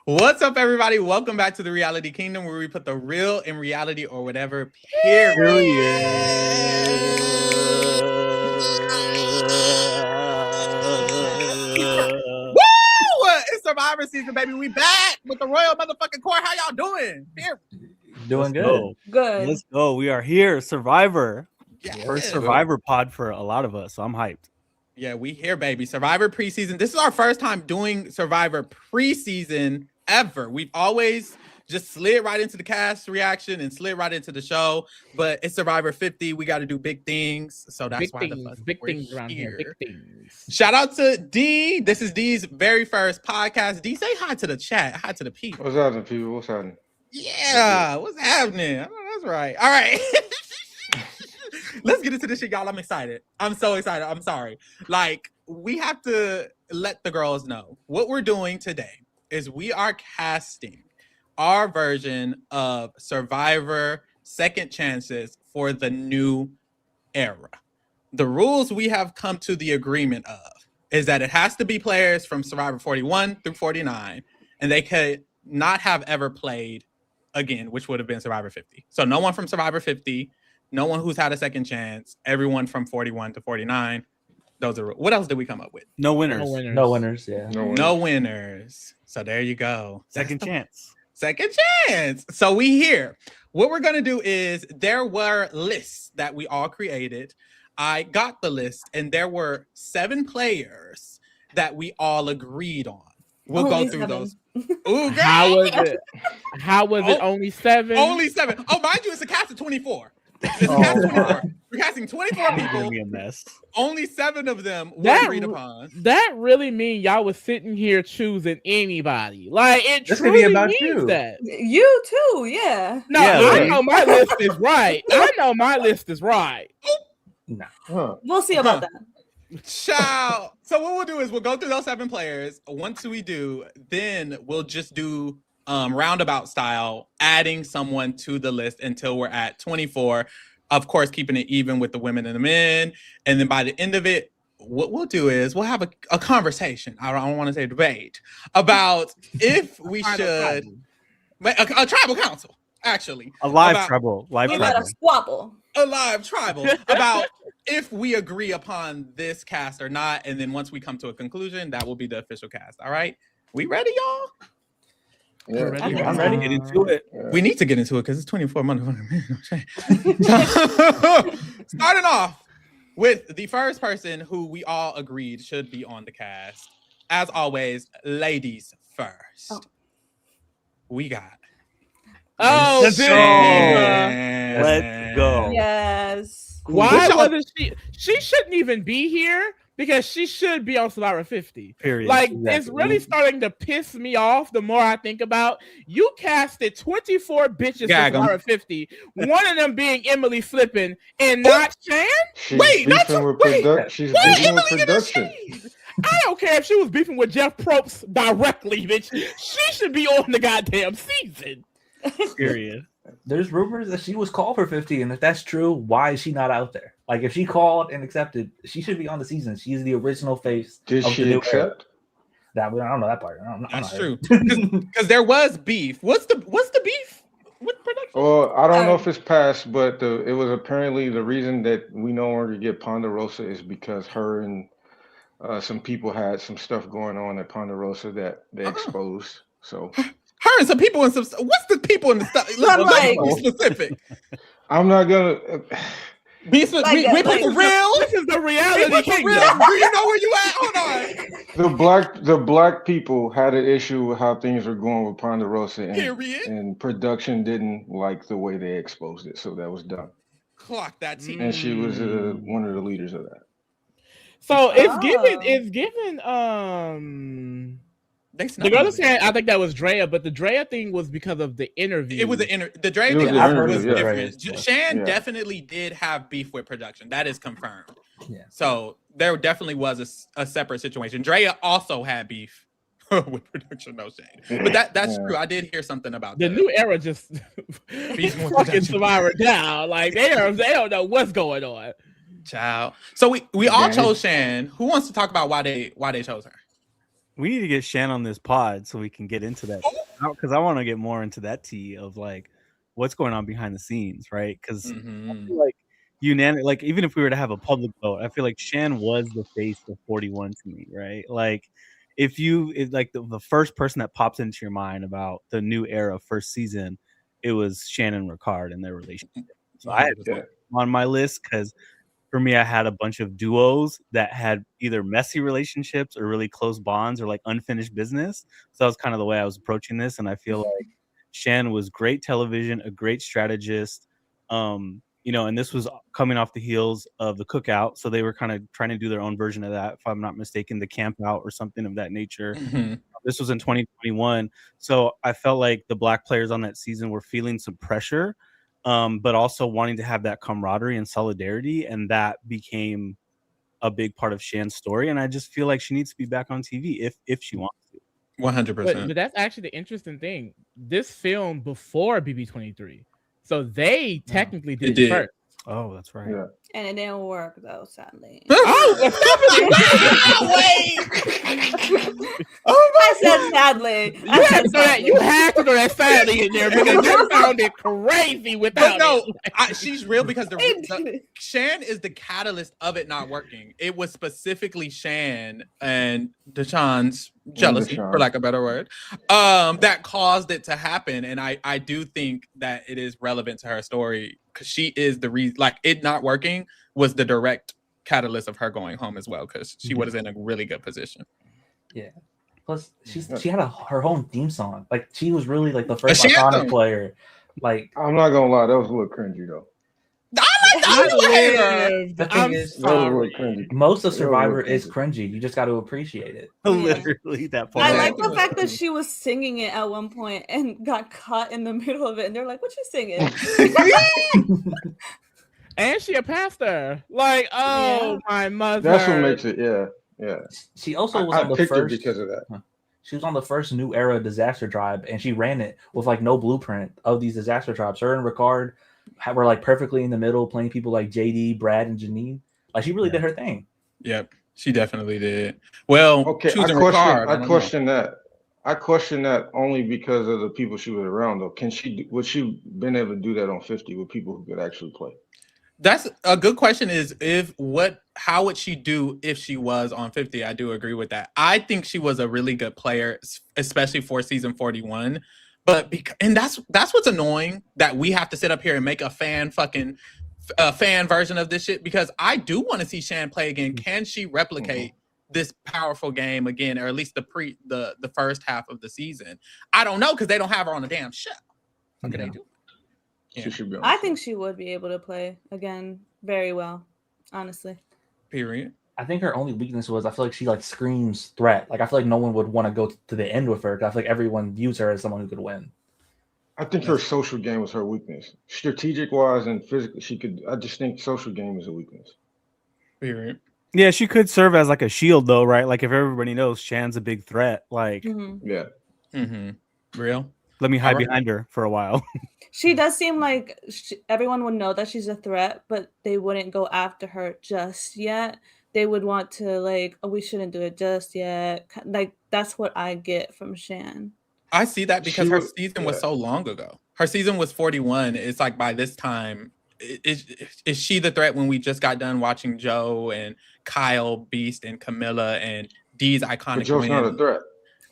What's up, everybody? Welcome back to the Reality Kingdom, where we put the real in reality or whatever. Period. Woo! It's Survivor season, baby. We back with the Royal motherfucking Court. How y'all doing? Here. Doing good. Good. Let's go. We are here. Survivor. Yeah. First Survivor pod for a lot of us. So I'm hyped. Yeah, we here, baby. Survivor preseason. This is our first time doing Survivor preseason ever. We've always just slid right into the cast reaction and slid right into the show. But it's Survivor 50. We got to do big things. So that's big why things, big things around here. Big things. Shout out to D. This is D's very first podcast. D, say hi to the chat. Hi to the people. What's happening, people? What's happening? Yeah, what's happening? Oh, that's right. All right. Let's get into this shit, y'all. I'm excited. I'm so excited. I'm sorry. Like, we have to let the girls know what we're doing today is we are casting our version of Survivor Second Chances for the new era. The rules we have come to the agreement of is that it has to be players from Survivor 41 through 49, and they could not have ever played again, which would have been Survivor 50. So no one from Survivor 50, no one who's had a second chance, everyone from 41 to 49. Those are what else did we come up with? No winners. No winners. Yeah. No winners. So there you go. Second chance. Second chance. So we here. What we're gonna do is there were lists that we all created. I got the list, and there were 7 players that we all agreed on. We'll go through 7. Those. Ooh, girl. How was it? How was it? Only 7? Only 7. Oh, mind you, it's a cast of 24. It's a cast of 24. We're casting 24 people. Be a mess. Only 7 of them were agreed upon. That really mean y'all was sitting here choosing anybody. Like, it That's truly gonna be about means you. that. You too, yeah. No, Yeah, I right. know my list is right. I know my list is right. No. Huh. We'll see about that. Ciao. So what we'll do is we'll go through those 7 players. Once we do, then we'll just do roundabout style, adding someone to the list until we're at 24. Of course, keeping it even with the women and the men. And then by the end of it, what we'll do is we'll have a conversation. I don't want to say debate about if we should a tribal council, actually. A live tribal. Live We got tribal. a squabble. A live tribal about if we agree upon this cast or not. And then once we come to a conclusion, that will be the official cast. All right. We ready, y'all? Yeah. I'm ready to get into it. We need to get into it because it's 24 motherfucking minutes. Starting off with the first person who we all agreed should be on the cast. As always, ladies first. Oh. We got. Oh, Let's damn. Let's go. Yes. Why wasn't she? She shouldn't even be here because she should be on Survivor 50. Period. Like, Exactly. it's really starting to piss me off the more I think about. You casted 24 bitches Gag for 'em. Survivor 50. One of them being Emily Flippin and not Shan. She's Wait, not beefing to- with wait. She's Why beefing with Emily getting production. shade? I don't care if she was beefing with Jeff Probst directly, bitch. She should be on the goddamn season. Period. There's rumors that she was called for 50, and if that's true, why is she not out there? Like, if she called and accepted, she should be on the season. She's the original face. Did of the she new accept? era. That I don't know that part. I'm That's not true. Because there was beef. What's the beef with production? Well, I don't know if it's passed, but it was apparently the reason that we no longer get Ponderosa is because her and some people had some stuff going on at Ponderosa that they exposed. So Her and some people in some. What's the people in the stuff? Not Let's like- be specific. I'm not gonna. Be we people real. This is the reality People kingdom. real. Do you know where you at? Hold on. The black people had an issue with how things were going with Ponderosa, Period. and production didn't like the way they exposed it, so that was done. Clock that team. And she was one of the leaders of that. So it's Oh. given They the girl is saying I think that was Drea, but the Drea thing was because of the interview. It was the Dre It was thing the was interview, yeah. different. Shan Yeah. definitely did have beef with production. That is confirmed. Yeah. So there definitely was a separate situation. Drea also had beef with production, no shade. But that's Yeah. true. I did hear something about the that. new era just Beefing with fucking production. Survivor down. Like they don't know what's going on. Child. So we all Yeah. chose Shan. Who wants to talk about why they chose her? We need to get Shan on this pod so we can get into that, because I want to get more into that tea of like what's going on behind the scenes, right? Because Mhm. like like even if we were to have a public vote, I feel like Shan was the face of 41 to me, right? Like if like the first person that pops into your mind about the new era first season, it was Shannon Ricard and their relationship. So I had 100%. on my list because for me, I had a bunch of duos that had either messy relationships or really close bonds or like unfinished business. So that was kind of the way I was approaching this. And I feel like Shan was great television, a great strategist. And this was coming off the heels of the Cookout. So they were kind of trying to do their own version of that, if I'm not mistaken, the Camp Out or something of that nature. Mhm. This was in 2021. So I felt like the Black players on that season were feeling some pressure, but also wanting to have that camaraderie and solidarity. And that became a big part of Shan's story. And I just feel like she needs to be back on TV if she wants to. 100%. But that's actually the interesting thing. This film before BB23. So they technically It did did. it first. Oh, that's right. Yeah. And it didn't work though, sadly. Oh I said sadly. You I had said to throw that. sadly. You had to throw that sadly in there because you sounded crazy But without no, it. she's real because It the didn't. Shan is the catalyst of it not working. It was specifically Shan and Deshaun's jealousy, Deshaun. for lack of a better word, that caused it to happen. And I do think that it is relevant to her story because she is the reason. Like it not working was the direct catalyst of her going home as well because she was in a really good position. Plus, she had her own theme song. Like she was really like the first Shan iconic song. player. Like I'm not gonna lie, that was a little cringy though. I like that. lived. The thing I'm is- That was a little sorry. cringy. most of Yeah, Survivor okay. is cringy. You just got to appreciate it. Literally that part. I Yeah. like the fact that she was singing it at one point and got caught in the middle of it, and they're like, "What you singing?" And she a pastor. Like, oh my mother. That's what makes it. Yeah. She also was I on the picked it first. because of that. She was on the first new era disaster tribe, and she ran it with like no blueprint of these disaster tribes. Her and Ricard were like perfectly in the middle, playing people like JD, Brad, and Janine. Like she really did her thing. Yep, she definitely did. Well, Okay, choosing I Ricard, don't know. question that. I question that only because of the people she was around. Though, would she been able to do that on 50 with people who could actually play? That's a good question. Is how would she do if she was on 50? I do agree with that. I think she was a really good player, especially for season 41. But and that's what's annoying, that we have to sit up here and make a fan version of this shit, because I do want to see Shan play again. Can she replicate this powerful game again, or at least the first half of the season? I don't know because they don't have her on the damn show. What can they do? She should be on. I think she would be able to play again very well, honestly. Period. I think her only weakness was I feel like she like screams threat. Like I feel like no one would want to go to the end with her. 'Cause I feel like everyone views her as someone who could win. I think her social game was her weakness. Strategic wise and physically, she could. I just think social game is a weakness. Period. Yeah, she could serve as like a shield though, right? Like if everybody knows Shan's a big threat, like Mhm. Yeah. Mm-hmm. Real. let me hide Alright. behind her for a while. She does seem like everyone would know that she's a threat, but they wouldn't go after her just yet. They would want to like, oh, we shouldn't do it just yet. Like that's what I get from Shan. I see that because She her was- season was yeah. so long ago. Her season was 41. It's like by this time, is she the threat when we just got done watching Joe and Kyle, Beast, and Camilla and Dee's iconic But Joe's not a win? threat.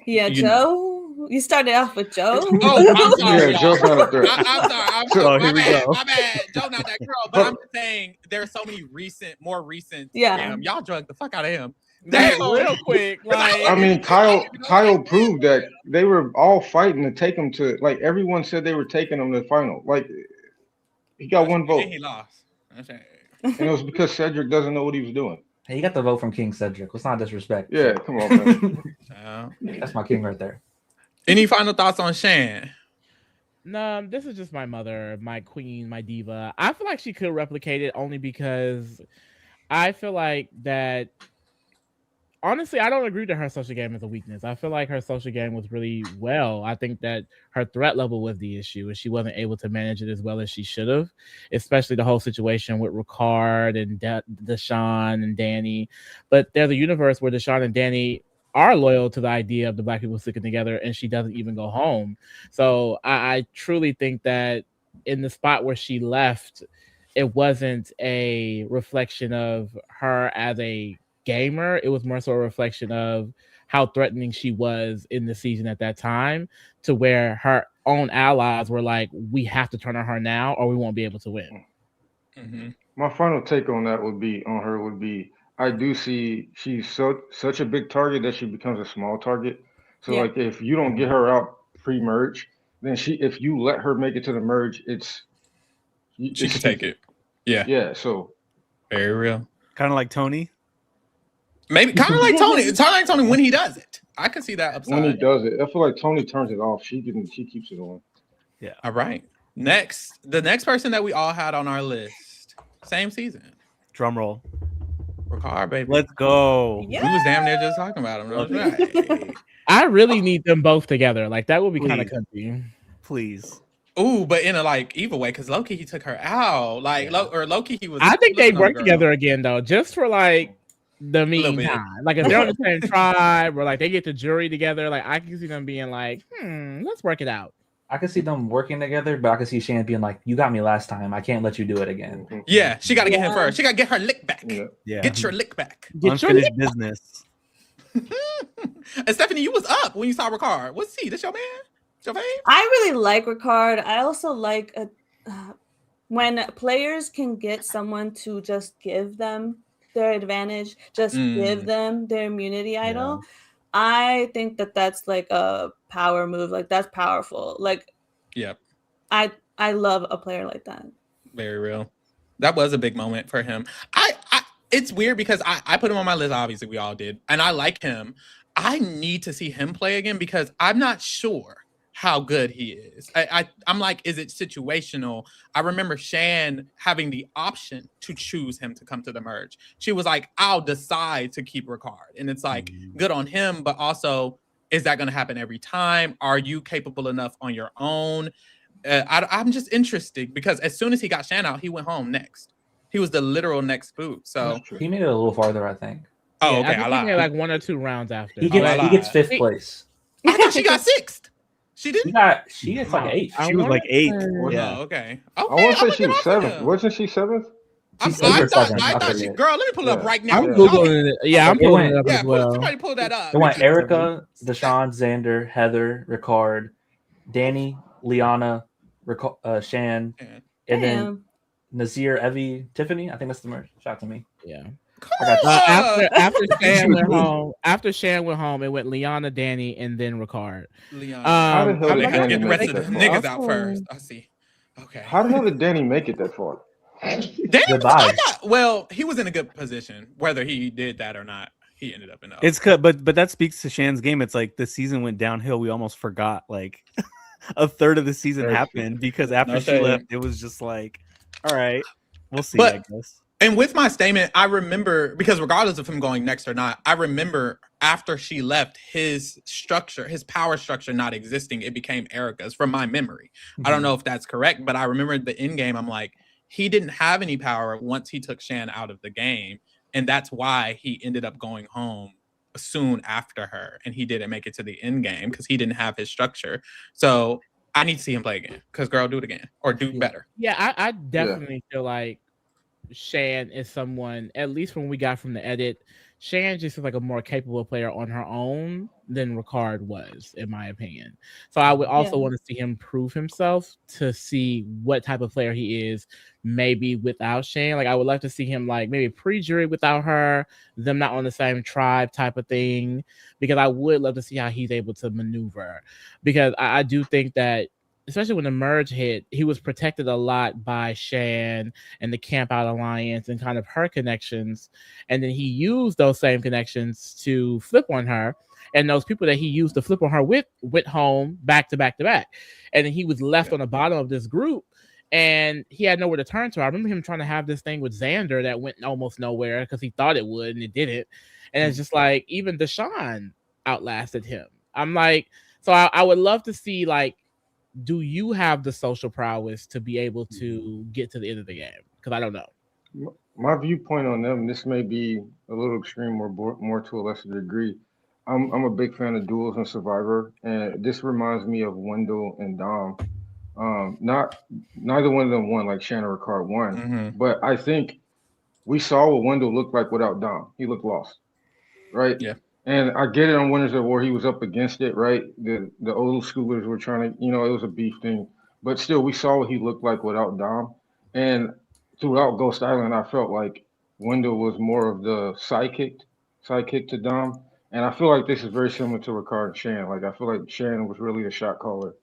Yeah, You Joe. You started off with Joe. Oh, I'm sorry. Yeah, y'all. Joe's not a threat. I'm sorry. So My here we bad. go. My bad. Joe not that girl. But I'm just saying there are so many more recent. Yeah. Damn, y'all drugged the fuck out of him. Like, Damn. real quick. Like, I mean, Kyle proved that they were all fighting to take him to. Like everyone said, they were taking him to the final. Like he got one vote, And he lost. Okay. and it was because Cedric doesn't know what he was doing. Hey, you got the vote from King Cedric. Let's not disrespect. Yeah, come on, man. That's my king right there. Any final thoughts on Shan? no, this is just my mother, my queen, my diva. I feel like she could replicate it only because I feel like that. Honestly, I don't agree that her social game is a weakness. I feel like her social game was really well. I think that her threat level was the issue, and she wasn't able to manage it as well as she should have, especially the whole situation with Ricard and Deshaun and Danny. But there's a universe where Deshaun and Danny are loyal to the idea of the black people sticking together, and she doesn't even go home. So I truly think that in the spot where she left, it wasn't a reflection of her as a gamer. It was more so a reflection of how threatening she was in the season at that time, to where her own allies were like, we have to turn on her now or we won't be able to win. Mhm. My final take on that would be I do see she's such a big target that she becomes a small target. So Yeah. like if you don't get her out pre-merge, then if you let her make it to the merge, She could take it. Yeah, Yeah, so very real. Kind of like Tony. Maybe kind of like Tony. Kind of like Tony when he does it. I can see that upside. when he does it, I feel like Tony turns it off. She keeps it on. Yeah. All right. The next person that we all had on our list, same season, Drum roll. Ricard, baby. Let's go. Yeah. We was damn near just talking about him. Love Right. I really need them both together. Like that would be kind of Please. comfy. Please. Ooh, but in a like evil way, because Loki he took her out. Like Loki he was. I think they'd looking on the work girl. together again though, just for like the little bit. meantime. Like if they're on the same tribe or like they get the jury together, like I can see them being like, let's work it out. I can see them working together, but I can see Shan being like, "You got me last time. I can't let you do it again." Mhm. Yeah, she got to get him Yeah. first. She got to get her lick back. Yeah. Yeah. Get your lick back. Get your Unfinished business. And Stephanie, you was up when you saw Ricard. What's he? This your man? Your fave? I really like Ricard. I also like when players can get someone to just give them their advantage, just give them their immunity idol. I think that that's like a power move. Like that's powerful. Like Yep. I love a player like that. Very real. That was a big moment for him. It's weird because I put him on my list. Obviously, we all did, and I like him. I need to see him play again because I'm not sure how good he is. I'm like, is it situational? I remember Shan having the option to choose him to come to the merge. She was like, I'll decide to keep Ricard. And it's like, good on him, but also, is that going to happen every time? Are you capable enough on your own? I'm just interested because as soon as he got Shan out, he went home next. He was the literal next boot. So, That's true. He made it a little farther, I think. oh, Yeah, okay, I I think he lied. made like 1 or 2 rounds after. He lied. gets 5th place. I thought she got 6th. She didn't? She gets like 8th. I She was like 8. Oh, Yeah. okay. I want to say she was seventh. 7th. Wasn't she 7th? She's I 8th or thought 7th. I she, forget. girl, let me pull it up Yeah. right now. I'm Yeah. googling it. Yeah, I'm It pulling went- it up Yeah, as well. somebody pull that up. It went Erica, Deshaun, Xander, Heather, Ricard, Danny, Liana, Shan, Yeah. and then Damn. Nazir, Evie, Tiffany. I think that's the merge. Shout out to me. Yeah. I got you. After Shan went home, it went Liana, Danny, and then Ricard. Leon. How the hell I'm did gonna Danny get the make rest it of the that far? niggas out first. I see. Okay. How the hell did Danny make it that far? Danny, Goodbye. well, he was in a good position. Whether he did that or not, he ended up in a. It's good, but that speaks to Shan's game. It's like the season went downhill. We almost forgot like a third of the season Very happened because after No she shade. left, it was just like, all right, we'll see. But- I guess. And with my statement, I remember, because regardless of him going next or not, I remember after she left, his structure, his power structure not existing, it became Erica's from my memory. I don't know if that's correct, but I remember the end game, I'm like, he didn't have any power once he took Shan out of the game. And that's why he ended up going home soon after her. And he didn't make it to the end game because he didn't have his structure. So I need to see him play again because girl, do it again or do better. Yeah, I definitely feel like Shan is someone, at least when we got from the edit, Shan just is like a more capable player on her own than Ricard was, in my opinion. So I would also Yeah. want to see him prove himself to see what type of player he is, maybe without Shan. Like I would like to see him like maybe pre-jury without her, them not on the same tribe type of thing, because I would love to see how he's able to maneuver. Because I do think that especially when the merge hit, he was protected a lot by Shan and the Camp Out Alliance and kind of her connections. And then he used those same connections to flip on her. And those people that he used to flip on her with went home back to back to back. And then he was left on the bottom of this group and he had nowhere to turn to. I remember him trying to have this thing with Xander that went almost nowhere because he thought it would and it didn't. And it's just like even Deshaun outlasted him. I'm like, so I would love to see like, do you have the social prowess to be able to get to the end of the game? Because I don't know. My viewpoint on them, this may be a little extreme or more to a lesser degree. I'm a big fan of duels and Survivor, and this reminds me of Wendell and Dom. Not neither one of them won like Shannon Ricard won, Hmm. but I think we saw what Wendell looked like without Dom. He looked lost, right? Yeah. And I get it on Winners of War. He was up against it, right? The old schoolers were trying to, it was a beef thing, but still, we saw what he looked like without Dom. And throughout Ghost Island, I felt like Wendell was more of the sidekick to Dom. And I feel like this is very similar to Ricard and Shan. Like I feel like Shan was really the shot caller,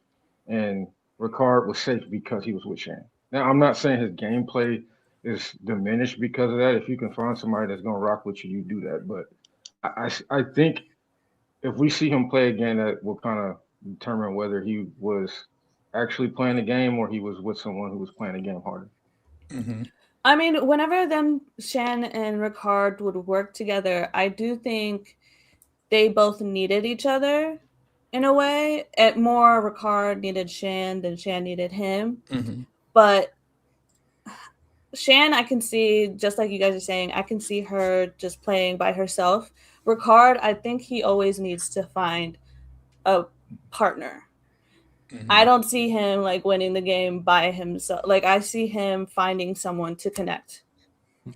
and Ricard was safe because he was with Shan. Now I'm not saying his gameplay is diminished because of that. If you can find somebody that's gonna rock with you, you do that. But I think if we see him play again, that will kind of determine whether he was actually playing the game or he was with someone who was playing the game harder. Hmm. I mean, whenever them Shan and Ricard would work together, I do think they both needed each other in a way. At more Ricard needed Shan than Shan needed him. Hmm. But Shan, I can see, just like you guys are saying, I can see her just playing by herself. Ricard, I think he always needs to find a partner. I don't see him like winning the game by himself. Like I see him finding someone to connect.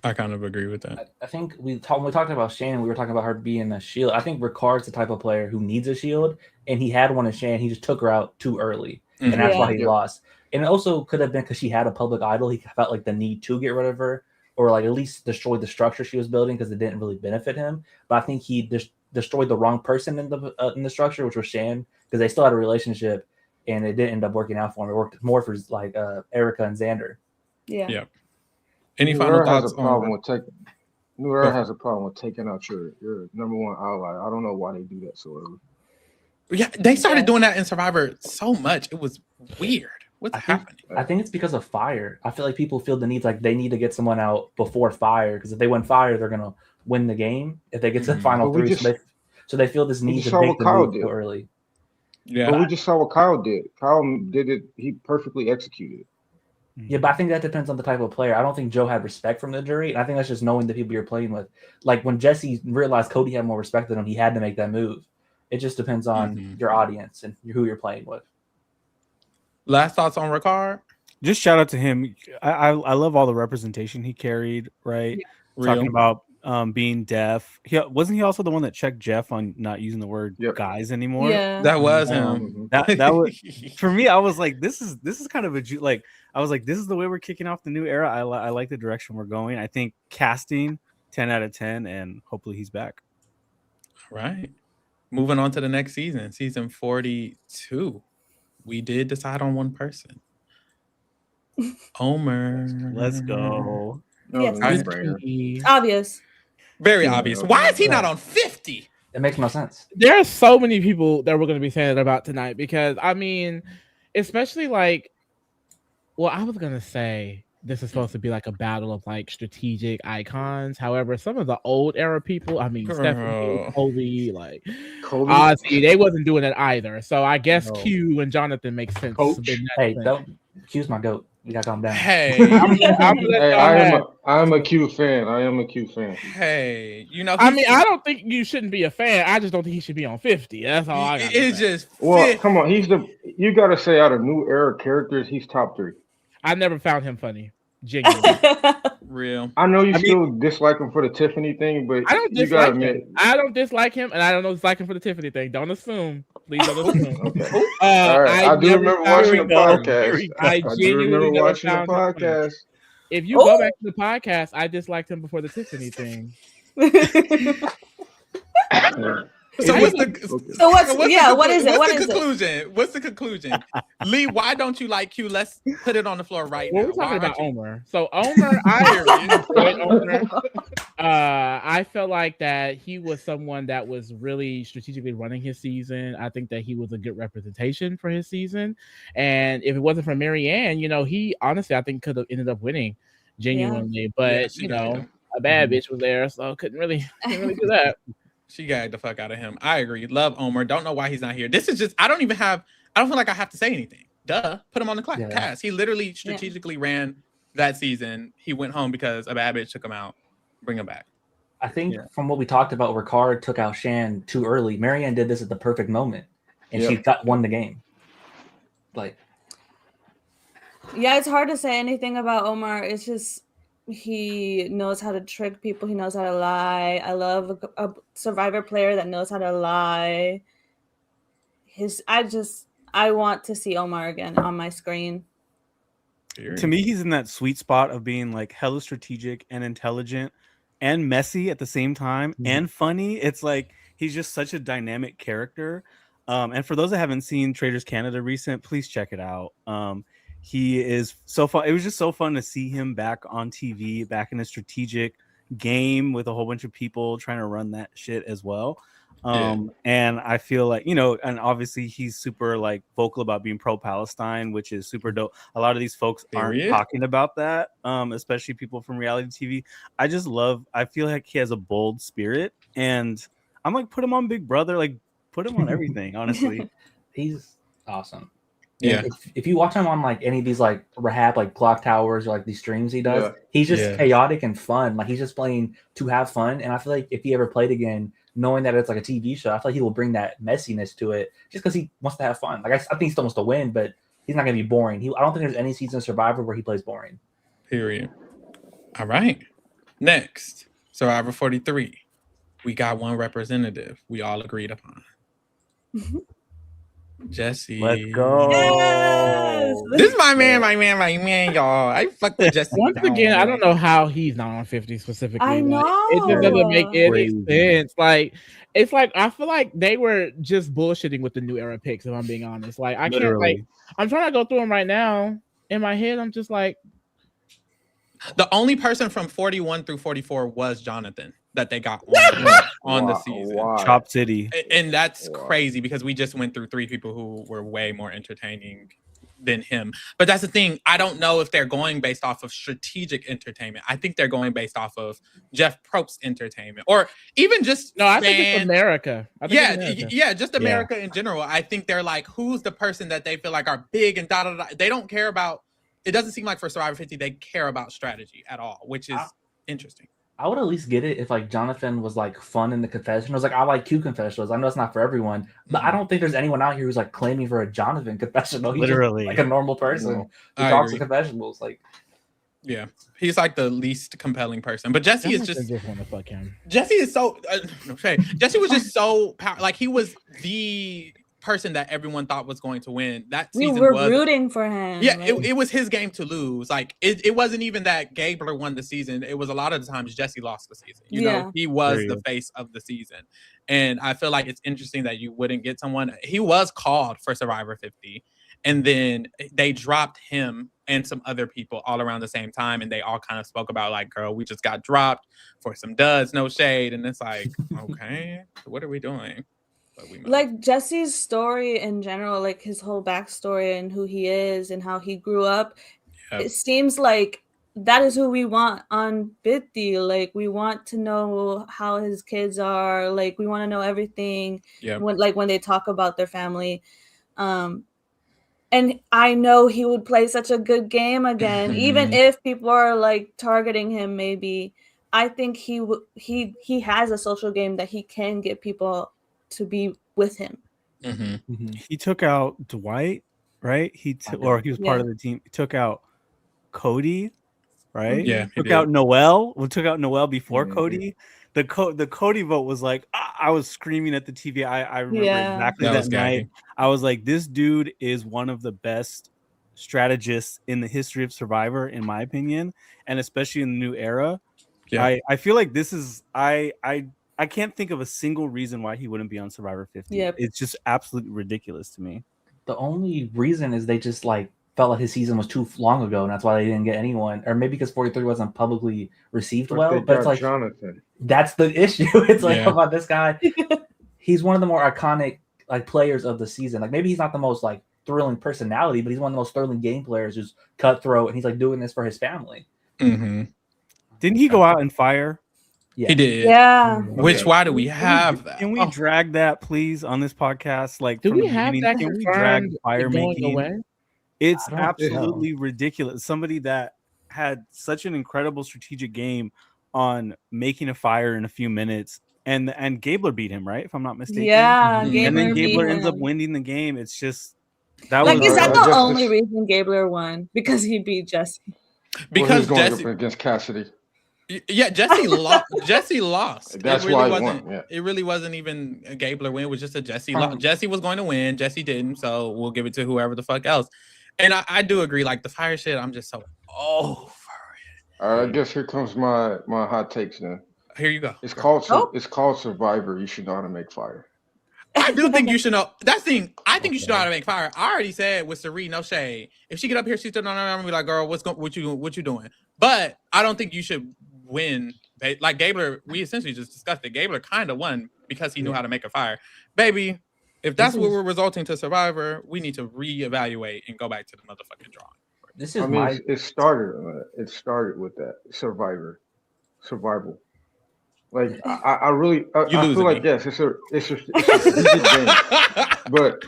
I kind of agree with that. I think when we talked about Shannon, we were talking about her being a shield. I think Ricard's the type of player who needs a shield, and he had one in Shannon. He just took her out too early, and that's why he lost. And it also could have been because she had a public idol. He felt like the need to get rid of her, or like at least destroy the structure she was building because it didn't really benefit him. But I think he destroyed the wrong person in the structure, which was Shan, because they still had a relationship, and it didn't end up working out for him. It worked more for like Erica and Xander. Yeah. Any final thoughts New Era has a problem with taking out your number one ally. I don't know why they do that so early. Yeah, they started doing that in Survivor so much. It was weird. What's happening? I think it's because of Fire. I feel like people feel the need, like they need to get someone out before Fire, because if they win Fire, they're gonna win the game if they get to the final three. So they feel this need to make the move too early. Yeah, but we just saw what Kyle did. Kyle did it. He perfectly executed. Yeah, but I think that depends on the type of player. I don't think Joe had respect from the jury, and I think that's just knowing the people you're playing with. Like when Jesse realized Cody had more respect than him, he had to make that move. It just depends on your audience and who you're playing with. Last thoughts on Ricard? Just shout out to him. I love all the representation he carried. Right, talking about being deaf. Wasn't he also the one that checked Jeff on not using the word guys anymore? Yeah, that was him. That was for me. I was like, this is kind of I was like, this is the way we're kicking off the new era. I like the direction we're going. I think casting 10 out of 10, and hopefully he's back. Right. Moving on to the next season, season 42. We did decide on one person. Omer. Let's go. Yes. Obvious. Very obvious. Why is he not on 50? It makes no sense. There are so many people that we're going to be saying that about tonight because, I mean, especially like, well, I was going to say this is supposed to be like a battle of like strategic icons. However, some of the old era people, I mean, Stephanie, Kobe, like Ozzy, they wasn't doing it either. So I guess Q and Jonathan make sense. Hey, Q's my goat. You gotta calm down. Hey, I'm a Q fan. I am a Q fan. Hey, I mean, I don't think you shouldn't be a fan. I just don't think he should be on 50. That's all I got. It's just come on. You gotta say out of new era characters, he's top 3. I never found him funny. Genuinely. Real. I know you still dislike him for the Tiffany thing, but I don't dislike him. I don't dislike him, and I don't dislike him for the Tiffany thing. Don't assume. Please don't assume. Okay. All right. I do remember watching the podcast. I do remember watching the podcast. If you go back to the podcast, I disliked him before the Tiffany thing. What is the conclusion? What's the conclusion? Lee, why don't you like Q? Let's put it on the floor right now. We're talking about Omer. So Omer, I enjoyed Omer. I felt like that he was someone that was really strategically running his season. I think that he was a good representation for his season. And if it wasn't for Marianne, he honestly, I think could have ended up winning genuinely. Yeah. But, a bad bitch was there, so couldn't really do that. She gagged the fuck out of him. I agree. Love Omer. Don't know why he's not here. This is just, I don't feel like I have to say anything. Duh. Put him on the cast. He literally strategically ran that season. He went home because a bad bitch took him out. Bring him back. I think Yeah. from what we talked about, Ricard took out Shan too early. Marianne did this at the perfect moment, and she won the game. Like, Yeah, it's hard to say anything about Omar. It's just he knows how to trick people. He knows how to lie. I love a Survivor player that knows how to lie. I want to see Omar again on my screen. To me, he's in that sweet spot of being like hella strategic and intelligent and messy at the same time and funny. It's like he's just such a dynamic character. And for those that haven't seen Traders Canada recent, please check it out. He is so fun. It was just so fun to see him back on TV, back in a strategic game with a whole bunch of people trying to run that shit as well. And I feel like, you know, and obviously he's super like vocal about being pro-Palestine, which is super dope. A lot of these folks aren't talking about that, especially people from reality TV. I feel like he has a bold spirit, and I'm like, put him on Big Brother, like put him on everything. Honestly, he's awesome. Yeah. If you watch him on like any of these like Rahab like Clock Towers or like these streams he does, he's just chaotic and fun. Like he's just playing to have fun. And I feel like if he ever played again, knowing that it's like a TV show, I feel like he will bring that messiness to it just because he wants to have fun. Like I think he still wants to win, but he's not gonna be boring. I don't think there's any season of Survivor where he plays boring. Period. All right. Next, Survivor 43. We got one representative we all agreed upon. Jesse. Let's go. Yes! This is my man, y'all. I fuck with Jesse. Once again, I don't know how he's not on 50 specifically. I know. It just doesn't make any Crazy. sense. Like, it's like I feel like they were just bullshitting with the new era picks, if I'm being honest. Like, I can't like I'm trying to go through them right now. In my head, I'm just like, the only person from 41 through 44 was Jonathan that they got on the season. Chop City. And that's crazy because we just went through 3 people who were way more entertaining than him. But that's the thing. I don't know if they're going based off of strategic entertainment. I think they're going based off of Jeff Probst's entertainment, or even just I think it's America. Just America in general. I think they're like, who's the person that they feel like are big and da. They don't care about. It doesn't seem like for Survivor 50 they care about strategy at all, which is interesting. I would at least get it if like Jonathan was like fun in the confessionals. Like I like Q confessionals. I know it's not for everyone, but I don't think there's anyone out here who's like claiming for a Jonathan confessional. He's Literally just, like a normal person who talks to confessionals. Like, yeah, he's like the least compelling person. But Jesse is just want to fuck him. Jesse is so Jesse was just so like he was the person that everyone thought was going to win. That season we were rooting for him. Yeah, it was his game to lose. Like it wasn't even that Gabler won the season. It was a lot of the times Jesse lost the season. You know, he was the face of the season. And I feel like it's interesting that you wouldn't get someone. He was called for Survivor 50. And then they dropped him and some other people all around the same time. And they all kind of spoke about like, girl, we just got dropped for some duds, no shade. And it's like, okay, what are we doing? Like Jesse's story in general, like his whole backstory and who he is and how he grew up, it seems like that is who we want on 50. Like we want to know how his kids are. Like we want to know everything. When they talk about their family. And I know he would play such a good game again, even if people are like targeting him. Maybe I think he has a social game that he can get people to be with him. He took out Dwight, right? He was part of the team. He took out Cody, right? Yeah, he took out Noel. We took out Noel before Cody. The Cody vote was like, I was screaming at the TV. I remember exactly that night. I was like, this dude is one of the best strategists in the history of Survivor, in my opinion, and especially in the new era. I feel like this is I can't think of a single reason why he wouldn't be on Survivor 50. It's just absolutely ridiculous to me. The only reason is they just like felt like his season was too long ago, and that's why they didn't get anyone. Or maybe because 43 wasn't publicly received well. But it's like Jonathan. That's the issue. It's like about this guy. He's one of the more iconic like players of the season. Like maybe he's not the most like thrilling personality, but he's one of the most thrilling game players who's cutthroat, and he's like doing this for his family. Didn't he go out and fire? He did. Yeah. Why do we have that? Can we drag that, please, on this podcast? Like, do we have that? Can we drag fire making? Away? It's absolutely ridiculous. Somebody that had such an incredible strategic game on making a fire in a few minutes, and Gabler beat him, right? If I'm not mistaken. Yeah, Mhm. And then Gabler beat Gabler ends up him. winning the game. It's just that Like, was is that I the guess only this- reason Gabler won? Because he beat Jesse. Well, he Because was going Jesse, up against Cassidy. yeah, Jesse lost. Jesse lost. That's it really why he wasn't. won, yeah. It really wasn't even a Gabler win. It was just a Jesse. Um, Jesse was going to win. Jesse didn't. So we'll give it to whoever the fuck else. And I do agree. Like the fire shit, I'm just so over it. All right, I guess here comes my hot takes then. Here you go. It's Go. called Oh. it's called Survivor. You should know how to make fire. I do think you should know. That's the thing. I think you should know how to make fire. I already said with Sari, no shade. If she get up here, she's still not be like, girl, what you doing? But I don't think you should win. Like Gabler, we essentially just discussed it. Gabler kind of won because he knew how to make a fire. Baby, if that's what we're resulting to Survivor, we need to reevaluate and go back to the motherfucking drawing. This is I mean, my it started with that survival. Like I really You I losing feel like me. yes, it's a strategic game. But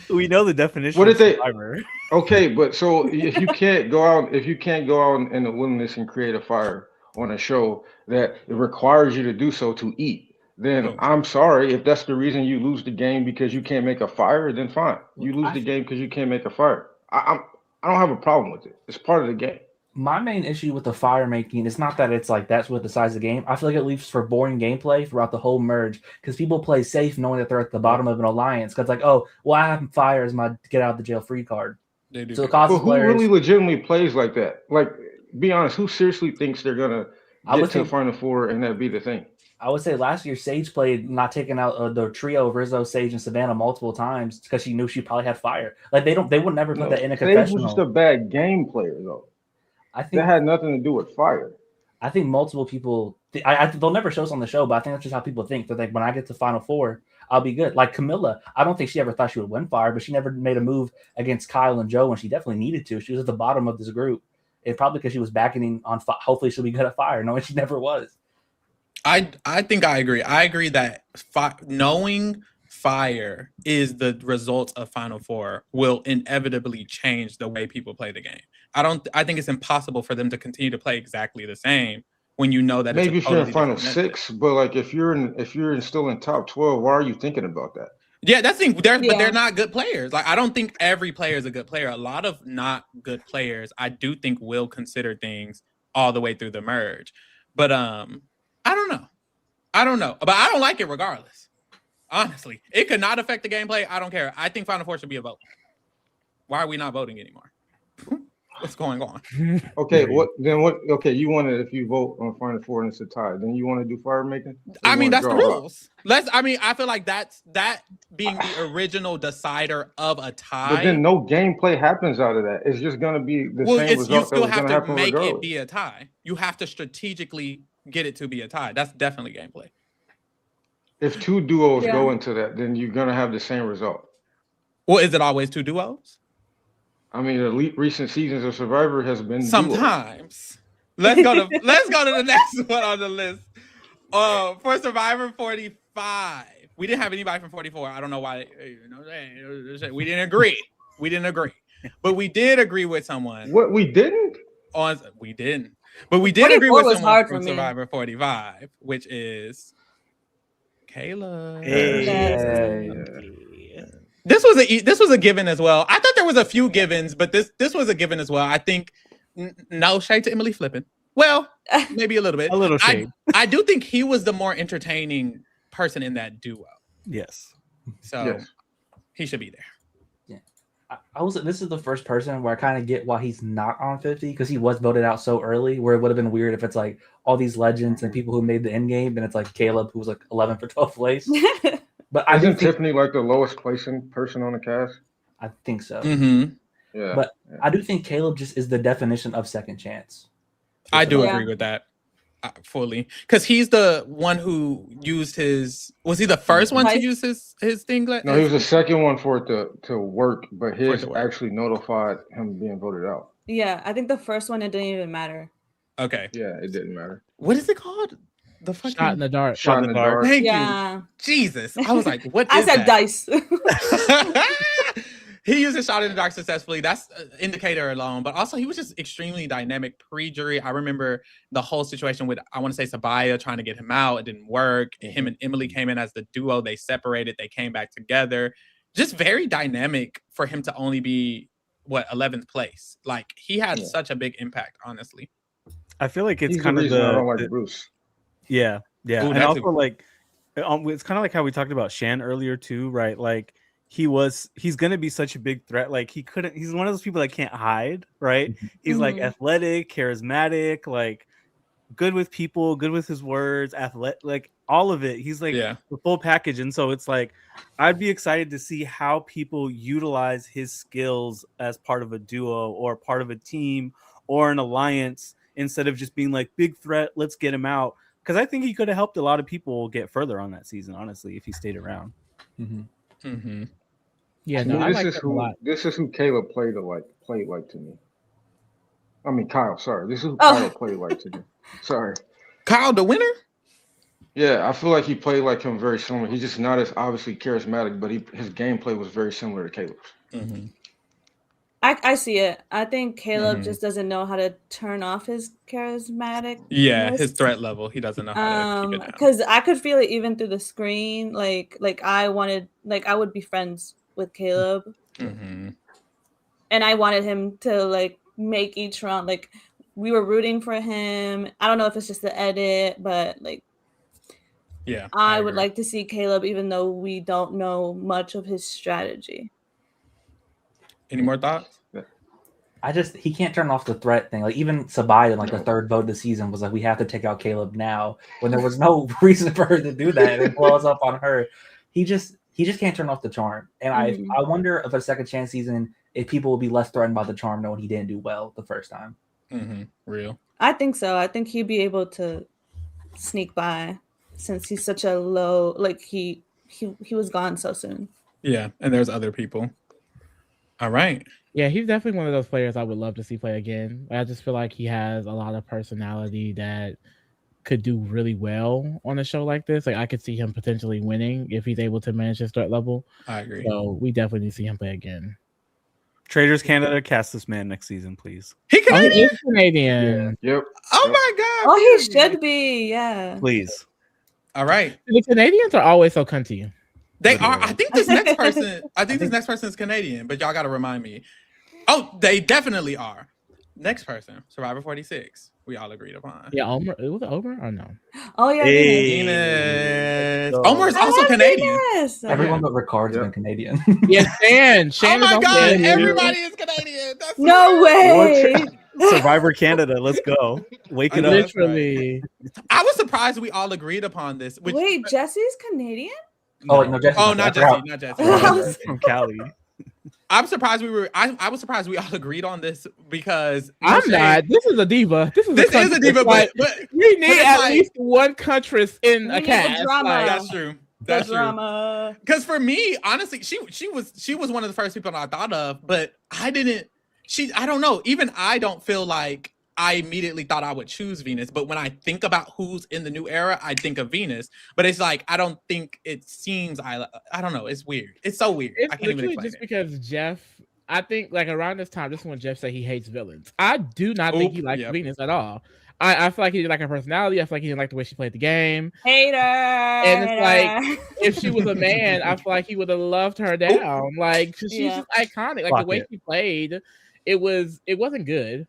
we know the definition. What of did they- Survivor. okay, but so if you can't go out in the wilderness and create a fire on a show that it requires you to do so to eat, then Oh. I'm sorry if that's the reason you lose the game because you can't make a fire. Then fine, you lose I- the game because you can't make a fire. I don't have a problem with it. It's part of the game. my main issue with the fire making is not that it's like that's what decides the game. I feel like it leaves for boring gameplay throughout the whole merge because people play safe knowing that they're at the bottom of an alliance. Because like, oh, well, I have fire as my get out of the jail free card. They do So it that. causes But who players. really legitimately plays like that? Like, be honest, who seriously thinks they're gonna I get would to the think- Final Four and that be the thing? I would say last year Sage played not taking out the trio of Rizzo, Sage, and Savannah multiple times because she knew she probably had fire. Like they would never put No, that in a Sage was confessional. just a bad game player, though. I think That had nothing to do with fire. I think multiple people. They'll never show us on the show, but I think that's just how people think. They're like, when I get to Final Four, I'll be good. Like Camilla, I don't think she ever thought she would win fire, but she never made a move against Kyle and Joe when she definitely needed to. She was at the bottom of this group, and probably because she was backing on. Hopefully, she'll be good at fire, knowing she never was. I think I agree. I agree that knowing fire is the result of Final Four will inevitably change the way people play the game. I think it's impossible for them to continue to play exactly the same when you know that Maybe it's if a you're in totally Final different method. 6, but like if you're still in top 12, why are you thinking about that? Yeah, that's the thing. But Yeah. they're not good players. Like I don't think every player is a good player. A lot of not good players, I do think will consider things all the way through the merge. But I don't know. But I don't like it regardless. Honestly, it could not affect the gameplay. I don't care. I think Final Four should be a vote. Why are we not voting anymore? What's going on? Okay, okay, you want it if you vote on Final Four and it's a tie, then you want to do fire making? Or I you mean, wanna that's the draw out? rules. I feel like that being the original decider of a tie. But then no gameplay happens out of that. It's just gonna be the same you result that still was have gonna to happen make regardless. it be a tie. You have to strategically get it to be a tie. That's definitely gameplay. If two duos Yeah. go into that, then you're gonna have the same result. Well, is it always two duos? I mean, the recent seasons of Survivor has been duos. Sometimes. Let's go to the next one on the list. For Survivor 45, we didn't have anybody from 44. I don't know why. We didn't agree. But we did agree with someone. What we didn't? We didn't. But we did agree 44 with was someone hard from for me. Survivor 45, which is Kayla. This was a given as well. I thought there was a few givens, but this was a given as well. I think no shade to Emily Flippin. Well, maybe a little bit. A little shade. I do think he was the more entertaining person in that duo. Yes. So Yes. he should be there. This is the first person where I kind of get why he's not on 50 because he was voted out so early. Where it would have been weird if it's like all these legends and people who made the end game, and it's like Caleb who was like 11 for 12th place. But I do Isn't think, Tiffany like the lowest placing person on the cast? I think so. Mm-hmm. Yeah. But I do think Caleb just is the definition of second chance. I do Yeah. agree with that fully because he's the one who used his. Was he the first one to Right. use his thing? No, he was the second one for it to work, but For it his to work. actually notified him being voted out. Yeah, I think the first one it didn't even matter. Okay. Yeah, it didn't matter. What is it called? The fucking Shot in the dark. Shot in the dark. Thank you. Yeah, Jesus. I was like, what I is said that? dice. he used his shot in the dark successfully. That's an indicator alone. But also, he was just extremely dynamic pre-jury. I remember the whole situation with, I want to say, Sabaya trying to get him out. It didn't work. Him and Emily came in as the duo. They separated. They came back together. Just very dynamic for him to only be, 11th place. Like, he had such a big impact, honestly. I feel like it's He's kind the of reason I don't like Bruce. Yeah. Ooh, And that's also, like, it's kind of like how we talked about Shan earlier too, right? Like, he's gonna be such a big threat. Like, he's one of those people that can't hide, right? He's like athletic, charismatic, like good with people, good with his words, athletic, like all of it. He's like the full package. And so it's like, I'd be excited to see how people utilize his skills as part of a duo or part of a team or an alliance, instead of just being like, big threat, let's get him out. Because I think he could have helped a lot of people get further on that season, honestly, if he stayed around. Yeah, no, I like him a lot. This is who Caleb played like to me. I mean, Kyle. Sorry, this is who Kyle played like to me. Sorry, Kyle, the winner. Yeah, I feel like he played like him very similar. He's just not as obviously charismatic, but his gameplay was very similar to Caleb's. I see it. I think Caleb just doesn't know how to turn off his charismatic. Yeah, his threat level. He doesn't know how to keep it down. Because I could feel it even through the screen. Like I would be friends with Caleb, and I wanted him to like make each round. Like, we were rooting for him. I don't know if it's just the edit, but like, yeah, I would like to see Caleb, even though we don't know much of his strategy. Any more thoughts? He can't turn off the threat thing. Like, even Sabaya, like the third vote of the season, was like, we have to take out Caleb now, when there was no reason for her to do that. It blows up on her. He just can't turn off the charm. And I wonder if a second chance season, if people will be less threatened by the charm knowing he didn't do well the first time. Real. I think so. I think he'd be able to sneak by, since he's such a low. Like, he was gone so soon. Yeah, and there's other people. All right. Yeah, he's definitely one of those players I would love to see play again. I just feel like he has a lot of personality that could do really well on a show like this. Like, I could see him potentially winning if he's able to manage his threat level. I agree. So we definitely need to see him play again. Traders Canada, cast this man next season, please. He Canadian? He is Canadian. Yeah. Yep. Oh my God. Oh, he should be. Yeah. Please. All right. The Canadians are always so cunty. They are. I think this next person. This next person is Canadian, but y'all got to remind me. Oh, they definitely are. Next person, Survivor 46. We all agreed upon. Yeah, Omer. Was it Omer or no? Oh yeah. Venus. Omer is also Canadian. Venus. Everyone but Ricard's been Canadian. Yeah, Shan. Oh my is God! Canadian. Everybody is Canadian. That's No way. Survivor Canada, let's go. Wake it up. Literally. I was surprised we all agreed upon this. Wait, Jesse's Canadian? Oh, no, Jesse. Oh, not Jesse. Not Jesse. From Cali. I'm surprised I was surprised we all agreed on this, because I'm not. This is a diva. This is a diva, but we need at like, least one countess in We a need cast. drama. Like, that's true. That's true. Drama. Because for me, honestly, she was one of the first people I thought of, but I don't know. Even I don't feel like I immediately thought I would choose Venus, but when I think about who's in the new era, I think of Venus. But it's like, I don't think it seems, I don't know. It's weird. It's so weird. it's I can't even literally explain just it. because Jeff. I think like around this time, this is when Jeff said he hates villains. I do not think he likes Venus at all. I feel like he didn't like her personality. I feel like he didn't like the way she played the game. Hater. And it's like, if she was a man, I feel like he would have loved her down. Like, she's just iconic. Like, the way she played, it wasn't good.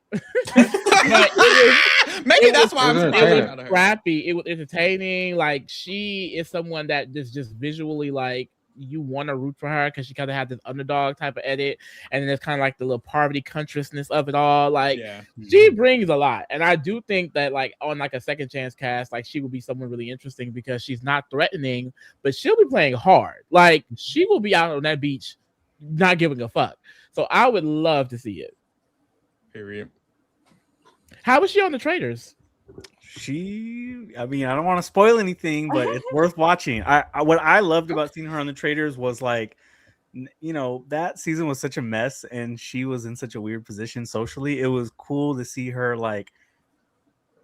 Maybe that's why I'm surprised out of her. Scrappy. It was entertaining. Like, she is someone that is just visually like, you want to root for her because she kind of had this underdog type of edit, and then there's kind of like the little poverty consciousness of it all. Like, she brings a lot, and I do think that like on like a second chance cast, like she will be someone really interesting because she's not threatening, but she'll be playing hard. Like, she will be out on that beach, not giving a fuck. So I would love to see it. Period. How was she on the Traders? I mean, I don't want to spoil anything, but it's worth watching. What I loved about seeing her on the Traders was like, you know, that season was such a mess and she was in such a weird position socially. It was cool to see her like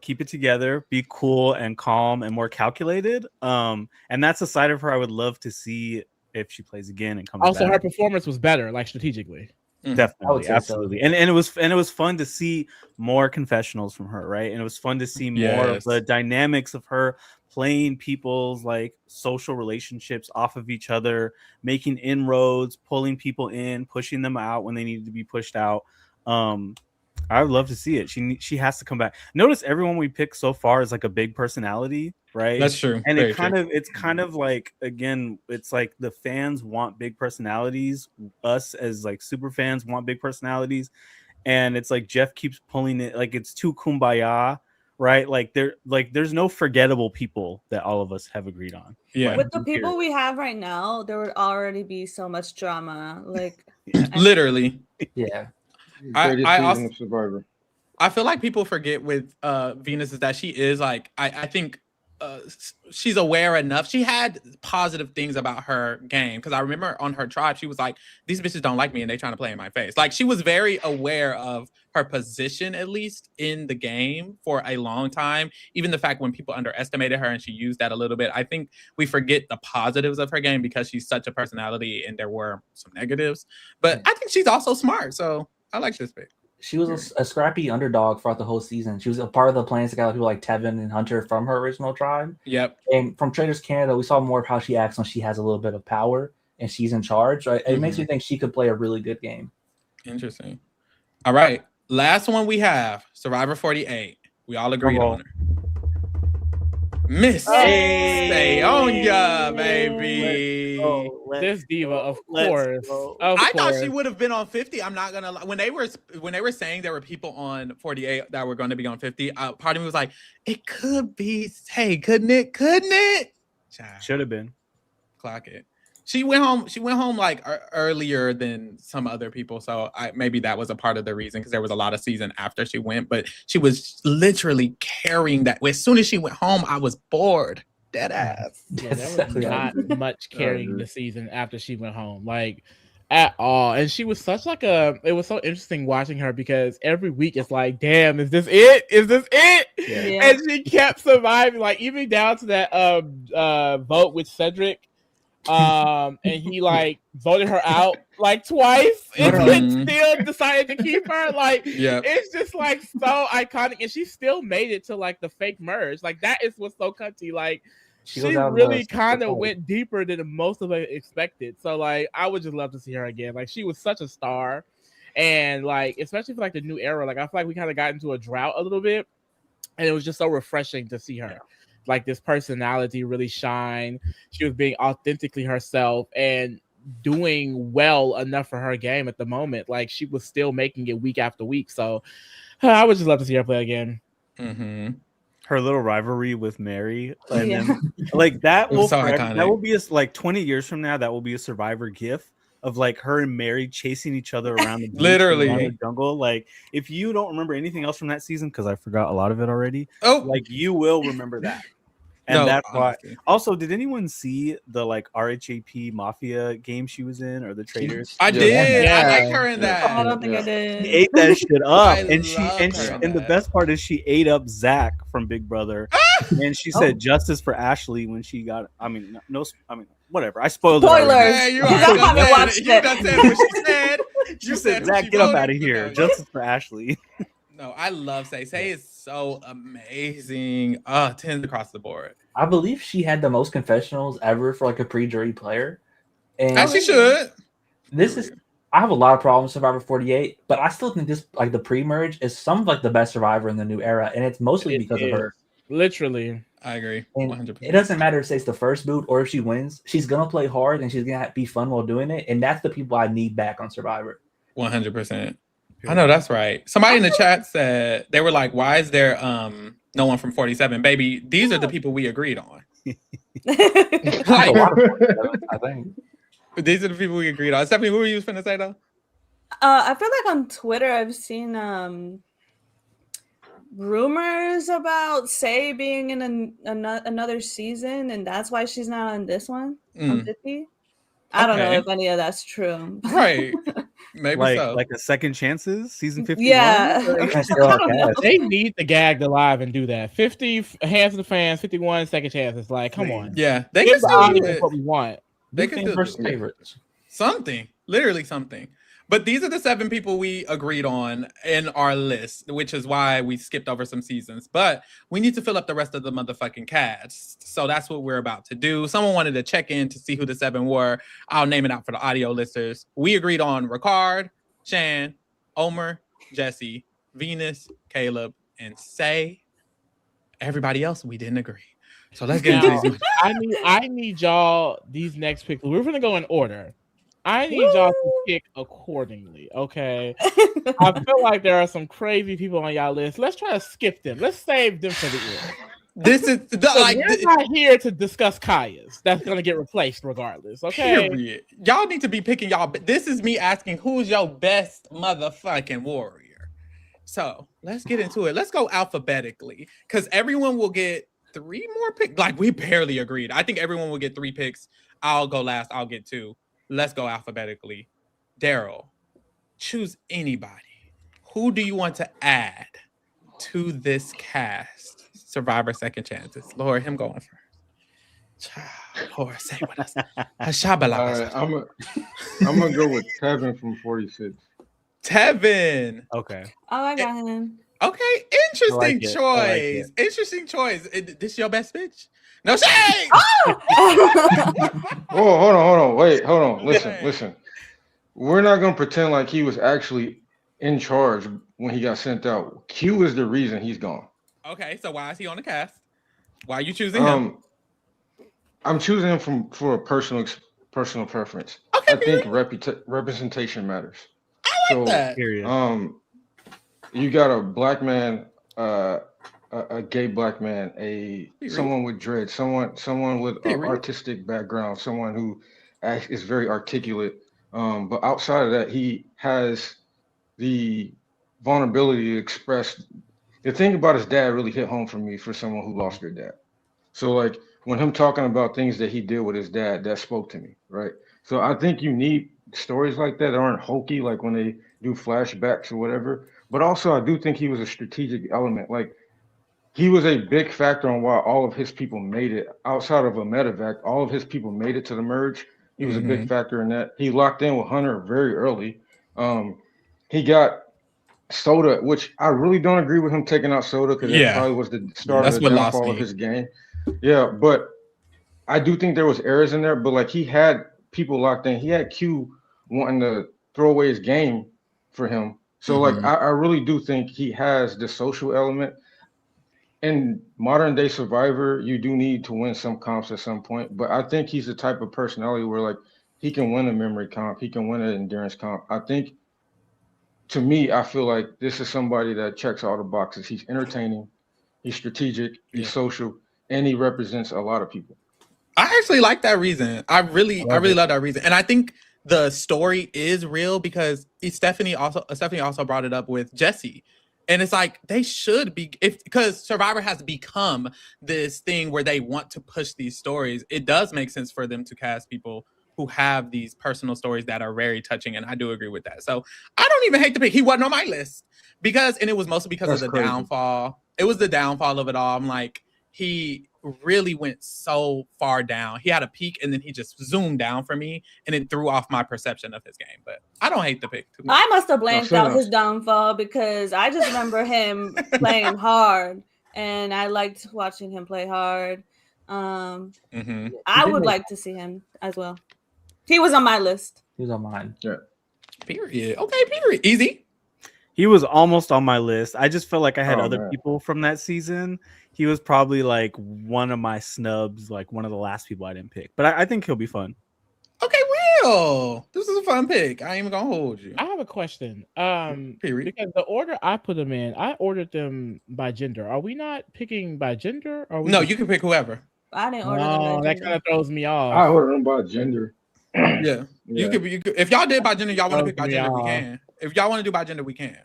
keep it together, be cool and calm and more calculated. And that's a side of her I would love to see if she plays again and comes Also, back. her performance was better, like strategically. I would Definitely, say so. absolutely, and it was fun to see more confessionals from her, right? And it was fun to see more of the Yes. dynamics of her playing people's like social relationships off of each other, making inroads, pulling people in, pushing them out when they needed to be pushed out. I would love to see it. She has to come back. Notice everyone we picked so far is like a big personality, right? That's true. And Very it's kind of like, again, it's like the fans want big personalities. Us as like super fans want big personalities, and it's like Jeff keeps pulling it like it's too kumbaya, right? Like there's no forgettable people that all of us have agreed on. Yeah. With the people we have right now, there would already be so much drama. Like, Literally. Yeah. Greatest I season also- of Survivor. I feel like people forget with Venus is that she is like I think she's aware enough. She had positive things about her game because I remember on her tribe she was like, "These bitches don't like me and they trying to play in my face." Like she was very aware of her position at least in the game for a long time. Even the fact when people underestimated her and she used that a little bit. I think we forget the positives of her game because she's such a personality and there were some negatives. But I think she's also smart, so I like this pick. She was a scrappy underdog throughout the whole season. She was a part of the plans that got people like Tevin and Hunter from her original tribe. Yep. And from Traders Canada, we saw more of how she acts when she has a little bit of power and she's in charge. Right? It makes me think she could play a really good game. Interesting. All right. Last one we have Survivor 48. We all agreed on her. Miss Sayonya, baby. This diva, of let's course. go. Of I course. thought she would have been on 50. I'm not gonna lie. When they were saying there were people on 48 that were going to be on 50, part of me was like, it could be Say, couldn't it? Couldn't it? Child, Should have been. clock it. She went home like earlier than some other people, so maybe that was a part of the reason because there was a lot of season after she went. But she was literally carrying that. As soon as she went home, I was bored. Dead ass. Yeah, there was not much carrying the season after she went home, like at all. And she was such like it was so interesting watching her because every week it's like, damn, is this it? Is this it? Yeah. And she kept surviving, like even down to that vote with Cedric. And he like voted her out like twice and then still decided to keep her. Like, Yeah. it's just like so iconic, and she still made it to like the fake merge. Like that is what's so cunty. Like she goes out really and does kind the of fight. went deeper than most of it expected. So like I would just love to see her again. Like she was such a star, and like especially for like the new era. Like I feel like we kind of got into a drought a little bit, and it was just so refreshing to see her. Like this personality really shine. She was being authentically herself and doing well enough for her game at the moment. Like she was still making it week after week. So I would just love to see her play again. Mm-hmm. Her little rivalry with Mary, and Yeah. then like that It was will so forever- iconic. that will be like 20 years from now. That will be a Survivor gif of like her and Mary chasing each other around the beach, Literally. around the jungle. Like if you don't remember anything else from that season, because I forgot a lot of it already, Oh, like you will remember that. And no, that's why. honestly. Also, did anyone see the like RHAP Mafia game she was in, or the Traders? I Yeah. did. Yeah. I like her in Oh, I that. don't think I She did. ate that shit up, I and she love and her she, in and the that. best part is she ate up Zach from Big Brother, and she said justice for Ashley when she got. I mean, whatever. I spoiled it already. Spoilers. Yeah, you You already don't done have to said watch it. You done it. said what she said. She You said, what Zach, she get up voted. out of here. No, Justice for Ashley. No, I love Say. Say is so amazing. 10s across the board. I believe she had the most confessionals ever for like a pre-jury player. And As she should. this is I have a lot of problems with Survivor 48, but I still think this like the pre-merge is some of like the best Survivor in the new era, and it's mostly It because is. of her. Literally. I agree. And 100%. it doesn't matter if it's the first boot or if she wins, she's gonna play hard and she's gonna be fun while doing it, and that's the people I need back on Survivor. 100%. I know that's right. Somebody in the chat said they were like, "Why is there no one from 47?" Baby, these are the people we agreed on. That's a lot of fun, I think. These are the people we agreed on. Stephanie, who were you finna say though? I feel like on Twitter I've seen rumors about Say being in another season, and that's why she's not on this one on 50. I don't know Okay. if any of that's true. Right. Maybe so. like a second chances season 51. Yeah. That's still I don't know. cast. They need to gag the live and do that. 50 hands to the fans, 51 second chances. Like, come on. Yeah, they Give can the still do audience it. what we want. They Big could fans still versus do it. favorites. Something, literally something. But these are the 7 people we agreed on in our list, which is why we skipped over some seasons. But we need to fill up the rest of the motherfucking cast. So that's what we're about to do. Someone wanted to check in to see who the 7 were. I'll name it out for the audio listeners. We agreed on Ricard, Shan, Omer, Jesse, Venus, Caleb, and Say. Everybody else, we didn't agree. So let's get Now, into these. I need y'all these next picks. We're gonna go in order. I need y'all to pick accordingly. Okay. I feel like there are some crazy people on y'all list. Let's try to skip them. Let's save them for the end. This is the, So like we're not here to discuss Kaya's. That's gonna get replaced regardless. Okay. period. Y'all need to be picking y'all. This is me asking who's your best motherfucking warrior. So let's get into it. Let's go alphabetically because everyone will get 3 more picks. Like we barely agreed. I think everyone will get 3 picks. I'll go last. I'll get 2. Let's go alphabetically. Daryl, choose anybody. Who do you want to add to this cast? Survivor Second Chances. Lord, him going first. Lord, say what else. All right, I'm gonna go with Tevin from 46. Tevin. Okay. Oh, I got him. Okay, interesting I like it. choice. I like it. Interesting choice. This your best bitch? No shade. Oh, hold on. Wait, hold on. Okay. Listen. We're not gonna pretend like he was actually in charge when he got sent out. Q is the reason he's gone. Okay, so why is he on the cast? Why are you choosing him? I'm choosing him for a personal preference. Okay, I think representation matters. I like that. Period. You got a black man, a gay black man, someone with dread, someone with an artistic background, someone who is very articulate. But outside of that, he has the vulnerability to express. The thing about his dad really hit home for me for someone who lost their dad. So like when him talking about things that he did with his dad, that spoke to me, right? So I think you need stories like that aren't hokey, like when they do flashbacks or whatever. But also I do think he was a strategic element. Like he was a big factor on why all of his people made it. Outside of a medevac, all of his people made it to the merge. He was a big factor in that. He locked in with Hunter very early. He got Soda, which I really don't agree with him taking out Soda because that probably was the start of the downfall of his game. Yeah, but I do think there was errors in there. But like he had people locked in. He had Q wanting to throw away his game for him. So like I really do think he has the social element. In modern day Survivor, you do need to win some comps at some point. But I think he's the type of personality where like he can win a memory comp, he can win an endurance comp. I think to me, I feel like this is somebody that checks all the boxes. He's entertaining, he's strategic, he's social, and he represents a lot of people. I actually like that reason. I really love that reason. And I think the story is real because Stephanie also brought it up with Jesse. And it's like they should be because Survivor has become this thing where they want to push these stories. It does make sense for them to cast people who have these personal stories that are very touching. And I do agree with that. So I don't even hate the pick. He wasn't on my list and it was mostly because of the downfall. It was the downfall of it all. I'm like, he really went so far down. He had a peak and then he just zoomed down for me and it threw off my perception of his game. But I don't hate the pick too much. I must have blanked out his downfall because I just remember him playing hard and I liked watching him play hard. I would like to see him as well. He was on my list. He was on mine. Yeah. Period. Okay, period. Easy. He was almost on my list. I just felt like I had other people from that season. He was probably like one of my snubs, like one of the last people I didn't pick. But I think he'll be fun. Okay, Will. This is a fun pick. I ain't even gonna hold you. I have a question. Period. Because the order I put them in, I ordered them by gender. Are we not picking by gender? Or No, you can pick whoever. I didn't order them by that gender. kind of throws me off. I ordered them by gender. Yeah. You could if y'all did by gender, y'all want to pick by gender, we can. If y'all want to do by gender, we can.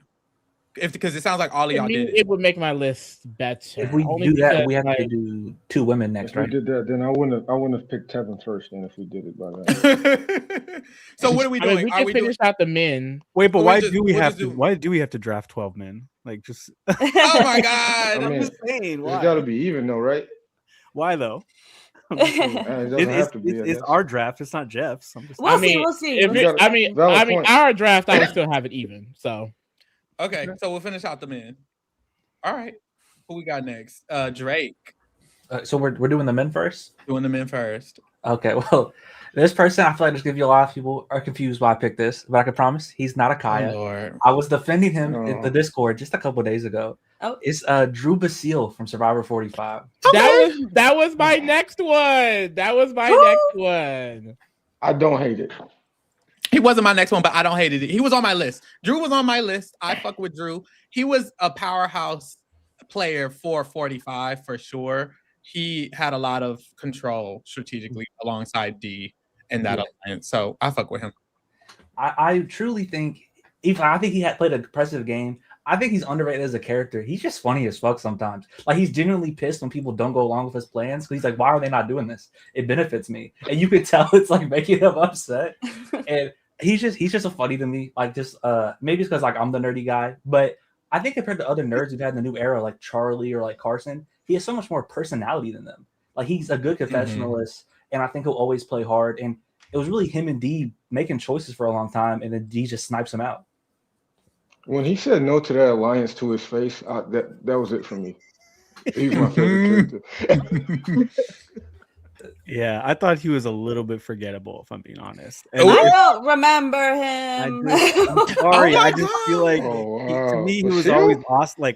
Because it sounds like all of y'all did. It would make my list better. If we do that, we have to do 2 women next, right? If we did that, then I wouldn't have picked Tevin first. Then if we did it by that. So what are we doing? We can finish out the men. Wait, but why do we have to draft 12 men? Like just Oh my god! I mean, I'm just saying, why? It's got to be even though, right? Why though? I'm just saying. It doesn't have to be. I It's guess. our draft. It's not Jeff's. I'm just We'll I see. mean, We'll see. If We'll it, see. Valid point. our draft, I would still have it even. So Okay, so we'll finish out the men. All right. Who we got next? Drake. So we're doing the men first. Doing the men first. Okay, well, this person, I feel like there's gonna be a lot of people are confused why I picked this, but I can promise he's not a Kaya. Oh, Lord. I was defending him in the Oh. Discord just a couple days ago. Oh. It's Drew Basile from Survivor 45. that was my next one. That was my next one. I don't hate it. He wasn't my next one, but I don't hate it. He was on my list. Drew was on my list. I fuck with Drew. He was a powerhouse player for 45 for sure. He had a lot of control strategically alongside D in that alliance. So I fuck with him. I truly think, even I think he had played a impressive game. I think he's underrated as a character. He's just funny as fuck sometimes. Like, he's genuinely pissed when people don't go along with his plans. Because he's like, why are they not doing this? It benefits me. And you could tell it's like making him upset. And he's just a funny to me. Like, just maybe it's because like I'm the nerdy guy, but I think compared to other nerds we've had in the new era, like Charlie or like Carson, he has so much more personality than them. Like, he's a good confessionalist, and I think he'll always play hard. And it was really him and D making choices for a long time, and then D just snipes him out. When he said no to that alliance to his face, that was it for me. He's my favorite character. Yeah, I thought he was a little bit forgettable, if I'm being honest. I And don't remember him. I'm sorry. Oh my I just feel like Oh, to wow. me he was Basile? always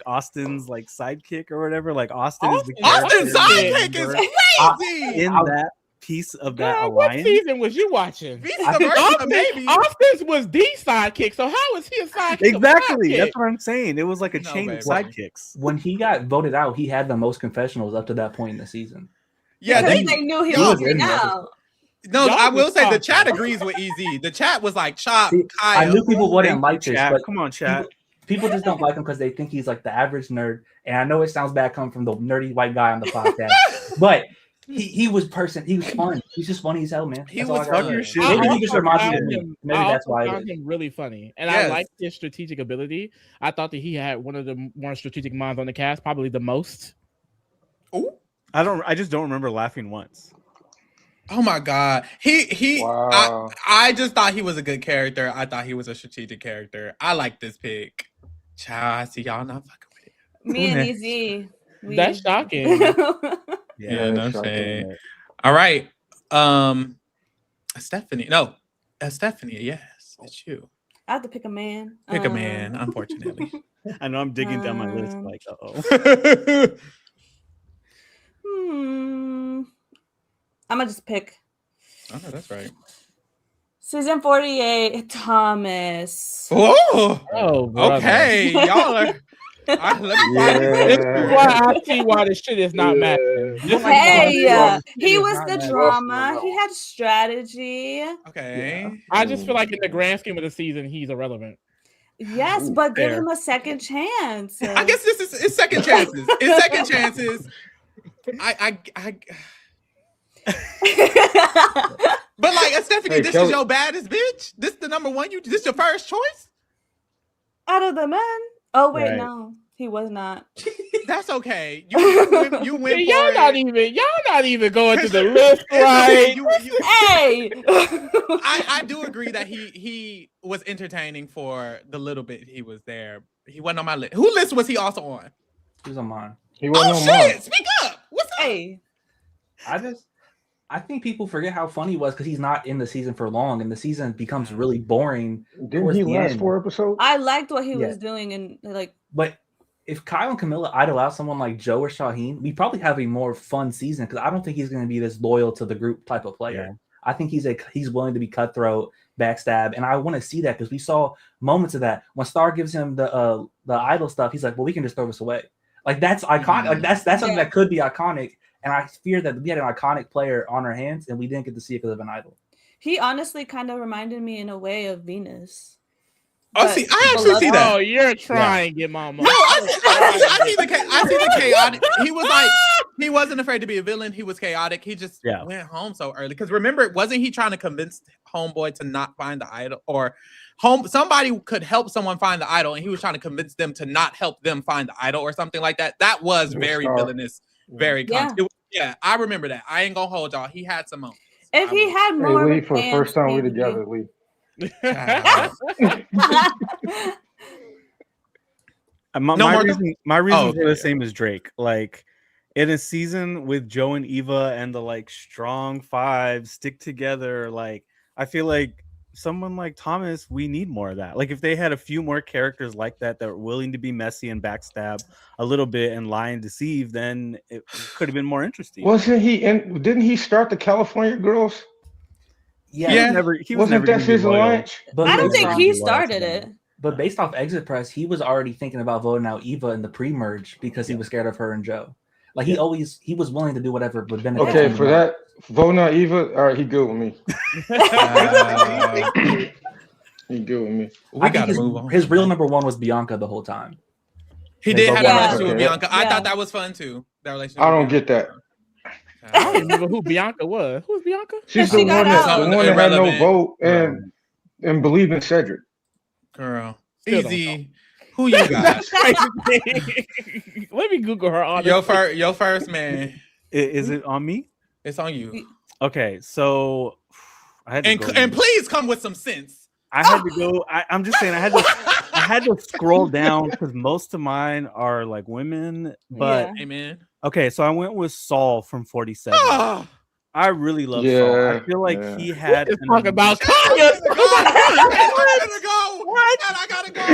Austin's like sidekick or whatever. Like Austin is the Austin's character sidekick is crazy. in that piece of that Girl, what alliance. season was you watching? He's the version of baby. Austin's was the sidekick, so how was he a sidekick? Exactly. Sidekick? That's what I'm saying. It was like a No, chain of baby. sidekicks. When he got voted out, he had the most confessionals up to that point in the season. Yeah, Because they, they knew he Y'all was was in there. out. no, Y'all I will was say the talking. chat agrees with EZ. The chat was like, Chop, See, I Kyle. knew people wouldn't like this, Chat. but Come on, chat. people just don't like him because they think he's like the average nerd. And I know it sounds bad coming from the nerdy white guy on the podcast, but he was fun. He's just funny as hell, man. He That's all was I gotta Talk your say. shit. Maybe I he just also reminds me found of me. him- Maybe I that's also why it found is. him really funny, and Yes. I liked his strategic ability. I thought that he had one of the more strategic minds on the cast, probably the most. Ooh. I just don't remember laughing once. Oh my god. Wow. I just thought he was a good character. I thought he was a strategic character. I like this pick. Child, I see y'all not fucking with it. Me and next? EZ. That's shocking. Yeah, no that's shade. All right. Stephanie. No. Stephanie, yes. It's you. I have to pick a man. Pick a man, unfortunately. I know I'm digging down my list. Um, Like, I'm gonna just pick Oh, that's right. season 48, Thomas. Oh, Oh, brother. okay. Y'all are. Let me find This is Yeah. why I see why this shit is not matching. This is why Hey, this shit he is was not the matching. drama. He had strategy. Okay. I just feel like in the grand scheme of the season, he's irrelevant. Yes, but give fair. him a second chance. I guess this is it's second chances. It's second chances. But like Stephanie, Hey, this Kelly- is your baddest bitch. This the number one. This your first choice. Out of the men. Oh wait, Right. no, he was not. That's okay. You went See, for y'all it. not even going to the list, It's okay. right? Hey. I do agree that he was entertaining for the little bit he was there. He wasn't on my list. Who list was he also on? He was on mine. He wasn't Oh on shit! mine. Speak up. What's up? Hey. I think people forget how funny he was because he's not in the season for long, and the season becomes really boring. Didn't towards he the last end. 4 episodes? I liked what he Yeah. was doing, and like But if Kyle and Camilla idle out someone like Joe or Shaheen, we probably have a more fun season because I don't think he's going to be this loyal to the group type of player. Yeah. I think he's willing to be cutthroat, backstab, and I want to see that because we saw moments of that when Star gives him the idol stuff. He's like, "Well, we can just throw this away." Like that's iconic. Like that's something Yeah. that could be iconic. And I fear that we had an iconic player on our hands and we didn't get to see it because of an idol. he honestly kind of reminded me in a way of Venus. Oh, But see, I actually see below- that. Oh, you're trying, get mama. No, I see the chaotic. He was like, he wasn't afraid to be a villain. He was chaotic. He just went home so early. Because remember, wasn't he trying to convince Homeboy to not find the idol? Or somebody could help someone find the idol, and he was trying to convince them to not help them find the idol or something like that. That was very Star. villainous, very Yeah. it was Yeah, I remember that. I ain't gonna hold y'all. He had some moments. If he had Hey, more Lee, of a for the first time we maybe. together, Lee. Child. My, No my more reason, my reasons okay, were the yeah. same as Drake. Like in a season with Joe and Eva and the like strong five stick together, like I feel like someone like Thomas, we need more of that. Like if they had a few more characters like that that were willing to be messy and backstab a little bit and lie and deceive, then it could have been more interesting. Wasn't he in? Didn't he start the California Girls? Yeah, He Yeah. was never. He was Wasn't never that gonna be his loyal. alliance? but I don't based think off- he Loyal to started them. it. But based off Exit Press, he was already thinking about voting out Eva in the pre-merge because he was scared of her and Joe. Like he was willing to do whatever, but benefit Okay, him for the that, voting out Eva. All right, he good with me. He good with me. most. We I think gotta his, move on. his real number one was Bianca the whole time. He They did both have a Yeah. relationship with Okay. Bianca. I Yeah. thought that was fun too. That relationship. I with don't get Bianca. I don't remember who Bianca was. Who's Bianca? She's She the got one that out. the one that had no Irrelevant. vote and believed in Cedric. Girl, Still don't easy. Who you got? That's crazy. Let me Google her. Honestly. Your first man. Is it on me? It's on you. Okay, so I had to And go. and please come with some sense. I had to go. I'm just saying. I had to scroll down because most of mine are like women. But Yeah. Amen. okay, so I went with Saul from 47. Oh, I really love Saul. I Yeah, feel like yeah. he had. Let's an talk about I Kanye. gotta go. What? And I gotta go.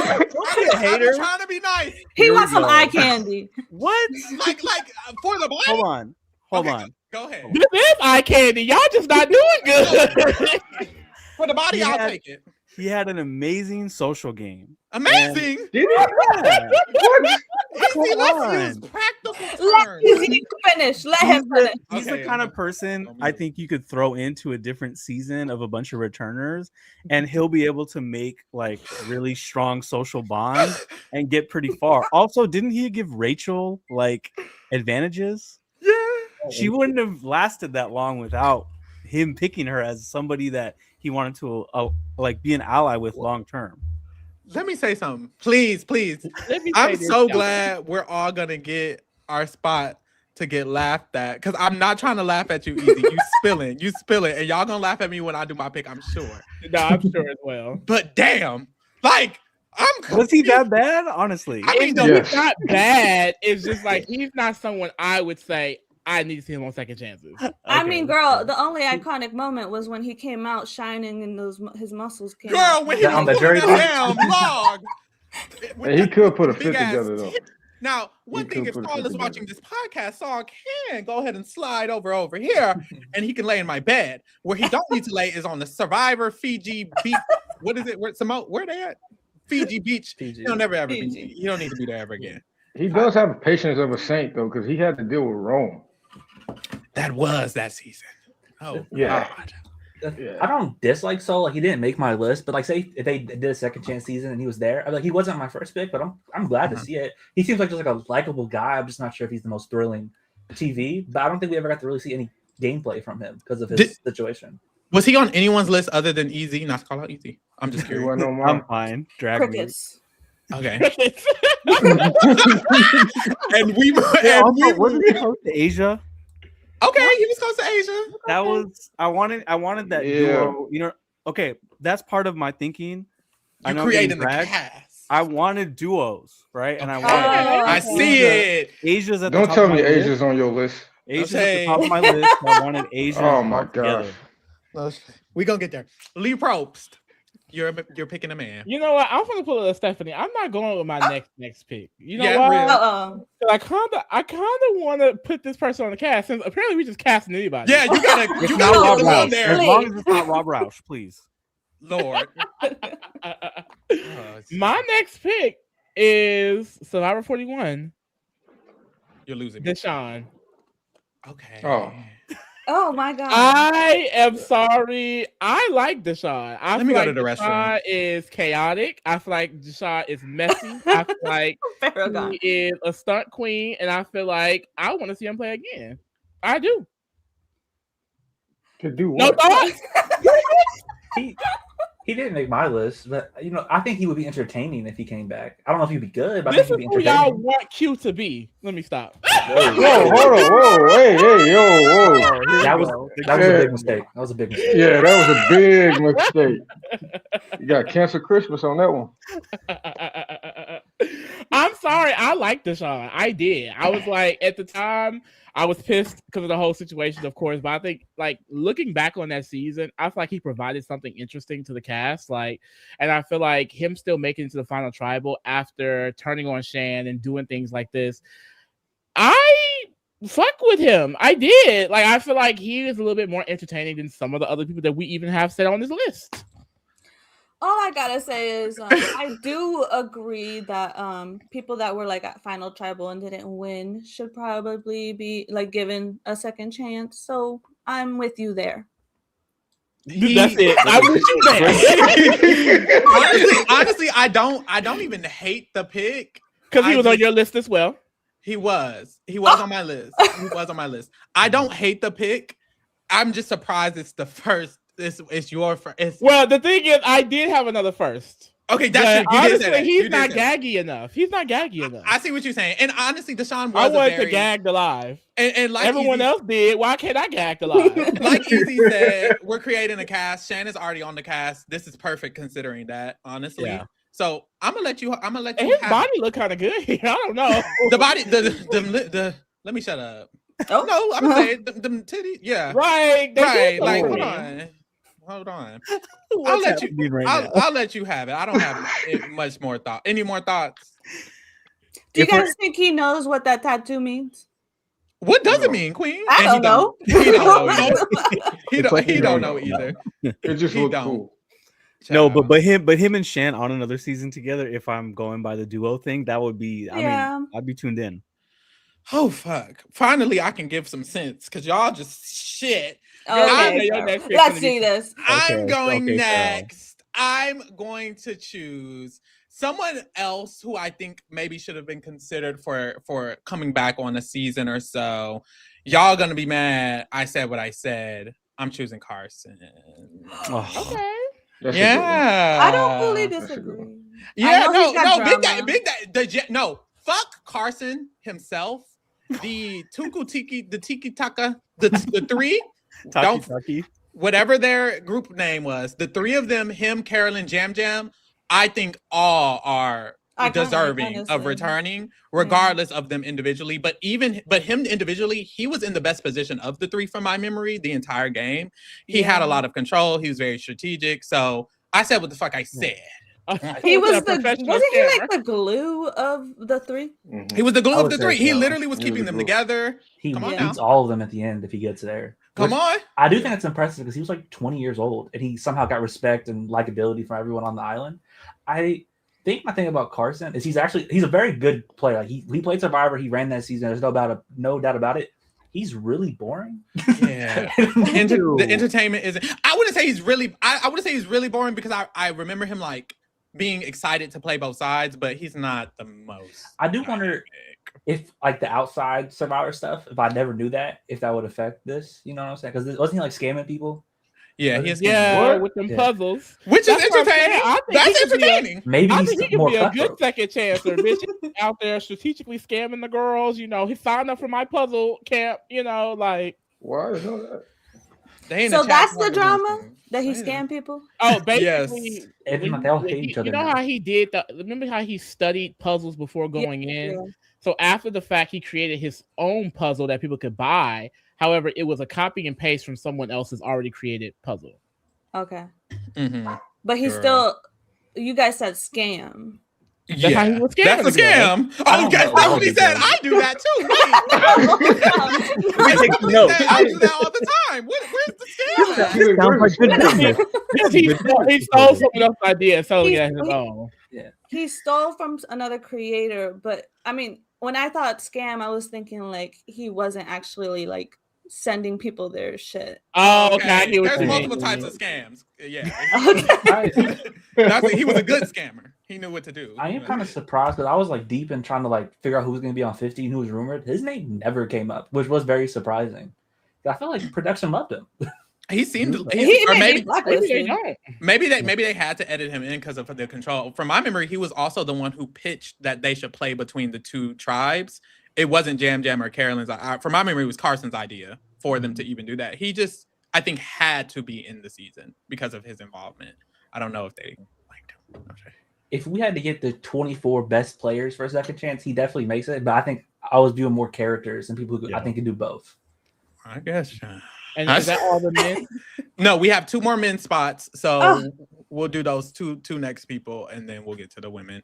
be a I'm hater. trying to be nice. He Here we wants some go. eye candy. What? Like for the black. Hold on. Hold Okay, on. Go ahead. This is eye candy. Y'all just not doing good. For the body, He I'll had- take it. He had an amazing social game. Amazing. Did he? Yeah. Easy, let's on. use practical Let terms. him finish. Let him finish. He's Okay, the kind of okay. person Let me I know. think you could throw into a different season of a bunch of returners, and he'll be able to make like really strong social bonds and get pretty far. Also, didn't he give Rachel like advantages? Yeah. She wouldn't have lasted that long without him picking her as somebody that he wanted to like be an ally with long term. Let me say something. Please. Let me I'm say this, so y'all. glad we're all gonna get our spot to get laughed at. Cause I'm not trying to laugh at you, Easy. You spilling, and y'all gonna laugh at me when I do my pick, I'm sure. No, I'm sure as well. But damn, like I'm Was he that bad? Honestly, I mean, No, Yes. he's not bad. It's just like he's not someone I would say I need to see him on second chances. I Okay, mean, that's girl, fair. the only iconic moment was when he came out shining and his muscles came girl, out. when he Yeah, was on the pulling jury that board. damn log. with And he that could put a big fit ass together though. tit. Now, one He thing, could if put a Saul fit is together. watching this podcast, Saul can go ahead and slide over here, and he can lay in my bed. Where he don't need to lay is on the Survivor Fiji Beach. What is it? Where they at? Fiji Beach. PG. He'll never ever be. Fiji. He don't need to be there ever again. He does have the patience of a saint though, because he had to deal with Rome. That was that season. Oh Yeah. God. Yeah. I don't dislike Soul. Like he didn't make my list, but like say if they did a second chance season and he was there, I'm like he wasn't my first pick, but I'm glad to see it. He seems like just like a likable guy. I'm just not sure if he's the most thrilling TV, but I don't think we ever got to really see any gameplay from him because of his Did- situation. Was he on anyone's list other than Easy? Not to call out Easy. I'm just He curious. wasn't on I'm mine. fine. Drag me. Crickets. Okay. And we Yeah, and also, we wasn't he close to Asia? okay. He was close to Asia. That was I wanted that Yeah. duo. You know, okay, that's part of my thinking. I You know I'm getting creating the dragged. cast. I wanted duos, right? And I Okay. wanted I okay. see it. Asia's at the Don't top tell of me my list. Asia's on your list. Asia's Okay. at the top of my list. I wanted Asia. Oh and my Paul together. gosh. We gonna get there. Lee Probst. You're picking a man. You know what? I'm gonna pull a Stephanie. I'm not going with my next pick. You know Yeah, why? real. 'Cause I kinda want to put this person on the cast since apparently we just casting anybody. Yeah, you gotta It's you not gotta Rob put them on Roush. there. As long as it's not Rob Roush, please. Lord. My next pick is Survivor 41, You're losing me. Deshaun. Okay. Oh. Oh my god. I am sorry. I like Deshaun. I Let me feel go like to the Deshaun restroom. is chaotic. I feel like Deshaun is messy. I feel like Farragon. he is a stunt queen, and I feel like I want to see him play again. I do. To do No what? thoughts? He He didn't make my list, but I think he would be entertaining if he came back. I don't know if he'd be good, but I This think is he'd be who y'all entertaining. want Q to be. Let me stop. Whoa, hold on, whoa, hey, yo, whoa. That was a big mistake. That was a big mistake. Yeah, that was a big mistake. You got cancel Christmas on that one. I'm sorry. I like Deshaun. I did. I was like, at the time, I was pissed because of the whole situation, of course. But I think, like, looking back on that season, I feel like he provided something interesting to the cast. Like, and I feel like him still making it to the final tribal after turning on Shan and doing things like this, I fuck with him. I did. Like, I feel like he is a little bit more entertaining than some of the other people that we even have set on this list. All I gotta say is I do agree that people that were like at final tribal and didn't win should probably be like given a second chance. So I'm with you there. That's it. I'm with you there. honestly, I don't even hate the pick. Because he I was on just- your list as well. He was on my list. He was on my list. I don't hate the pick. I'm just surprised it's the first. It's your first. Well, the thing is, I did have another first. Okay, that's But true. You did say honestly, that. he's You did not say that. gaggy enough. He's not gaggy enough. I see what you're saying, and honestly, Deshaun I was a wanted very to gag alive. and like Everyone Easy, else did. Why can't I gag alive? like Easy said, we're creating a cast. Shannon's already on the cast. This is perfect considering that, honestly. Yeah. So I'm gonna let you. And his have body looked kind of good here. I don't know. the body. The let me shut up. Oh. No, I'm gonna say them titties. Yeah. Right. They Right. did Like, something. hold on. What's let you- happening right now? I'll let you have it. I don't have much more thought. Any more thoughts? Do you If we're- guys think he knows what that tattaoo means? What does No. it mean, Queen? I And don't know. He don't know either. He It's like don't, he he don't don't know know. either. It just He looked don't. cool. No, Child. but him and Shan on another season together. If I'm going by the duo thing, that would be. I Yeah. mean, I'd be tuned in. Oh fuck! Finally, I can give some sense because y'all just shit. Okay, your next pick's let's gonna be- see this. I'm Okay, going okay, Sarah. next. I'm going to choose someone else who I think maybe should have been considered for coming back on a season or so. Y'all gonna be mad. I said what I said. I'm choosing Carson. Oh, Okay. That's a good one. Yeah, I don't fully That's a good disagree. one. Yeah, know no, he's got no, drama. no. Fuck Carson himself. The Tiki Taka, the three, don't Taki. whatever their group name was, the three of them, him, Carolyn, Jam Jam, I think all are Iconic, deserving of honestly. returning, regardless of them individually. But him individually, he was in the best position of the three from my memory the entire game. He had a Yeah. lot of control. He was very strategic. So I said what the fuck I said. He was a the professional wasn't he scammer. like the glue of the three? Mhm. He was the glue I of would the say three. He so. literally was He was keeping the them glue. together. He Come on beats now. all of them at the end if he gets there. Come Which on. I do think it's impressive because he was like 20 years old and he somehow got respect and likability from everyone on the island. I think my thing about Carson is he's a very good player. Like he played Survivor, he ran that season. There's no doubt about it. He's really boring. Yeah. The entertainment isn't. I wouldn't say he's really. I wouldn't say he's really boring because I remember him like being excited to play both sides, but he's not the most. I do wonder if like the outside Survivor stuff, if I never knew that, if that would affect this. You know what I'm saying? Because wasn't he like scamming people? Yeah, he is. Yeah, What? with them Yeah. puzzles. Which is That's what I'm saying. entertaining. I think That's he could be a- entertaining. Maybe I he's think he could more be a good cutthroat. second chancer, bitch. He's out there strategically scamming the girls. You know, he signed up for my puzzle camp. You know, like Why? I didn't know that. They in So chat that's the talking drama about things. that he Yeah. scammed people. oh, basically, Yes. Everyone, they all hate each other You know now. how he did that? Remember how he studied puzzles before going in? Yeah. So after the fact, he created his own puzzle that people could buy. However, it was a copy and paste from someone else's already created puzzle. Okay, Mhm. but he Girl. still. You guys said scam. That's how he was scamming That's a the girl. scam. I Oh, don't guess know. that's I what he don't said. think I do that too. Wait. I take That's what he notes. said. I do that all the time. Where's the scam? at? Dude, Sounds like good where's- business. he stole someone else's idea and selling it He's- as his own. He stole from another creator, but I mean, when I thought scam, I was thinking like he wasn't actually like sending people their shit. Oh, okay. I get what There's you multiple mean. types of scams. Yeah. Okay. He was a good scammer. He knew what to do. I am kind of surprised because I was like deep in trying to like figure out who was going to be on 50 and who was rumored. His name never came up, which was very surprising. I feel like production loved him. He seemed, He or may be maybe Maybe they blacklisted. don't. maybe they had to edit him in because of the control. From my memory, he was also the one who pitched that they should play between the two tribes. It wasn't Jam Jam or Carolyn's. From my memory, it was Carson's idea for them to even do that. He just, I think, had to be in the season because of his involvement. I don't know if they liked him. Okay. If we had to get the 24 best players for a second chance, he definitely makes it. But I think I was viewing more characters and people who I think can do both. I guess. And is that all the men? No, we have 2 more men spots, so we'll do those two next people, and then we'll get to the women.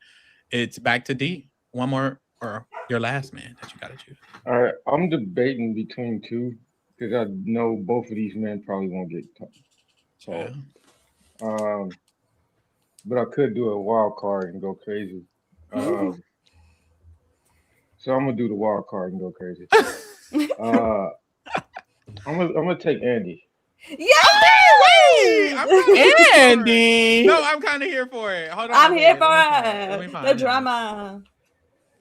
It's back to D. One more, or your last man that you got to choose. All right, I'm debating between 2 because I know both of these men probably won't get touched. So, but I could do a wild card and go crazy. So I'm gonna do the wild card and go crazy. I'm gonna take Andy. Yeah, Andy. No, I'm kind of here for it. Hold on. I'm here for Let me it. find The it. drama.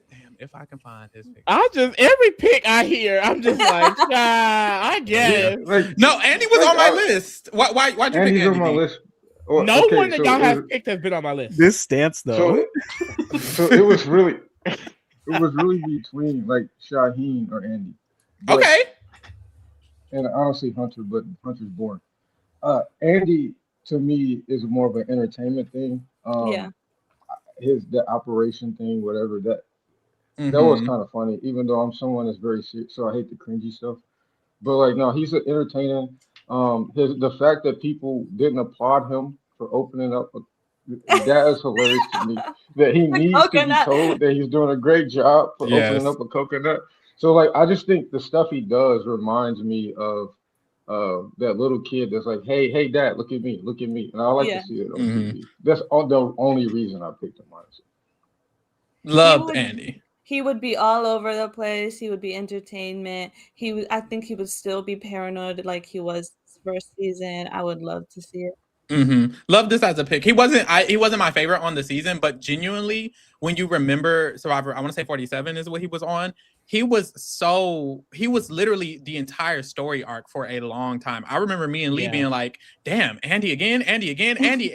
Damn, if I can find his picture. Every pick I hear, I'm just like, I guess. Like, No, Andy was on my list. Why'd you pick Andy's Andy? on my list. Oh, No okay, one that so y'all it have was- picked has been on my list. This stance though. So it was really between like Shaheen or Andy. But- Okay. And honestly, Hunter, but Hunter's boring. Andy to me is more of an entertainment thing. Yeah. The operation thing, whatever that Mm-hmm. that was kind of funny. Even though I'm someone that's very serious, so I hate the cringy stuff. But like, no, he's an entertainer. The fact that people didn't applaud him for opening up, that is hilarious to me. That he needs to be coconut. told that he's doing a great job for Yes. opening up a coconut. So like, I just think the stuff he does reminds me of that little kid that's like, hey, dad, look at me, and I like Yeah. to see it on Mhm. TV. That's the only reason I picked him, honestly. Loved would- Andy. He would be all over the place. He would be entertainment. I think he would still be paranoid like he was first season. I would love to see it. Mm-hmm. Love this as a pick. He wasn't my favorite on the season, but genuinely, when you remember Survivor, I want to say 47 is what he was on. He was literally the entire story arc for a long time. I remember me and Lee Yeah. being like, damn, Andy again, Andy, Andy.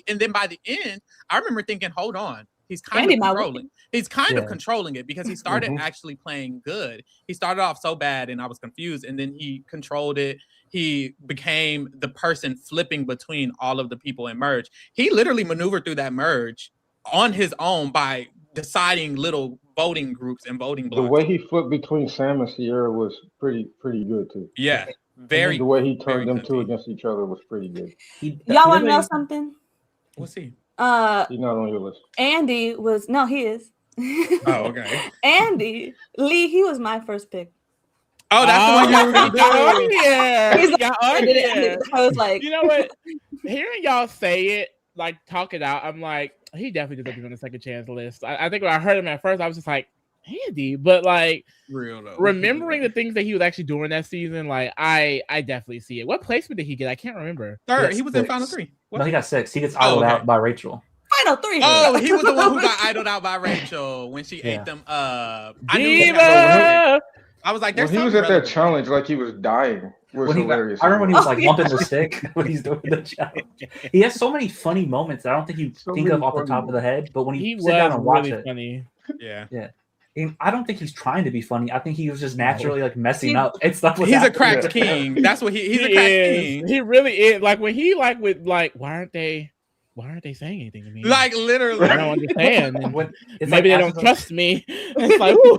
And then by the end, I remember thinking, hold on. He's kind Andy, of my controlling. He's kind of Yeah. controlling it because he started Mhm. actually playing good. He started off so bad and I was confused, and then he controlled it. He became the person flipping between all of the people in merge. He literally maneuvered through that merge on his own by deciding little voting groups and voting The blocks. way he flipped between Sam and Sierra was pretty good too. Yeah, very. The way he very turned them two cunty. against each other was pretty good. Y'all want to know something? We'll see. He's not on your list. Andy was he is. Oh, okay. Andy Lee, he was my first pick. Oh, that's the one you were gonna do. He's like, Y'all I are did it. here. I was like, You know what? Hearing y'all say it, like talk it out, I'm like, he definitely deserves to be on the second chance list. I think when I heard him at first, I was just like, Andy, but like Real though. remembering the things that he was actually doing that season, like I definitely see it. What placement did he get? I can't remember. Third, Yes, he was in six. final 3. No, he got 6. He gets idled okay. out by Rachel. final 3. Oh, he was the one who got idled out by Rachel when she Yeah. ate them up. I knew he got Diva! I was like, When there's he was something at that relevant. challenge, like he was dying, was When he, hilarious. I remember when he was Oh, like yeah. lumping the stick when he's doing the challenge. He has so many funny moments that I don't think you So think of many off the funny top of the head. But when He you was sit down and watch really it, funny. Yeah. and I don't think he's trying to be funny. I think he was just naturally like messing He- up. And stuff was He's a happening. cracked Yeah. king. That's what he's a He cracked is. king. He really is. Like when he like with like, why aren't they saying anything to me? Like literally. I don't understand. And When- it's maybe like they after don't the- trust me. It's like, ooh.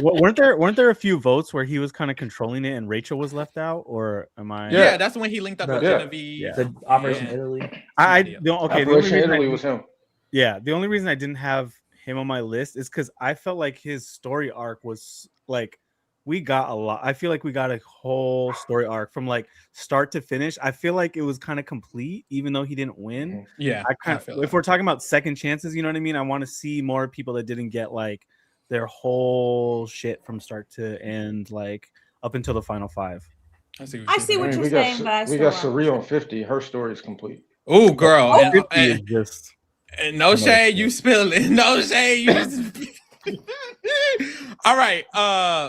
Weren't there a few votes where he was kind of controlling it and Rachel was left out, or am I? Yeah, that's when he linked up with Yeah. Genevieve. Yeah. the Operation Yeah. Italy. Okay. Yeah. The only Operation reason I Italy didn't- was him. Yeah, the only reason I didn't have him on my list is because I felt like his story arc was like we got a lot. I feel like we got a whole story arc from like start to finish. I feel like it was kind of complete, even though he didn't win. Yeah. I kind feel of, if that. we're talking about second chances, you know what I mean? I want to see more people that didn't get like their whole shit from start to end, like up until the final 5. I see I what mean, you're we saying, got but I we still got want Sari to on say- 50. Her story is complete. Oh, girl. Oh, And- 50 is and- just and no shade, you spilling. No shade, you just. All right.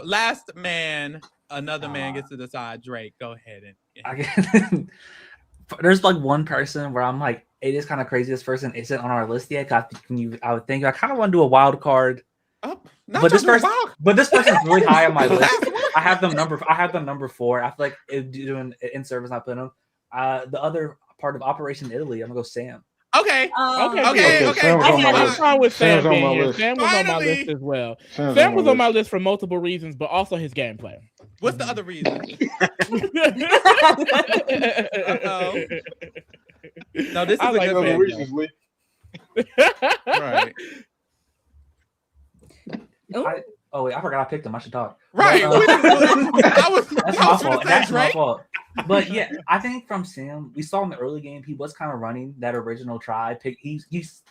Last man Another man gets to decide. Drake, go ahead and. There's like one person where I'm like, it is kind of crazy. This person isn't on our list yet. I would think I kind of want to do a wild card. But this person's really high on my list. I have them number 4. I feel like doing in service, not putting them. The other part of Operation Italy, I'm gonna go Sam. Okay. Okay. Sam was on my I'm list. fine with Sam Sam's on being my here. list. Sam was on my Finally. list as well. Sam's Sam was on my list. list for multiple reasons, but also his gameplay. What's the other reason? No, this is I a like good Other fan. reasons, Lee. Right. I forgot I picked him. I should talk. Right. But, I that's my was fault. gonna say That's my Drake. fault. But yeah, I think from Sam, we saw in the early game he was kind of running that original try. He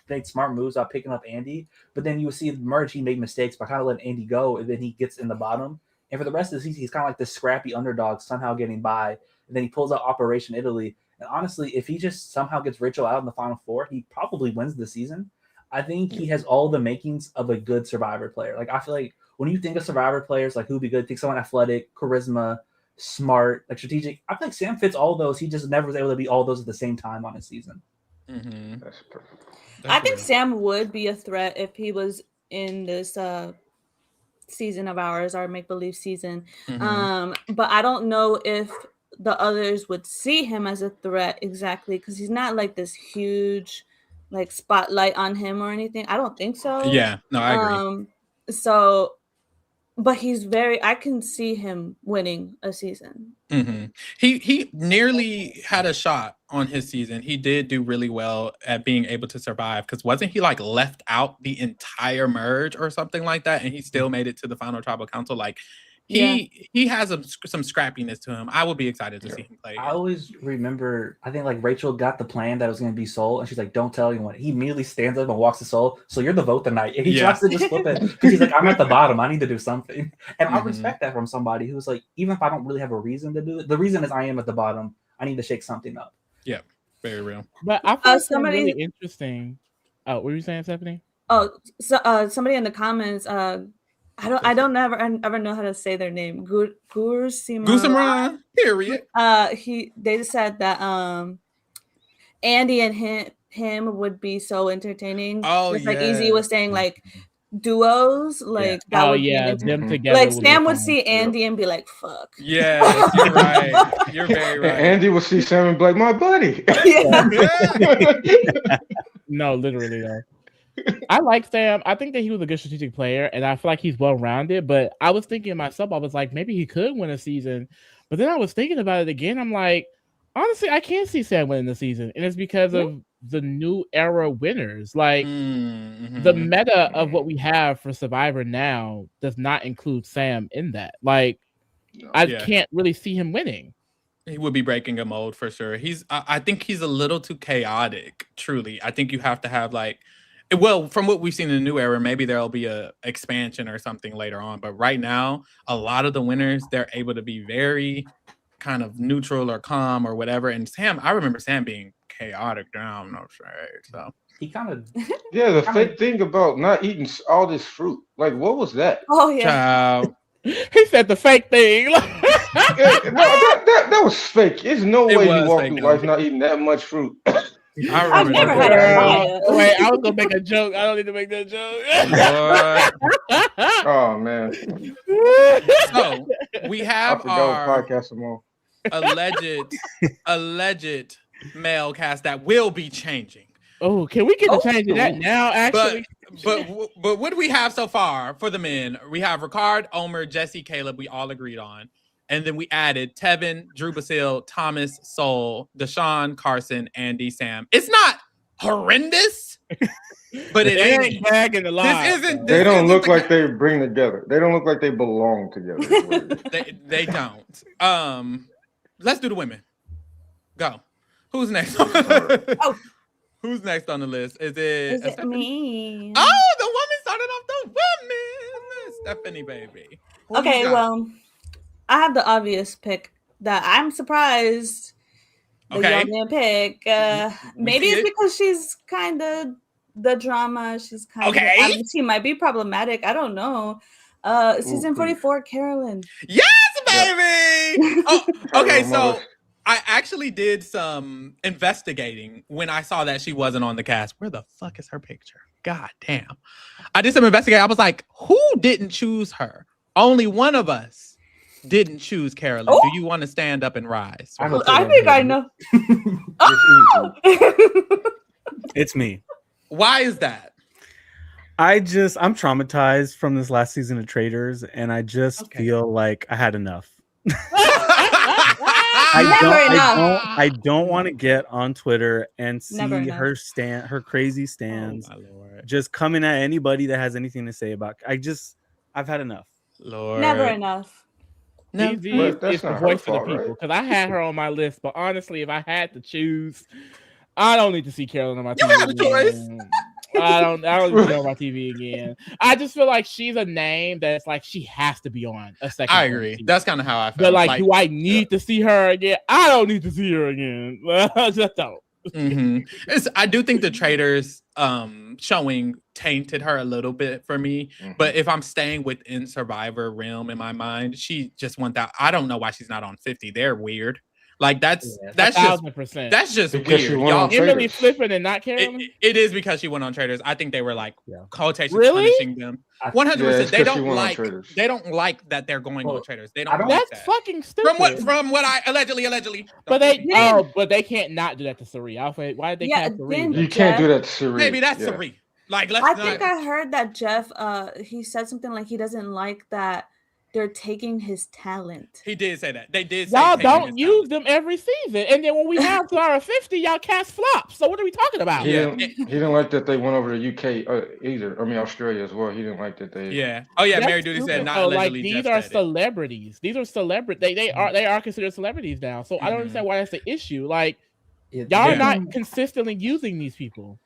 made smart moves about picking up Andy, but then you would see the merge. He made mistakes by kind of letting Andy go, and then he gets in the bottom. And for the rest of the season, he's kind of like this scrappy underdog, somehow getting by. And then he pulls out Operation Italy. And honestly, if he just somehow gets Rachel out in the Final Four, he probably wins the season. I think he has all the makings of a good Survivor player. Like I feel like when you think of Survivor players, like who'd be good, think someone athletic, charisma, smart, like strategic. I feel like Sam fits all those. He just never was able to be all those at the same time on his season. Mm-hmm. That's perfect. I think Sam would be a threat if he was in this season of ours, our make-believe season. Mm-hmm. But I don't know if the others would see him as a threat exactly, because he's not like this huge like spotlight on him or anything. I don't think so. Yeah, no, I agree. So, but I can see him winning a season. Mm-hmm. He nearly had a shot on his season. He did do really well at being able to survive, because wasn't he like left out the entire merge or something like that, and he still made it to the final tribal council? Like he has some scrappiness to him. I would be excited to see him play. I always remember, I think like Rachel got the plan that it was going to be Soul, and she's like, "Don't tell anyone." He immediately stands up and walks to Soul. So you're the vote tonight. And he tries to just flip it because he's like, "I'm at the bottom. I need to do something." And I respect that from somebody who's like, even if I don't really have a reason to do it, the reason is I am at the bottom. I need to shake something up. Yeah, very real. But I find somebody really interesting. Oh, what were you saying, Stephanie? Oh, so somebody in the comments, I don't ever know how to say their name. Gusimran, period. They just said that Andy and him would be so entertaining. Oh, just like Easy was saying, like duos, like that would be them together. like Sam would see Andy and be like, "Fuck." Yeah, you're right. You're very right. And Andy would see Sam and be like, "My buddy." No, literally though. I like Sam. I think that he was a good strategic player, and I feel like he's well rounded. But I was thinking to myself, I was like, maybe he could win a season. But then I was thinking about it again. I'm like, honestly, I can't see Sam winning the season, and it's because of the new era winners. Like the meta of what we have for Survivor now does not include Sam in that. Like, I can't really see him winning. He would be breaking a mold for sure. I think he's a little too chaotic. Truly, I think you have to have like. Well, from what we've seen in the new era, maybe there'll be a expansion or something later on. But right now, a lot of the winners, they're able to be very kind of neutral or calm or whatever. And Sam, I remember Sam being chaotic down no shade. So he kind of the fake thing about not eating all this fruit. Like, what was that? Oh yeah. Child. He said the fake thing. That was fake. There's no way you walk fake, through life not eating that much fruit. I remember never that. had a Wait, I was gonna make a joke. I don't need to make that joke. Oh man, So we I have forgot our what podcast I'm on. alleged male cast that will be changing. Oh, can we get to changing that now? Actually, But what do we have so far for the men? We have Ricard, Omer, Jesse, Caleb. We all agreed on. And then we added Tevin, Drew Basile, Thomas, Soul, Deshaun, Carson, Andy, Sam. It's not horrendous, but it ain't bagging the line. This isn't. They don't look like they bring together. They don't look like they belong together. They don't. Let's do the women. Go. Who's next? Who's next on the list? Is it me? Oh, the woman started off the women. Stephanie, baby. Who Okay, you got? well, I have the obvious pick that I'm surprised that y'all didn't pick. Maybe it's because she's kind of the drama. She's kind of she might be problematic. I don't know. Season 44, Carolyn. Yes, baby. baby. Oh, okay. Hello, So mother. I actually did some investigating when I saw that she wasn't on the cast. Where the fuck is her picture? God damn. I did some investigating. I was like, who didn't choose her? Only one of us didn't choose Carolyn. Oh. Do you want to stand up and rise? I have a I think I know. It's easy. It's me. Why is that? I'm traumatized from this last season of Traitors, and I just Okay. feel like I had enough. Never enough. I don't want to get on Twitter and Never see enough. her crazy Oh, stands my Lord. just coming at anybody that has anything to say about. I've had enough. Lord. Never enough. No. DZ But that's is the not her voice of the fault, people right? because I had her on my list, but honestly, if I had to choose, I don't need to see Carolyn on my You TV. have a choice. again. I don't need to see her on my TV again. I just feel like she's a name that's like she has to be on a second. I agree. That's kind of how I felt. But like, do I need to see her again? I don't need to see her again. I just don't. I do think the Traitors showing tainted her a little bit for me. But if I'm staying within Survivor realm in my mind, she just went that. I don't know why she's not on 50. They're weird. Like that's just 1,000%. that's just Because she weird. went on Y'all, Emily Traitors. flipping and not Carolyn. it is because she went on Traitors. I think they were like quotations Really? punishing them. 100%. Yeah, it's They 'cause she don't went on like. Traitors. They don't like that they're going on Traitors. They I don't don't- like That's that. fucking stupid. From what I allegedly. But Don't quote me. but they can't not do that to Sari. Why did they Yeah, cast Sari? then- You can't do that to Sari. Maybe that's yeah. Sari. Like let's I not. think I heard that Jeff he said something like he doesn't like that they're taking his talent. He did say that. They did say Y'all taking don't his use talent. them every season, and then when we have Clara 50, y'all cast flops. So what are we talking about? He, Yeah. didn't like that they went over to UK either. I mean Australia as well. He didn't like that they. Yeah. Oh yeah. That's Mary Duty said stupid. not So, like allegedly. these Jeff are said it. celebrities. These are celebrities. They are considered celebrities now. So I don't understand why that's the issue. Like y'all are not consistently using these people.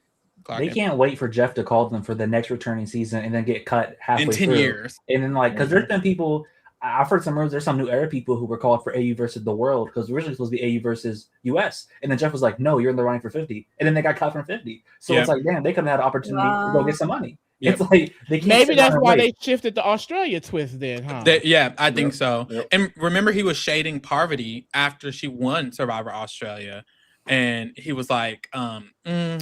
Clark They Kent. can't wait for Jeff to call them for the next returning season and then get cut halfway in 10 through. years. And then because there's been people, I've heard some rumors, there's some new era people who were called for AU versus the world because originally supposed to be AU versus US. And then Jeff was like, no, you're in the running for 50. And then they got cut from 50. So it's like, damn, they could have had an opportunity to go get some money. Yep. It's like they can't Maybe sit that's down and why wait. they shifted the Australia twist then, huh? Yeah, I think so. Yep. And remember, he was shading Parvati after she won Survivor Australia. And he was like,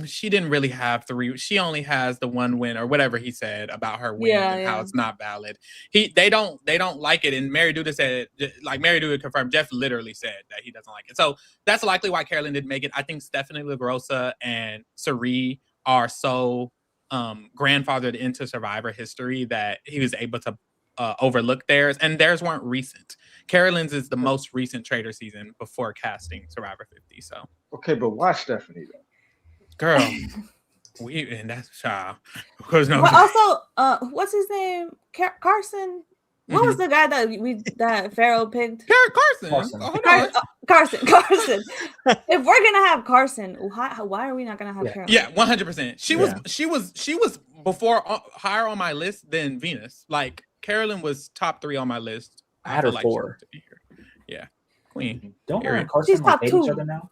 she didn't really have 3. She only has the 1 win or whatever he said about her win and how it's not valid. They don't like it. And Mary Duda said, like Mary Duda confirmed, Jeff literally said that he doesn't like it. So that's likely why Carolyn didn't make it. I think Stephanie LaGrossa and Sari are so grandfathered into Survivor history that he was able to overlook theirs, and theirs weren't recent. Carolyn's is the most recent Traitor season before casting Survivor 50. So Okay, but why Stephanie though? girl, and that's child. Because no, But also, what's his name? Carson. What was the guy that Pharaoh picked? Carson. Carson. If we're gonna have Carson, why are we not gonna have Carolyn? Yeah, 100%. She was before higher on my list than Venus. Like Carolyn was top 3 on my list. I had her 4. Yeah, queen. Don't Period. her and Carson She's top hate 2. each other now?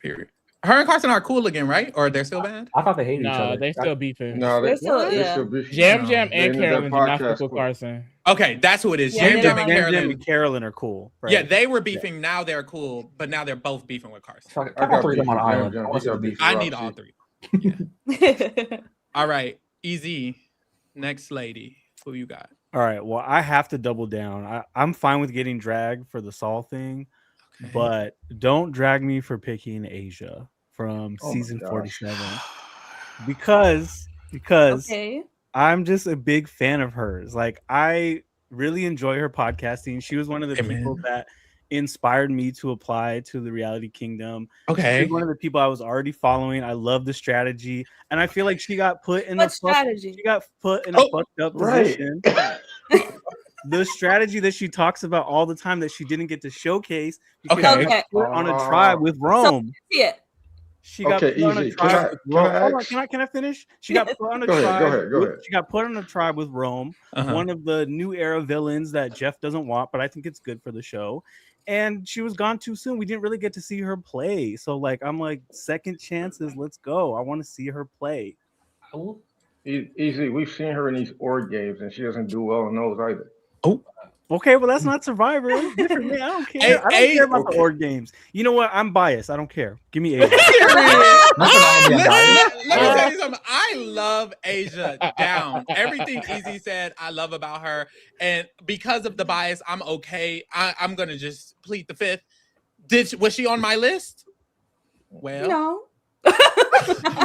Period. Her and Carson are cool again, right? Or they're still bad? I thought they hated each No, other. they still beefing. No, They're still- they yeah. still beefing. Jam No, Jam they and ended that Carolyn did not podcast fuck with quick. Carson. Okay, that's who it is. Yeah, Jam they Jam don't and like- Jam Jam Carolyn. and Carolyn are cool. Right? Yeah, they were beefing. Now they're cool, but now they're both beefing with Carson. Fuck, I all got 3 of them beef on an with Jam island. Jam. I He want to got be beef I with need all Roxy. 3. All right, easy. Next lady, who you got? All right. Well, I have to double down. I'm fine with getting dragged for the Saul thing, Okay. but don't drag me for picking Asia from Oh my season gosh. 47 because Okay. I'm just a big fan of hers. Like I really enjoy her podcasting. She was one of the Amen. people that inspired me to apply to the Reality Kingdom. She Okay. was one of the people I was already following. I love the strategy, and I feel like she got put in What strategy? she got put in a fucked up Right. position. The strategy that she talks about all the time that she didn't get to showcase because Okay. she got Okay. put on a tribe with Rome. See it. She got Okay, put on a easy. tribe with Can I Rome. Hold on, ask? can I finish? She got put on a Go ahead, tribe. go ahead, go with- ahead. She got put on a tribe with Rome, Uh-huh. one of the new era villains that Jeff doesn't want, but I think it's good for the show. And she was gone too soon. We didn't really get to see her play. So like I'm like, second chances, let's go. I want to see her play. Easily, we've seen her in these org games, and she doesn't do well in those either. Okay, well that's not Survivor. It's different, man. I don't care. I don't care about the org games. You know what? I'm biased. I don't care. Give me Asia. Period. Not that I'm being biased. Let me tell you something. I love Asia down. Everything Easy said, I love about her. And because of the bias, I'm okay. I'm gonna just plead the fifth. Was she on my list? Well, No.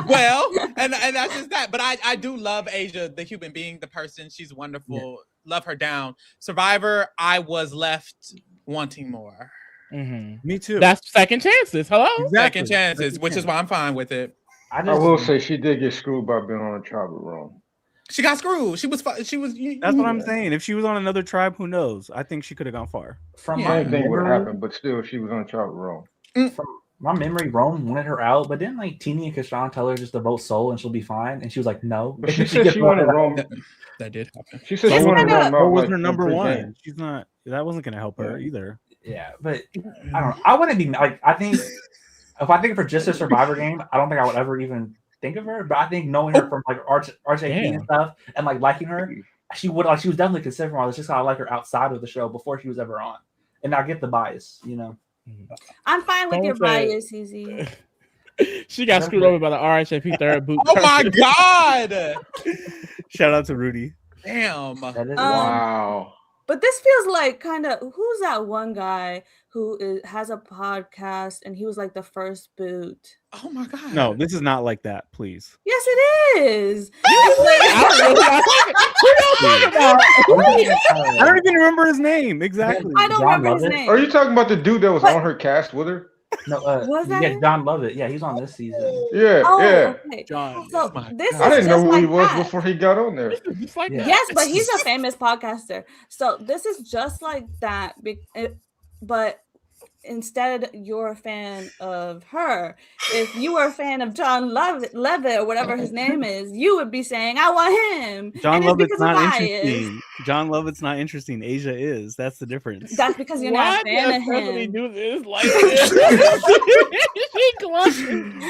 well, and that's just that. But I do love Asia, the human being, the person. She's wonderful. Love her down. Survivor, I was left wanting more. Me too. That's second chances. Hello. Second chances, which is why I'm fine with it. I will say she did get screwed by being on a tribe with Rome. She got screwed. She was. That's what I'm saying. If she was on another tribe, who knows? I think she could have gone far. From my Same thing would memory, happen, but still, she was on a tribe with Rome. from my memory, Rome wanted her out, but didn't like Teeny and Kashan tell her just to vote Soul and she'll be fine? And she was like, no. But she said she wanted Rome. That did happen. She said Yes, she wanted I know. Rome What out was like her number every one? game. She's not. That wasn't going to help her either. Yeah, but I don't know. I wouldn't be like, I think if I think of her just a Survivor game, I don't think I would ever even think of her. But I think knowing her from like RJP and stuff and like liking her, she was definitely considered one. It's just how I like her outside of the show before she was ever on. And I get the bias, you know. I'm fine with Don't your say it. bias, Easy. She got screwed over by the RHAP third boot. Oh my god! Shout out to Rudy. Damn. That is Wow. But this feels like kind of who's that one guy who has a podcast and he was like the first boot. Oh my god. No, this is not like that. Please. Yes, it is. I don't even remember his name exactly. I don't John remember his Lovett? name. Are you talking about the dude that was What? on her cast with her? No, Was that yeah, him? John Lovett. Yeah, he's on this season. Yeah, Oh, yeah. okay. John. So my this God. is I didn't know just who like he was that. before he got on there. Just like Yeah. that. Yes, but he's a famous podcaster. So this is just like that. But instead, you're a fan of her. If you were a fan of John Levitt or whatever his name is, you would be saying, "I want him." John And it's Lovett's because of not bias. interesting. John Lovett's not interesting. Asia is. That's the difference. That's because you're Why not a fan does of Stephanie him. do this like this? She clutching.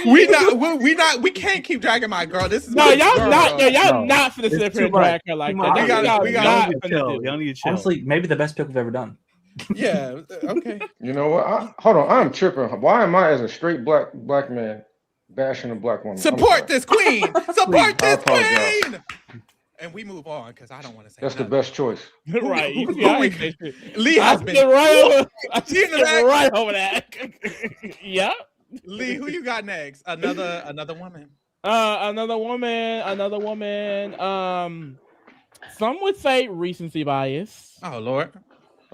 We can't keep dragging my girl. This is No, my y'all girl. not. Yo, y'all No. not finna It's sit too here and much. drag her like Too that. much. That's We gotta- what we y'all gotta- not Y'all need to finna chill. do. Y'all need to chill. Honestly, maybe the best pick we've ever done. Yeah. Okay. You know what? Hold on, I'm tripping. Why am I, as a straight black man, bashing a black woman? I'm Support sorry. this queen. Support I this apologize. queen. And we move on because I don't want to say That's the nothing. best choice. Right. You see, Who I we- ain't say shit. Lee I has been. skip right over. I She in the skip back. right over that. Yep. Lee, who you got next? Another woman. Another woman. Some would say recency bias. Oh Lord.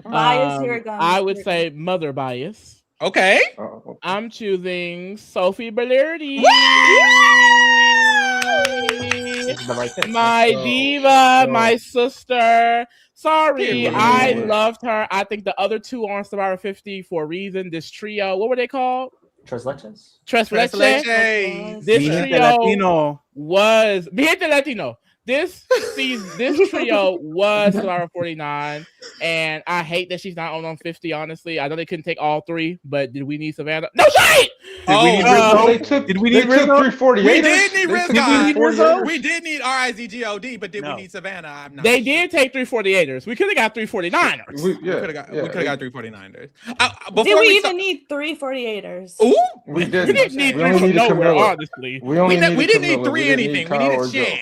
Bias, here it comes. I would Here it say mother bias. Okay. Okay. I'm choosing Sophie Bellardi. This is the right pick. My diva, my sister. Sorry, Period. I loved her. I think the other two on Survivor 50 for a reason. This trio, what were they called? Tres Leches? Tres Tres Leches. Leches. This Mi gente trio Latino. was Mi Gente Latino. This trio was Survivor 49, and I hate that she's not on 50. Honestly, I know they couldn't take all three, but did we need Savannah? No shade. Did we need Oh, Rizzo? Did we They need took Rizzo? 348ers. We did need They Rizzo. took Did we need 348ers. We did need RIZGOD, but did No. we need Savannah? I'm not. They did take 348ers. We could have got 349ers. We We could have got 349ers. Did we even need 348ers? Ooh. We We didn't. didn't need We three only from needed nowhere, Camilla. honestly. We only needed We didn't need Camilla. three didn't need anything. We Kyle needed or Joe. Shan.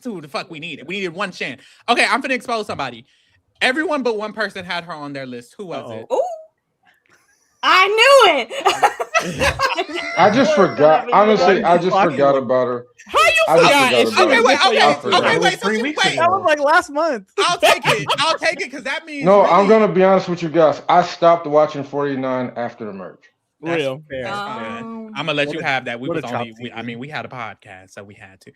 That's who the fuck we needed. We needed one Shan. Okay, I'm gonna expose somebody. Everyone but one person had her on their list. Who was it? Ooh. I knew it. I just forgot. Honestly, I just forgot about her. How you I just forgot? forgot If about she it. Okay, was wait, just okay, like- forgot. okay, It was wait, so 3 you weeks wait. ago. That was like last month. I'll take it. I'll take it because that means No, I'm really- gonna be honest with you guys. I stopped watching 49 after the merge. That's Real. Fair. That's fine. Um, I'm gonna let What you a- have that. We what was a chop only. season. I mean, we had a podcast, so we had to.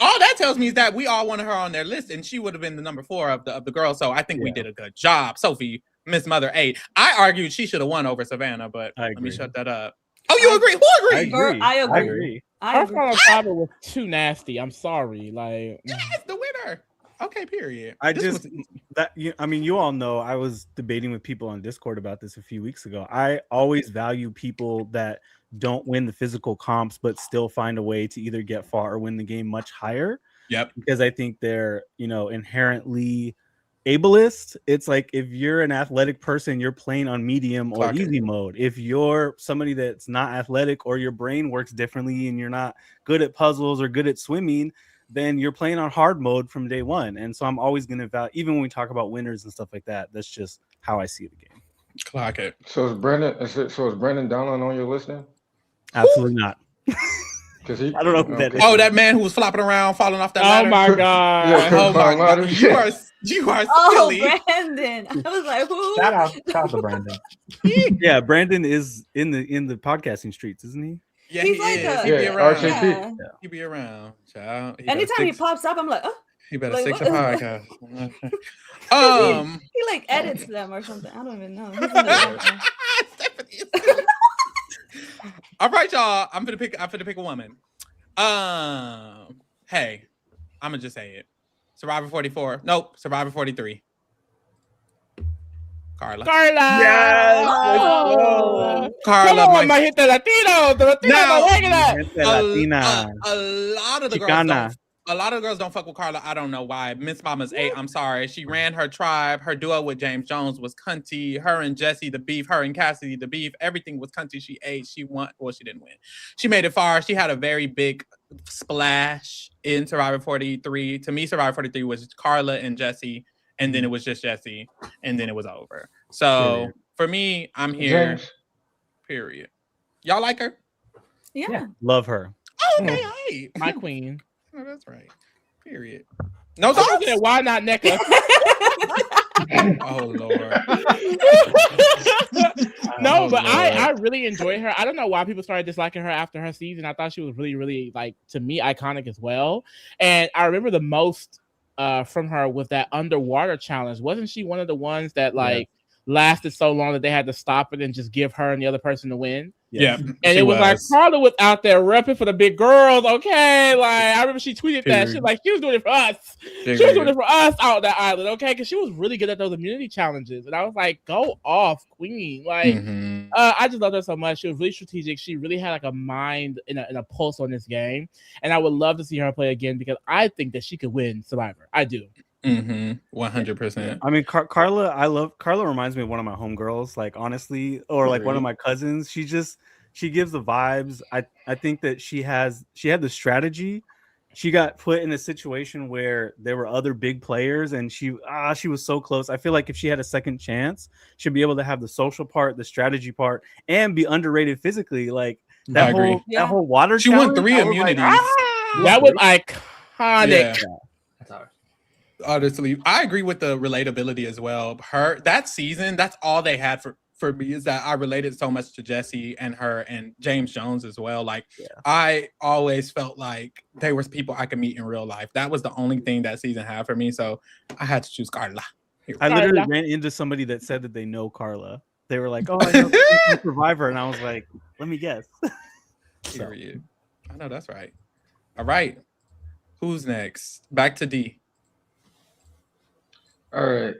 All that tells me is that we all wanted her on their list, and she would have been the number 4 of the girls. So I think we Yeah. did a good job, Sophie, Miss Mother 8. I argued she should have won over Savannah, but I let me agree. shut that up. Oh, you agree? Who I agreed? agree. I agree. I agree. I Her agree. final Survivor was too nasty. I'm sorry. Like, Yes, the winner. Okay, period. I This just was- that I mean, you all know I was debating with people on Discord about this a few weeks ago. I always value people that don't win the physical comps, but still find a way to either get far or win the game much higher. Yep. because I think they're, inherently ableist. It's like if you're an athletic person, you're playing on medium or Clock it. easy mode. If you're somebody that's not athletic or your brain works differently and you're not good at puzzles or good at swimming, then you're playing on hard mode from day one. And so I'm always going to even when we talk about winners and stuff like that, that's just how I see the game. Clock it. So is Brandon Dowling on your list then? Absolutely not. Because he, I don't know who that is. Oh, that man who was flopping around, falling off that Oh ladder. my Yeah, god. Oh my Falling god, ladder. you are Oh, silly. Brandon. I was like, who? Shout out to Brandon. Yeah, Brandon is in the podcasting streets, isn't he? Yeah, He's he like is. a- He be Yeah, around. RCP. Yeah. He be around. Child. He Anytime better he fix- pops up, I'm like, oh, he better like, fix what a is podcast. he like edits them or something. I don't even know. He's in the background. Stephanie is silly. All right, y'all. I'm gonna pick a woman. Hey, I'm gonna just say it. Survivor 44. Nope, Survivor 43. Carla. Carla. Yes, let's Oh. Carla, Come on, my my gente Latino. The Latino, Now- my regular. Gente Latina. a lot of the girls Chicana. don't fuck with Carla. I don't know why. Miss Mama's 8. I'm sorry. She ran her tribe. Her duo with James Jones was cunty. Her and Jesse the beef. Her and Cassidy the beef. Everything was cunty. She ate. She won. Well, she didn't win. She made it far. She had a very big splash in Survivor 43. To me, Survivor 43 was Carla and Jesse, and then it was just Jesse, and then it was over. So Period. for me, I'm here. James. Period. Y'all like her? Yeah. Yeah. Love her. Oh, okay, hey. My queen. Oh, that's right. Period. No I thoughts? said, why not NECA? Oh Lord. No, Oh, but I Lord. really enjoyed her. I don't know why people started disliking her after her season. I thought she was really, really, like, to me, iconic as well. And I remember the most from her with that underwater challenge. Wasn't she one of the ones that like lasted so long that they had to stop it and just give her and the other person to win? Yeah. And she it was like Carla was out there repping for the big girls. Okay, like I remember she tweeted that Period. shit. Like she was doing it for us. She was doing it for us out that island. Okay, because she was really good at those immunity challenges, and I was like, "Go off, queen!" Like Mhm. I just loved her so much. She was really strategic. She really had like a mind and a pulse on this game, and I would love to see her play again because I think that she could win Survivor. I do. 100%. I mean, Carla reminds me of one of my homegirls, like honestly, or like one of my cousins. She gives the vibes. I think that she had the strategy. She got put in a situation where there were other big players and she was so close. I feel like if she had a second chance, she'd be able to have the social part, the strategy part, and be underrated physically. Like I that agree. whole water She won challenge, 3 I was like, immunities. That was iconic. Yeah. That's ours. Honestly, I agree with the relatability as well. Her that season, that's all they had for me is that I related so much to Jesse and her and James Jones as well. Like I always felt like they were people I could meet in real life. That was the only thing that season had for me. So I had to choose Carla. I literally Carla. ran into somebody that said that they know Carla. They were like, "Oh, I know she's from Survivor," and I was like, "Let me guess." Period. I know that's right. All right. Who's next? Back to D. All right.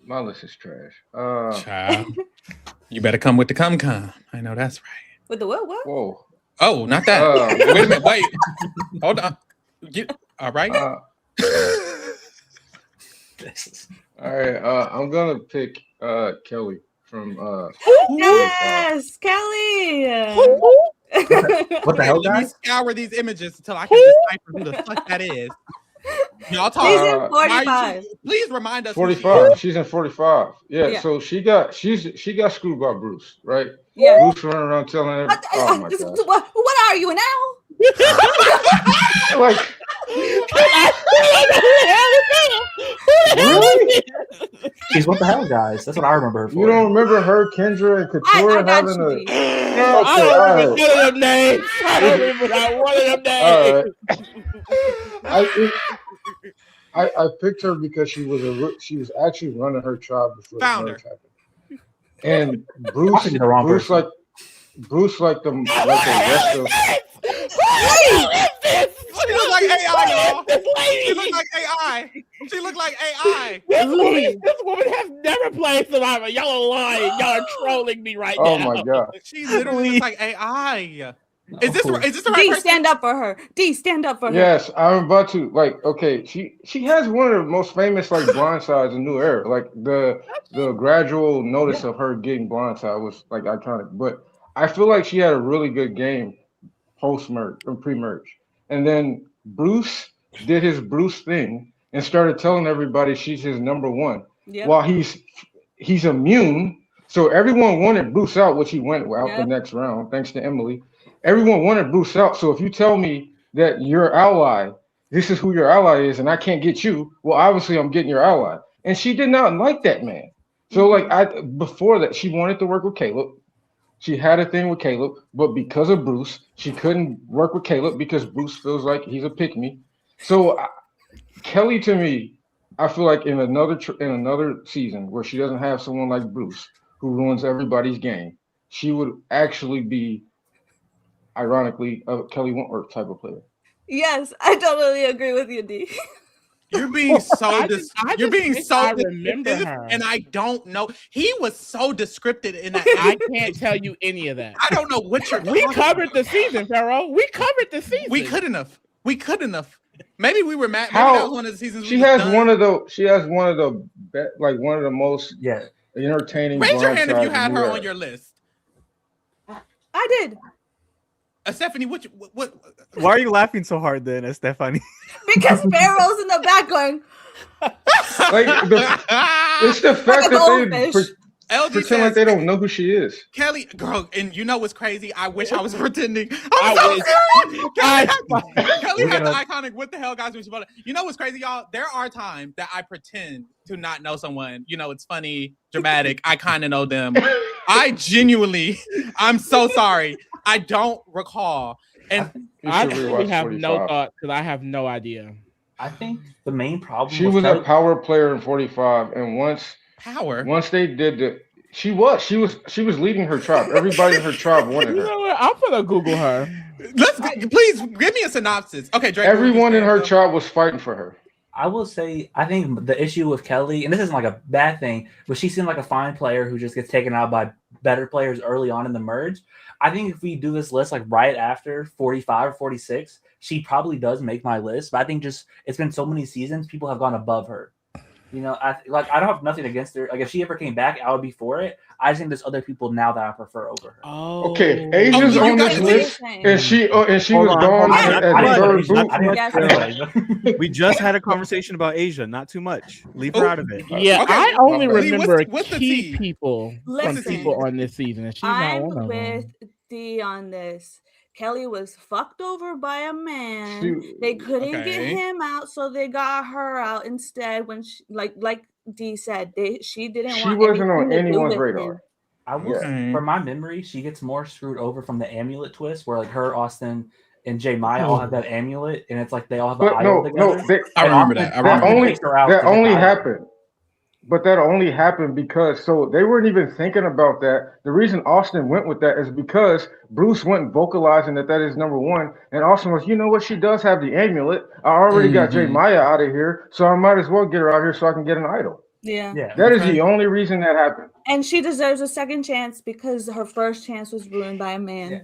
My list is trash. Child. You better come with the cum. I know that's right. With the what? Whoa. Oh, not that. Wait a minute. Wait. Hold on. All right. All right. I'm gonna pick Kelly from Yes, Kelly. What the hell, Let me guys? scour these images until I can decipher who the fuck that is. Y'all talk. She's in Uh, 45. Please remind us. who she is. 45. She's in 45. Yeah. Yeah. So she got screwed by Bruce, right? Yeah. Bruce running around telling everybody. Oh my god. What are you now? Like really? She's what the hell, guys? That's what I remember her for. You don't remember her, Kendra, and Couture I got having you. a? D. I don't remember none of them names. I don't remember not one of them names. I picked her because she was actually running her tribe before Found the merge happened. And Bruce, Possibly the wrong person. like the rest of. She look like AI, y'all. She look like AI. She look like AI. This woman has never played Survivor. Y'all are lying. Y'all are trolling me right Oh now. my god! She literally looks like AI. Is this Oh. is this the right D, person? stand up for her. D, stand up for her. Yes, I'm about to like. Okay, she has one of the most famous like blindsides in New Era. Like the gradual notice of her getting blindside was like iconic. But I feel like she had a really good game post merge or pre merge, and then Bruce did his Bruce thing and started telling everybody she's his number one. Yep. While he's immune, so everyone wanted Bruce out, which he went out the Yep. next round, thanks to Emily. Everyone wanted Bruce out. So if you tell me that your ally, this is who your ally is, and I can't get you, well, obviously I'm getting your ally. And she did not like that man. So like before that, she wanted to work with Caleb. She had a thing with Caleb, but because of Bruce, she couldn't work with Caleb because Bruce feels like he's a pick me. So Kelly, to me, I feel like in another season where she doesn't have someone like Bruce who ruins everybody's game, she would actually be, ironically, a Kelly Wentworth type of player. Yes, I totally agree with you, D. You're being so I you're just being wish so I remember descriptive, her. and I don't know. He was so descriptive in that. I can't tell you any of that. I don't know what you're. We talking covered about. the season, Pharaoh. We covered the season. We couldn't have. We couldn't have. Maybe we were mad. Maybe How- that was one of the seasons. She we has done. one of the one of the most Yeah. entertaining. Raise your hand if you blindsides had in her New on Era. your list. I did. Stephanie, what? Why are you laughing so hard then, Stephanie? Because Pharaoh's in the back going, Like it's the fact a that they goldfish. LG pretend says, like they don't know who she is. Kelly, girl, and you know what's crazy? I wish I was pretending. I I'm so wish. serious. Kelly We're had the gonna- iconic "What the hell, guys?" When she bought it. You know what's crazy, y'all? There are times that I pretend to not know someone. You know, it's funny, dramatic. I kind of know them. I genuinely, I'm so sorry. I don't recall. And You I should really rewatch have 45. no thought because I have no idea. I think the main problem She with was a Kelly- power player in 45, and once they did the, she was leading her tribe. Everybody in her tribe wanted You her. know what? I'm gonna Google her. please give me a synopsis. Okay, Drake. Everyone in her tribe was fighting for her. I will say, I think the issue with Kelly, and this isn't like a bad thing, but she seemed like a fine player who just gets taken out by better players early on in the merge. I think if we do this list like right after 45 or 46, she probably does make my list. But I think just it's been so many seasons, people have gone above her. You know, I don't have nothing against her. Like if she ever came back, I would be for it. I just think there's other people now that I prefer over her. Oh, Okay, Asia's you on got this to list, and she was Hold on, gone hold on. at I the didn't third put boot. Asia- Yes. We just had a conversation about Asia. Not too much. Leave her out of it. Yeah, Okay, I only my bad. remember What's the key tea? people from Listen. people on this season, and she's not I'm one of with them. D on this. Kelly was fucked over by a man. She- They couldn't get Okay. him out, so they got her out instead. When she, like D said, she didn't. She want wasn't on anything to do anyone's with radar. him. I will, Okay. from my memory, she gets more screwed over from the amulet twist, where like her, Austin, and Jay Maya all have that amulet, and it's like they all have an But idol no, together. they, I And remember Austin- that. I that remember Austin only takes her out that to get only the idol. happened. But that only happened because so they weren't even thinking about that. The reason Austin went with that is because Bruce went vocalizing that is number one, and Austin was, you know what, she does have the amulet. I already got Jay Mhm. Maya out of here, so I might as well get her out here so I can get an idol. Yeah. Yeah, That is Okay. the only reason that happened. And she deserves a second chance because her first chance was ruined by a man. Yeah.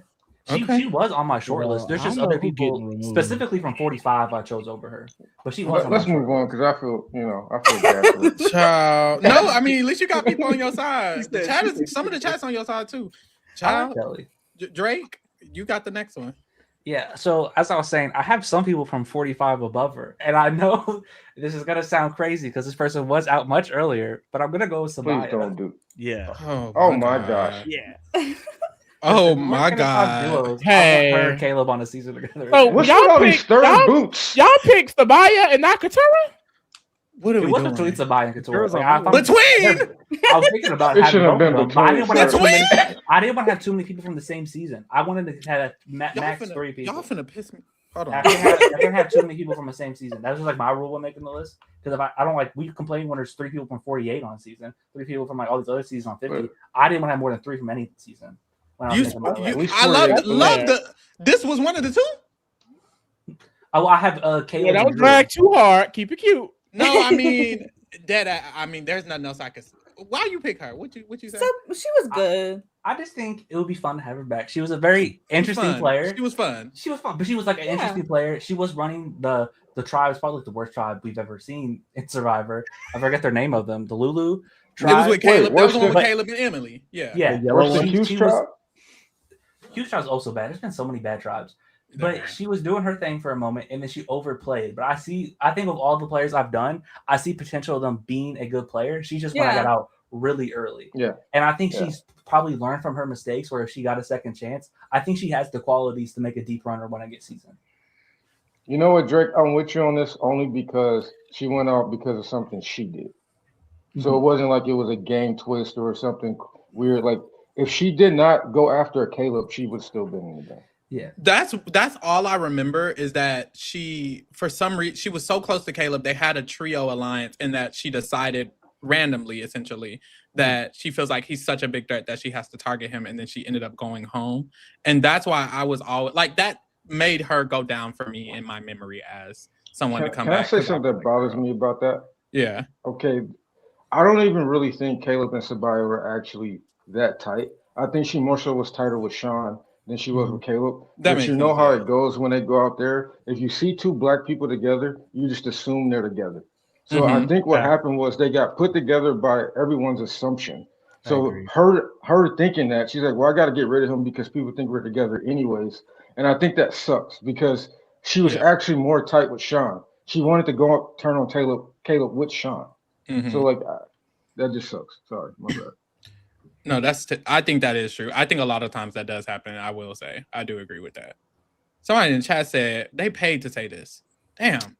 Okay. She was on my short Well, list. There's I just know other who getting people, removed. specifically from 45, I chose over her. But she was on Let's my short move on list. because I feel bad for her. Child. No, I mean at least you got people on your He side. The said- chat is some of the chat's on your side too. I like Child, Kelly. Drake, you got the next one. Yeah, so as I was saying, I have some people from 45 above her. And I know this is going to sound crazy because this person was out much earlier, but I'm going to go with Please Samaya. don't do. Yeah. Oh my gosh. Yeah. Oh We're my gonna talk god. duos. Hey. I want her and Caleb on a season together. So What's y'all with all these pick- third y'all- boots? Y'all picked Sabaya and not Katura? What are It we wasn't doing? between Sabaya and Couture. There was a Like, I whole- found- Between? I was thinking about It having should have both been of them, but I didn't want to have too between. many. I didn't want to have too many people from the same season. I wanted to have Y'all max 3 finna, people. y'all finna piss me. Hold I on. can't have too many people from the same season. That was just like my rule when making the list. Because if I don't like, we complain when there's 3 people from 48 on a season, 3 people from like all these other seasons on 50. But- I didn't want to have more than 3 from any season. When I was making my list. At least I love 48. the. This was one of the two. Oh, I have Caleb. Yeah, that and was Drew. drag too hard. Keep it cute. No, I mean I mean, there's nothing else I could. Why you pick her? What you So say? she was good. I just think it would be fun to have her back. She was a very interesting Fun. player. She was fun. She was fun, but she was like an interesting player. She was running the tribe. It's probably the worst tribe we've ever seen in Survivor. I forget their name of them. The Lulu tribe. It was with Caleb. That was the one with but- Caleb and Emily. Yeah. Yeah, The yellow What's the one? Hughes she tribe? Hughes tribe's also bad. There's been so many bad tribes. But she was doing her thing for a moment, and then she overplayed. But I think of all the players I've done, I see potential of them being a good player. She just when I got out really early. Yeah. And I think she's probably learned from her mistakes, where if she got a second chance, I think she has the qualities to make a deep runner when I get seasoned. You know what, Drake? I'm with you on this only because she went out because of something she did. So it wasn't like it was a game twist or something weird. Like if she did not go after Caleb, she would still been in the game. Yeah. That's all I remember is that she, for some reason, she was so close to Caleb. They had a trio alliance, and that she decided randomly, essentially, that she feels like he's such a big threat that she has to target him, and then she ended up going home. And that's why I was always like that made her go down for me in my memory as someone to come Can I back. say 'cause I something was that like, bothers girl. me about that? Yeah. Okay, I don't even really think Caleb and Sabaya were actually that tight. I think she more so was tighter with Sean than she was with Caleb. That But makes you know sense, how yeah. it goes when they go out there. If you see two black people together, you just assume they're together. So I think what happened was they got put together by everyone's assumption. So her thinking that, she's like, well, I got to get rid of him because people think we're together anyways. And I think that sucks because she was actually more tight with Sean. She wanted to go up, turn on Caleb with Sean. So like that just sucks. Sorry, my bad. No, I think that is true. I think a lot of times that does happen. I will say, I do agree with that. Somebody in the chat said they paid to say this. Damn,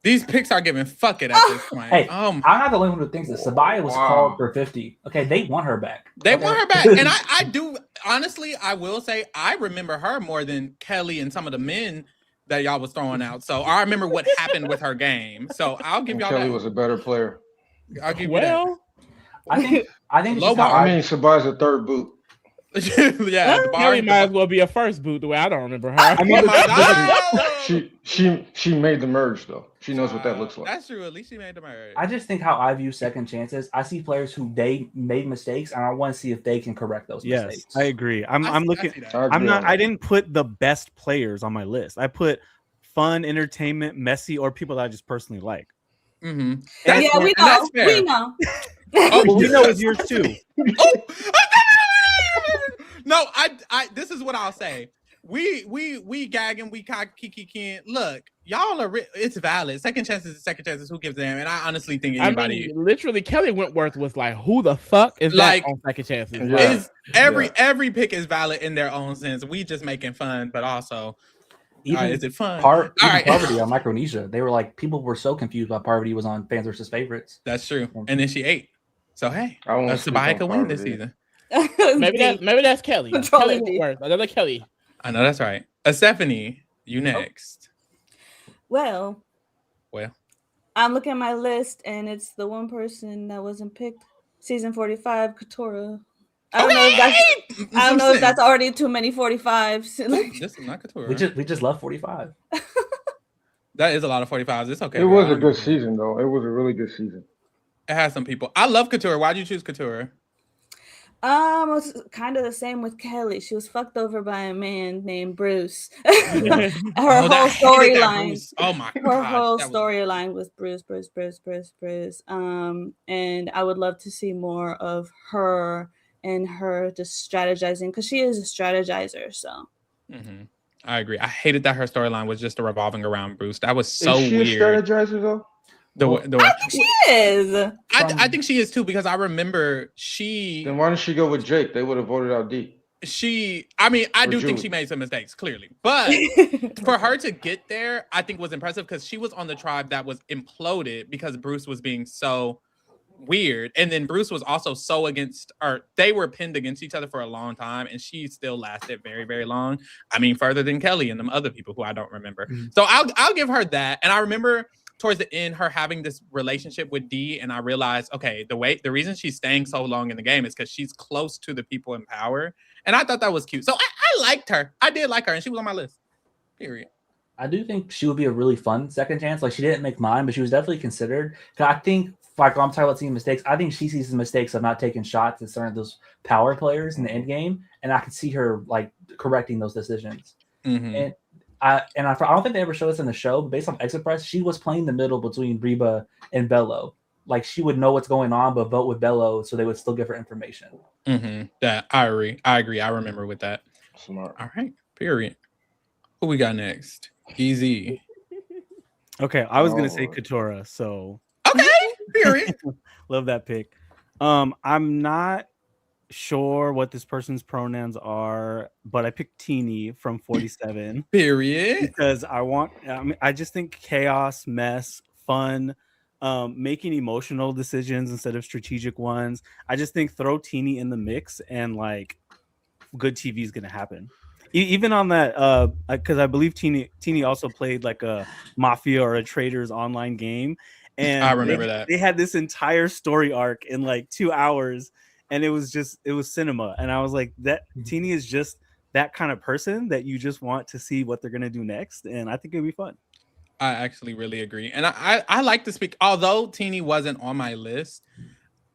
these picks are giving fuck it at this point. Hey, I'm not the only one who thinks that Sabaya was called for 50. Okay, they want her back. They want her back, and I do honestly. I will say I remember her more than Kelly and some of the men that y'all was throwing out. So I remember what happened with her game. So I'll give y'all Kelly that. was a better player. I'll give you that. I think it's Low just how bar. I mean, Sabaya's a third boot. Yeah, the bar. Kelly might as well be a first boot the way I don't remember her. I mean, Oh my God. she made the merge though. She knows what that looks like. That's true. At least she made the merge. I just think how I view second chances. I see players who they made mistakes, and I want to see if they can correct those mistakes. Yes, I agree. I'm looking. see that. I agree I'm not. on that. I didn't put the best players on my list. I put fun, entertainment, messy, or people that I just personally like. Mm-hmm. Yeah, we know. We know. Oh, Well, we know it's yours too. No, I this is what I'll say. We gagging, we kiki. Look, y'all are it's valid. Second chances is second chances. Who gives a damn? And I honestly think anybody literally, Kelly Wentworth was like, "Who the fuck is Like, that on second chances?" Yeah. Like, is every pick is valid in their own sense. We just making fun, but also Even is it fun? Even All right. Parvati on Micronesia, they were like, people were so confused why Parvati was on Fans versus Favorites. That's true. And then she ate. So hey, I won't speak Sabaya on could win this Parvati. season. maybe that's Kelly. Control Kelly it, D. Wentworth, another Kelly. I know that's right. Stephanie, you next. Well, Well, I'm looking at my list, and it's the one person that wasn't picked. Season 45, Katora. I don't know if that's already too many 45s. Like, This is not Couture. We just love 45. That is a lot of 45s. It's okay. It girl. was I a don't good give season though. It was a really good season. It has some people. I love Couture. Why'd you choose Couture? it was kind of the same with Kelly. She was fucked over by a man named Bruce. Her I whole hated that storyline. Bruce. Oh my Her god. whole that was- storyline was Bruce. And I would love to see more of her and her just strategizing because she is a strategizer. So Mhm. I agree. I hated that her storyline was just revolving around Bruce. That was so is she weird. a strategizer though? she is. I think she is too because I remember she Then why didn't she go with Jake? They would have voted out D. I mean, I Or do think Julie. she made some mistakes, clearly. But for her to get there, I think was impressive because she was on the tribe that was imploded because Bruce was being so weird. And then Bruce was also so against, or they were pinned against each other for a long time, and she still lasted very, very long. I mean, further than Kelly and them other people who I don't remember. So I'll give her that. And I remember towards the end, her having this relationship with D, and I realized, okay, the reason she's staying so long in the game is because she's close to the people in power. And I thought that was cute. So I liked her. I did like her, and she was on my list. Period. I do think she would be a really fun second chance. Like, she didn't make mine, but she was definitely considered. 'Cause I think like I'm talking about seeing mistakes. I think she sees the mistakes of not taking shots at certain of those power players in the end game, and I could see her like correcting those decisions. Mhm. And I don't think they ever showed this in the show, but based on Exit Press, she was playing the middle between Reba and Bello. Like she would know what's going on, but vote with Bello so they would still give her information. That I agree. I remember with that. Smart. All right. Period. Who we got next? Easy. Okay, I was gonna Oh. say Katura, so Okay. Period. love that pick. I'm not sure what this person's pronouns are, but I picked Teeny from 47 Period. because I just think chaos, mess, fun, making emotional decisions instead of strategic ones. I just think throw Teeny in the mix and like good TV is gonna happen. Even on that, because I believe Teeny also played like a Mafia or a Traders online game, and I remember that. they had this entire story arc in like 2 hours, and it was cinema. And I was like, that Teeny is just that kind of person that you just want to see what they're gonna do next, and I think it'd be fun. I actually really agree. And I like to speak, although Teeny wasn't on my list,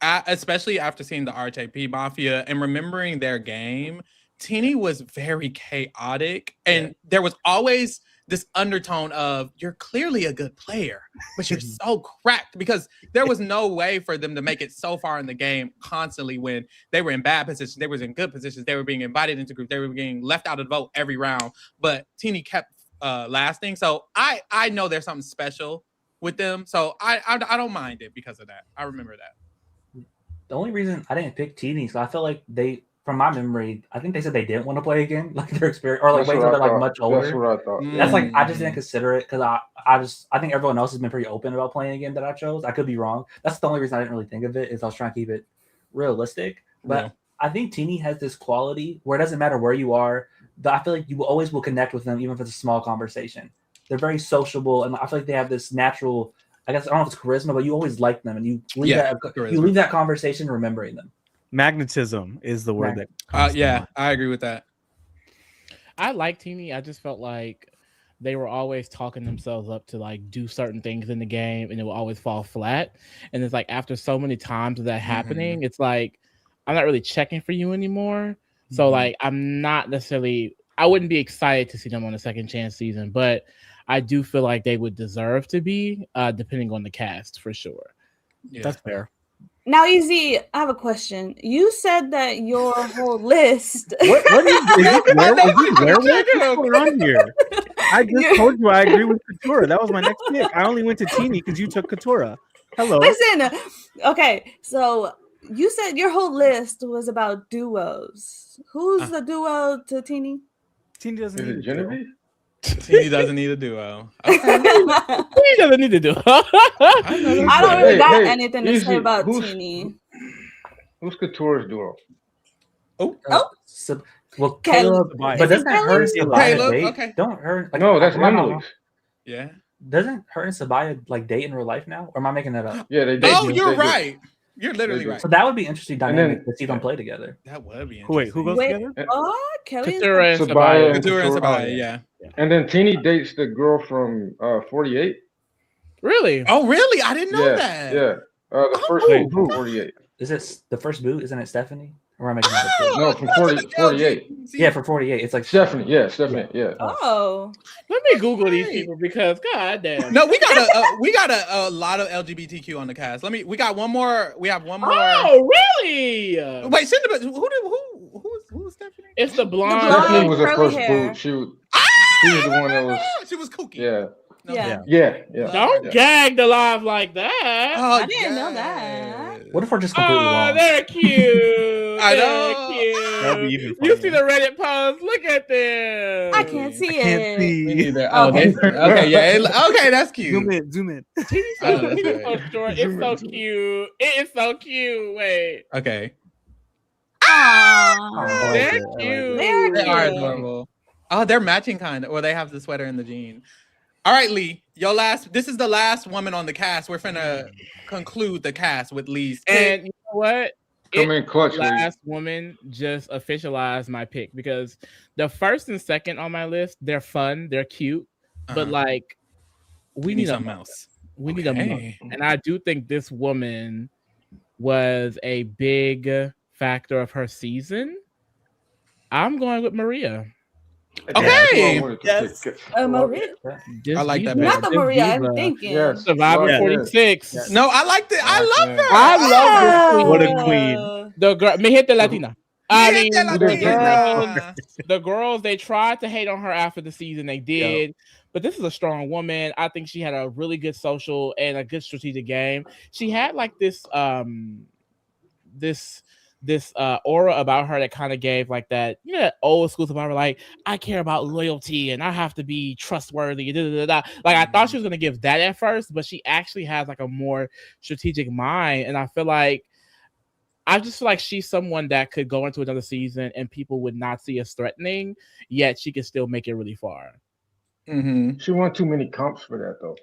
especially after seeing the RJP Mafia and remembering their game, Teeny was very chaotic. And there was always this undertone of, you're clearly a good player, but you're so cracked, because there was no way for them to make it so far in the game constantly when they were in bad positions, they was in good positions, they were being invited into groups, they were being left out of the vote every round. But Teeny kept lasting. So I know there's something special with them. So I don't mind it because of that. I remember that. The only reason I didn't pick Teeny is I feel like they, from my memory, I think they said they didn't want to play again, like their experience, or like That's wait what till I they're like thought. much That's older. what I thought. That's like I just Mm. didn't consider it because I think everyone else has been pretty open about playing again that I chose. I could be wrong. That's the only reason I didn't really think of it, is I was trying to keep it realistic. But Yeah. I think Teeny has this quality where it doesn't matter where you are. I feel like you always will connect with them, even if it's a small conversation. They're very sociable, and I feel like they have this natural, I guess I don't know if it's charisma, but you always like them, and you leave charisma. that conversation remembering them. Magnetism is the word that comes to Yeah, mind. I agree with that. I like Teeny. I just felt like they were always talking themselves up to like do certain things in the game, and it will always fall flat. And it's like after so many times of that happening, it's like I'm not really checking for you anymore. So like I'm not necessarily, I wouldn't be excited to see them on a second chance season, but I do feel like they would deserve to be, depending on the cast for sure. Yeah. That's fair. Now, Easy, I have a question. You said that your whole list. What is it? What's going on here? I just told you I agree with Katura. That was my next pick. I only went to Teeny because you took Katura. Hello. Listen, okay, so you said your whole list was about duos. Who's the duo to Teeny? Teeny doesn't Is need it a duo. Genevieve? Teeny doesn't need a duo. Okay. He doesn't need to do it. I don't really Hey, got hey, anything to Easy, say about who's- Teeny. Who's Couture's duo? So, well, Caleb. Caleb, Tobias. but doesn't her and Caleb? Sabaya Caleb, date? okay. Don't her like No, that's am I not Emily's. wrong? Yeah. Doesn't her and Sabaya like date in real life now? Or am I making that up? Yeah, they did. Oh, They you're did. right. You're literally They do. right. So that would be interesting And dynamic then- to see them play together. That would be interesting. Wait, who goes Wait, together? oh, Kelly. Katura and Sabaya Sabaya. and Katura and Couture. Sabaya, yeah. And then Teeny dates the girl from 48. Really? Oh, really? I didn't know Yeah, that. yeah. The first Oh. one from 48. Is it the first boot? Isn't it Stephanie? Or am I making that up? No, from 48. Yeah, for 48. It's like Stephanie, yeah. Oh, Let me Google these Right. people because goddamn. No, we got a lot of LGBTQ on the cast. We got one more. We have one more. Oh, really? Wait, Cinnamon, who was Stephanie? It's the blonde. Stephanie was the curly first hair. boot. She was the one that was. She was kooky. Yeah, No, Yeah. yeah. Don't yeah. gag the live like that. Oh, I didn't know that. yes. what if we're just completely Oh, wrong? they're cute. I They're know. cute. That'd be even You funnier. see the Reddit post? Look at them. I can't see Can't it. see. Me neither. Oh, Okay. okay, yeah. Okay, that's Zoom cute. in, zoom in. He's I know so, that's he's right. so short. It's so cute. It is so cute. Wait. Okay. Aww. Oh, They're it. I like cute. They're They are cute. adorable. Oh, they're matching kind of, or they have the sweater and the jean. All right, Lee. This is the last woman on the cast. We're finna conclude the cast with Lee's pick. And you know what? Come in clutch, Lee. Last woman just officialized my pick because the first and second on my list, they're fun, they're cute, but Uh-huh. like we We need need a something mother. else. We need a month. Okay. And I do think this woman was a big factor of her season. I'm going with Maria. Okay. Yes. Maria. This I like that diva, Not the this Maria diva. I'm thinking. Yes. Survivor Yes. 46. Yes. No, I liked it. I love her. I love this What a queen. queen. The girl, me hit the Latina. I Me mean, hit the the Latina. girls, the girls, they tried to hate on her after the season. They did. But this is a strong woman. I think she had a really good social and a good strategic game. She had like this aura about her that kind of gave like that, you know, that old school Survivor, like, I care about loyalty and I have to be trustworthy. Like, I thought she was going to give that at first, but she actually has like a more strategic mind. And I just feel like she's someone that could go into another season and people would not see as threatening, yet she could still make it really far. Mm-hmm. She won too many comps for that though.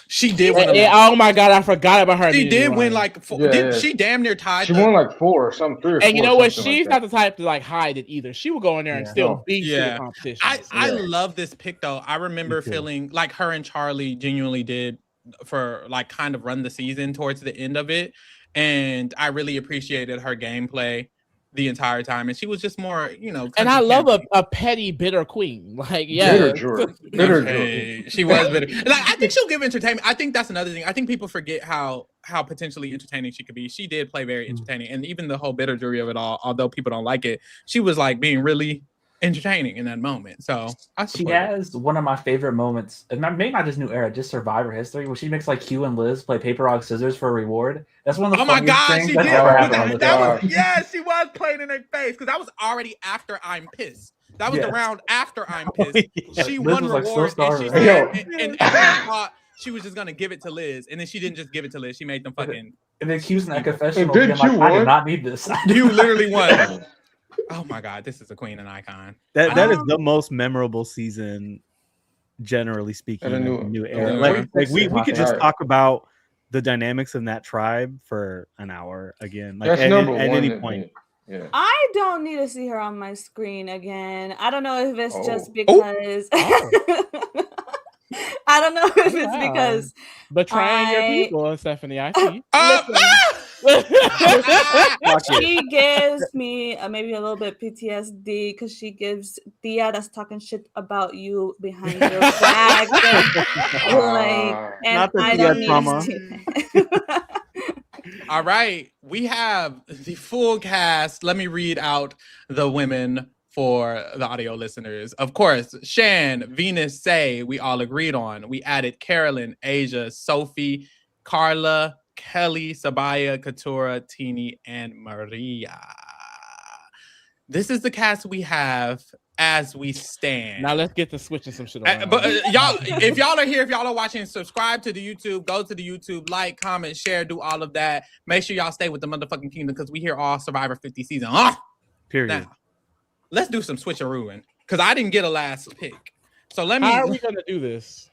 She did win a lot. Oh my God, I forgot about her. She did win like four. Yeah. She damn near tied. She won like 4 or something, 3 or 4. And you know what? something She's like not the type to like hide it either. She will go in there and Yeah. still beat you Yeah. in competition. I love this pick though. I remember too. feeling like her and Charlie genuinely did for like kind of run the season towards the end of it, and I really appreciated her gameplay the entire time. And she was just more, you know. And I country love campy. a petty, bitter queen. Like, yeah, Bitter Jordan. Bitter Jordan. Okay, she was bitter. Like, I think she'll give entertainment. I think that's another thing. I think people forget how potentially entertaining she could be. She did play very entertaining, and even the whole bitter jury of it all, although people don't like it, she was like being really entertaining in that moment. So She support it. has one of my favorite moments, and maybe not just New Era, just Survivor history, where she makes like Q and Liz play paper, rock, scissors for a reward. That's one of the Oh my funniest God, things she that's did. ever Oh happened my on this That show. was, yeah, she was playing in their face because that was already after I'm pissed. That was the Yes. round after I'm pissed. She Liz won was, like, so rewards, and she starving. said, and everyone thought she was just gonna give it to Liz, and then she didn't just give it to Liz. She made them fucking. And then Q's in that confessional did being like, Q I did win? not need this. You literally won. Oh my God, this is a queen and icon. That is the most memorable season, generally speaking, And a of the new- new era. new Like, era. we could just Right. talk about the dynamics in that tribe for an hour again. Like That's at number at one. any to point. me. Yeah. I don't need to see her on my screen again. I don't know if it's just Oh. because I don't know if it's Wow. because betraying your I- people, Stephanie. I see. she gives me maybe a little bit PTSD because she gives Thea that's talking shit about you behind your back. And Not the I Thea don't need trauma. to see that. All right, we have the full cast. Let me read out the women for the audio listeners. Of course, Shan, Venus, Say, we all agreed on. We added Carolyn, Asia, Sophie, Carla, Kelly, Sabaya, Katura, Teeny, and Maria. This is the cast we have as we stand. Now let's get to switching some shit around. But y'all, if y'all are here, if y'all are watching, subscribe to the YouTube, go to the YouTube, like, comment, share, do all of that. Make sure y'all stay with the motherfucking kingdom because we here all Survivor 50 season. Period. Now, let's do some switcherooing because I didn't get a last pick. So let How are we me. gonna do this?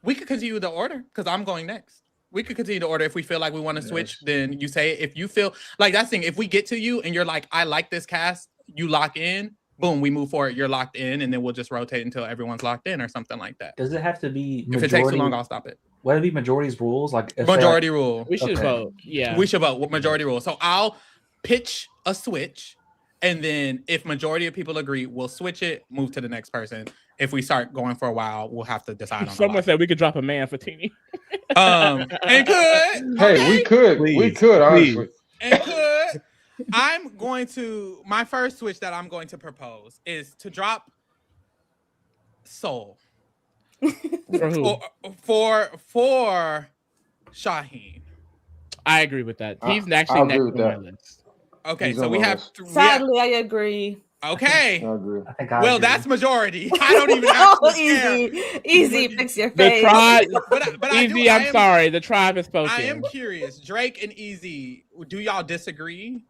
We could continue the order because I'm going next. We could continue the order if we feel like we want to switch. Yes. Then you say it. If you feel like that's the thing. If we get to you and you're like, I like this cast, you lock in. Boom, we move forward. You're locked in, and then we'll just rotate until everyone's locked in or something like that. Does it have to be If it takes too long, I'll stop it. Would it be majority's rules? Like if they're Majority rule. We should Okay. vote. Yeah. We should vote with majority rule. So I'll pitch a switch, and then if majority of people agree, we'll switch it, move to the next person. If we start going for a while, we'll have to decide on the Someone lock. said we could drop a man for Teeny. And could. Hey, we could. We Please, could, honestly. And could. I'm going to, my first switch that I'm going to propose is to drop Soul For who? for Shaheen. I agree with that. He's I actually agree next with on my that. list. Okay, He's so on we my have, list. Sadly, I agree. okay. I agree. I think I Well, agree. that's majority. I don't even have Oh, to care. easy, fix your The face. tribe, But I do- Easy. I I'm am- sorry. The tribe has spoken. I am curious. Drake and Easy, do y'all disagree?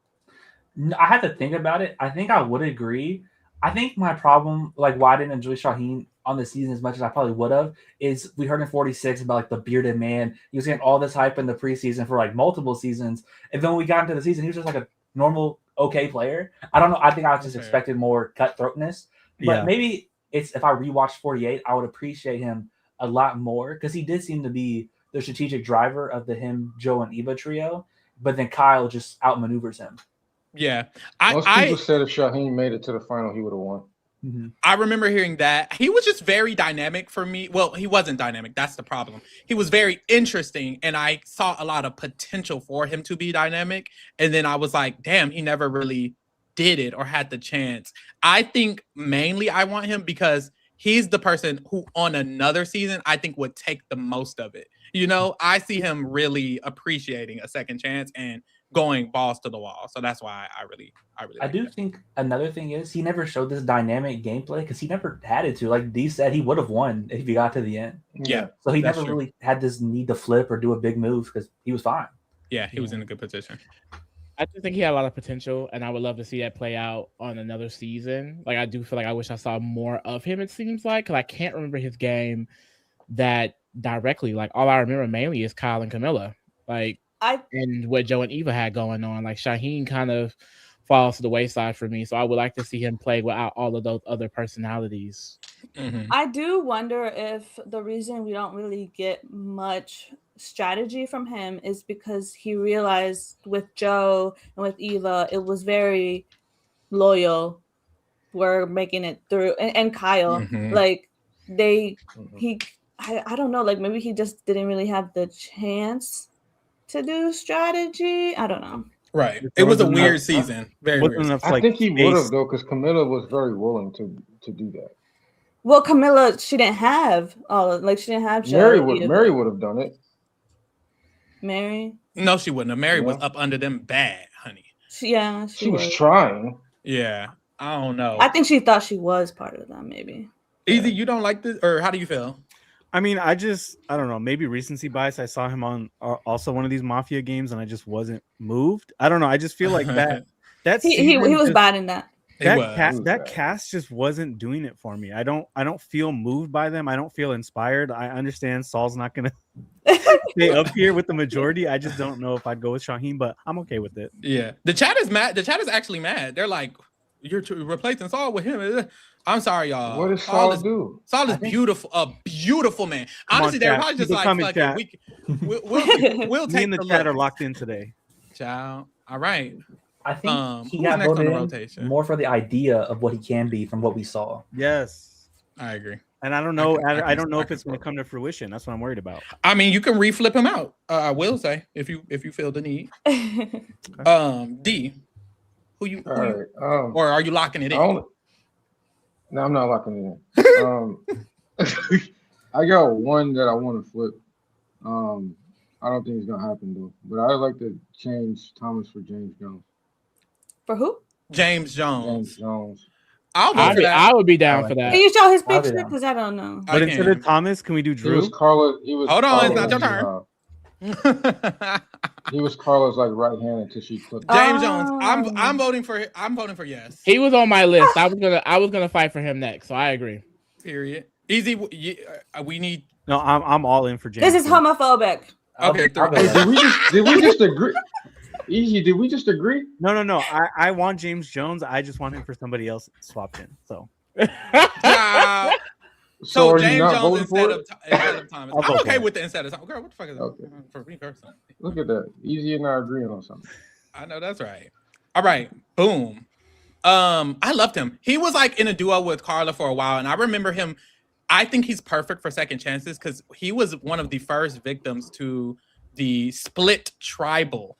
No, I had to think about it. I think I would agree. I think my problem, like why I didn't enjoy Shaheen on the season as much as I probably would have, is we heard in 46 about like the bearded man. He was getting all this hype in the preseason for like multiple seasons, and then when we got into the season, he was just like a normal, okay player. I don't know. I think I just Okay. expected more cutthroatness, but Yeah. maybe it's if I rewatched 48, I would appreciate him a lot more because he did seem to be the strategic driver of the him, Joe, and Eva trio. But then Kyle just outmaneuvers him. Yeah. Most people I said if Shaheen made it to the final, he would have won. I remember hearing that. He was just very dynamic for me. Well, he wasn't dynamic. That's the problem. He was very interesting, and I saw a lot of potential for him to be dynamic. And then I was like, damn, he never really did it or had the chance. I think mainly I want him because he's the person who on another season I think would take the most of it. You know, I see him really appreciating a second chance and going balls to the wall. So that's why I really I like do that. think another thing is he never showed this dynamic gameplay because he never had it to. Like D said, he would have won if he got to the end. Yeah. So he That's never true. really had this need to flip or do a big move because he was fine. Yeah, he was in a good position. I do think he had a lot of potential, and I would love to see that play out on another season. Like, I do feel like I wish I saw more of him, it seems like, because I can't remember his game that directly. Like, all I remember mainly is Kyle and Camilla. Like, and what Joe and Eva had going on. Like, Shaheen kind of falls to the wayside for me, so I would like to see him play without all of those other personalities. I do wonder if the reason we don't really get much strategy from him is because he realized with Joe and with Eva, it was very loyal. We're making it through, and Kyle, like I don't know, like maybe he just didn't really have the chance to do strategy. I don't know. Right. It was a weird season. Very Wasn't weird. enough, I like, think he would have space. though, because Camilla was very willing to do that. Well, Camilla, she didn't have she didn't have Joe. Mary would have done it. Mary? No, she wouldn't have. Mary was Yeah. up under them bad, honey. She was trying. Yeah. I don't know. I think she thought she was part of them, maybe. Easy, you don't like this, or how do you feel? I mean, I don't know, maybe recency bias. I saw him on also one of these Mafia games, and I just wasn't moved. I don't know. I just feel like that He was bad in that. That cast just wasn't doing it for me. I don't feel moved by them. I don't feel inspired. I understand Saul's not gonna stay up here with the majority. I just don't know if I'd go with Shaheen, but I'm okay with it. Yeah, the chat is mad. The chat is actually mad. They're like, "You're replacing Saul with him." I'm sorry, y'all. What does Saul do? Saul is beautiful, a beautiful man. Honestly, they're probably just like, "Fuck it, we'll take Me and the chat are locked in today." Ciao. All right. I think he who's got next on the voted in rotation? more for the idea of what he can be from what we saw. Yes, I agree. And I don't know. I don't know if it's going to come to fruition. That's what I'm worried about. I mean, you can reflip him out. I will say if you feel the need. D, who you? All right. Or are you locking it in? No, I'm not locking it in. I got one that I want to flip. I don't think it's gonna happen though. But I'd like to change Thomas for James Jones. For who? James Jones. James Jones. I would be down for that. Can you show his picture? Because I don't know. But instead of Thomas, can we do Drew? He was Carla. Hold on, it's not your turn. He was Carla's like right hand until she clipped. James Jones. I'm voting for yes. He was on my list. I was gonna fight for him next, so I agree. Period. Easy. We need. No, I'm all in for James. This is homophobic. Okay. Did we just agree? Easy. Did we just agree? No. I want James Jones. I just want him for somebody else swapped in. So. So are James you not Jones voting for instead of Thomas. I'm okay with the instead of Thomas. Girl, what the fuck is that? Okay. For me personally. Look at that. Easy and I agreeing on something. I know that's right. All right. Boom. I loved him. He was like in a duo with Carla for a while, and I remember him. I think he's perfect for second chances because he was one of the first victims to the split tribal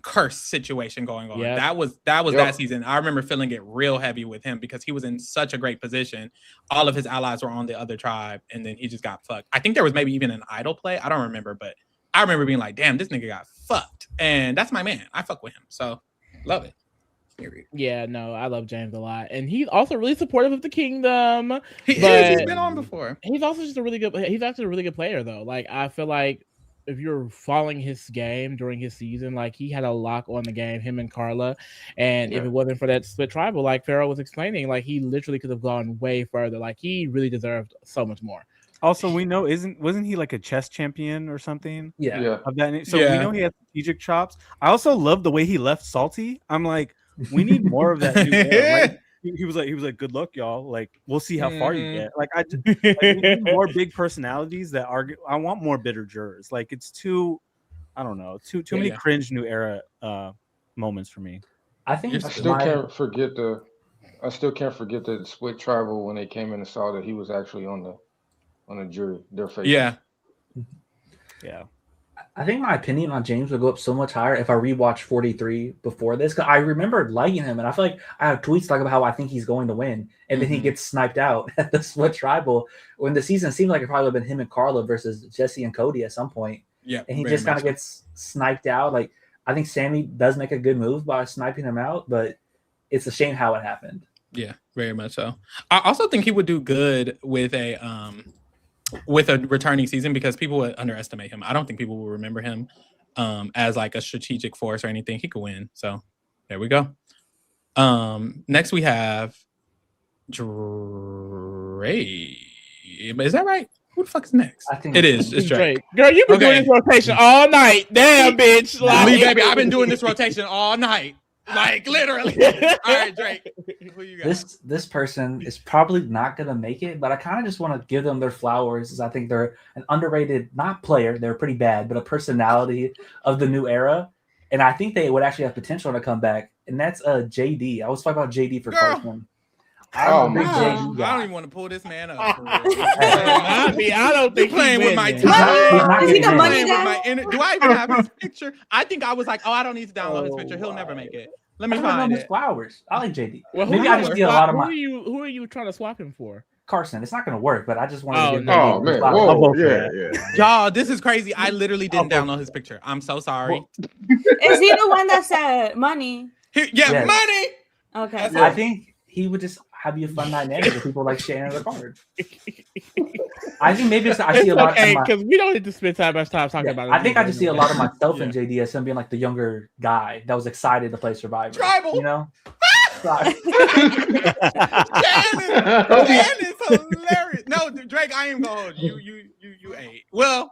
curse situation going on. Yeah. That was that season. I remember feeling it real heavy with him because he was in such a great position. All of his allies were on the other tribe, and then he just got fucked. I think there was maybe even an idol play. I don't remember, but I remember being like, damn, this nigga got fucked. And that's my man. I fuck with him. So love it. Yeah, no, I love James a lot, and he's also really supportive of the kingdom. He's been on before. He's also just a really good. He's actually a really good player, though. Like I feel like if you're following his game during his season, like he had a lock on the game, him and Carla, and if it wasn't for that split tribal, like Pharaoh was explaining, like he literally could have gone way further. Like he really deserved so much more. Also, we know wasn't he like a chess champion or something? Yeah. Of that, so we know he has strategic chops. I also love the way he left Salty. I'm like, we need more of that dude there. he was like, good luck, y'all. Like, we'll see how far you Mhm. get. Like, we need more big personalities that argue. I want more bitter jurors. Like, it's too, I don't know, too Yeah, many yeah. cringe new era moments for me. I think You're I still still my can't forget the split tribal when they came in and saw that he was actually on the jury. Their faces. Yeah. Yeah. I think my opinion on James would go up so much higher if I rewatched 43 before this. Cause I remember liking him, and I feel like I have tweets talking about how I think he's going to win, and then he Mhm. gets sniped out at the split tribal when the season seemed like it probably would have been him and Carla versus Jesse and Cody at some point, Yeah. and he very just kind much of gets sniped out. Like I think Sammy does make a good move by sniping him out, but it's a shame how it happened. Yeah, very much so. I also think he would do good with a returning season because people would underestimate him. I don't think people will remember him as like a strategic force or anything. He could win. So there we go. Next we have Drake. Is that right? Who the fuck is next? I think It is. It's Drake. Girl, you've been Okay. doing this rotation all night. Damn, bitch. Lee, baby, I've been doing this rotation all night. Like literally. All right, Drake. Who you got? This person is probably not gonna make it, but I kind of just want to give them their flowers. As I think they're an underrated, not player, they're pretty bad, but a personality of the new era, and I think they would actually have potential to come back. And that's JD. I was talking about JD for Girl. Carson. Oh, I'm a big my JD I don't guy. even want to pull this man up. For real. I don't think You playing with my He's not Is he getting the in. money guy? Do I even have his picture? I think I was like, oh, I don't need to download his picture. He'll never make it. Let me I don't know find his it. flowers. I like JD. Well, Maybe I just need a lot of who my are you trying to swap him for? Carson. It's not going to work, but I just wanted Oh, to give no. JD Oh his man, flowers. I'll whoa, vote for yeah. Y'all, this is crazy. I literally didn't download his picture. I'm so sorry. Is he the one that said money? Yeah, Yes. money. Okay. That's I think he would just have you a fun dynamic with people like Shannon the card. I think maybe I see a lot okay, of my, because we don't need to spend much time talking yeah, about it. I think I just see a lot of anyway. myself in JD as him being like the younger guy that was excited to play Survivor. Tribal. You know? Sorry. Dan is hilarious. No, Drake, I ain't gonna hold you. You ain't. Well,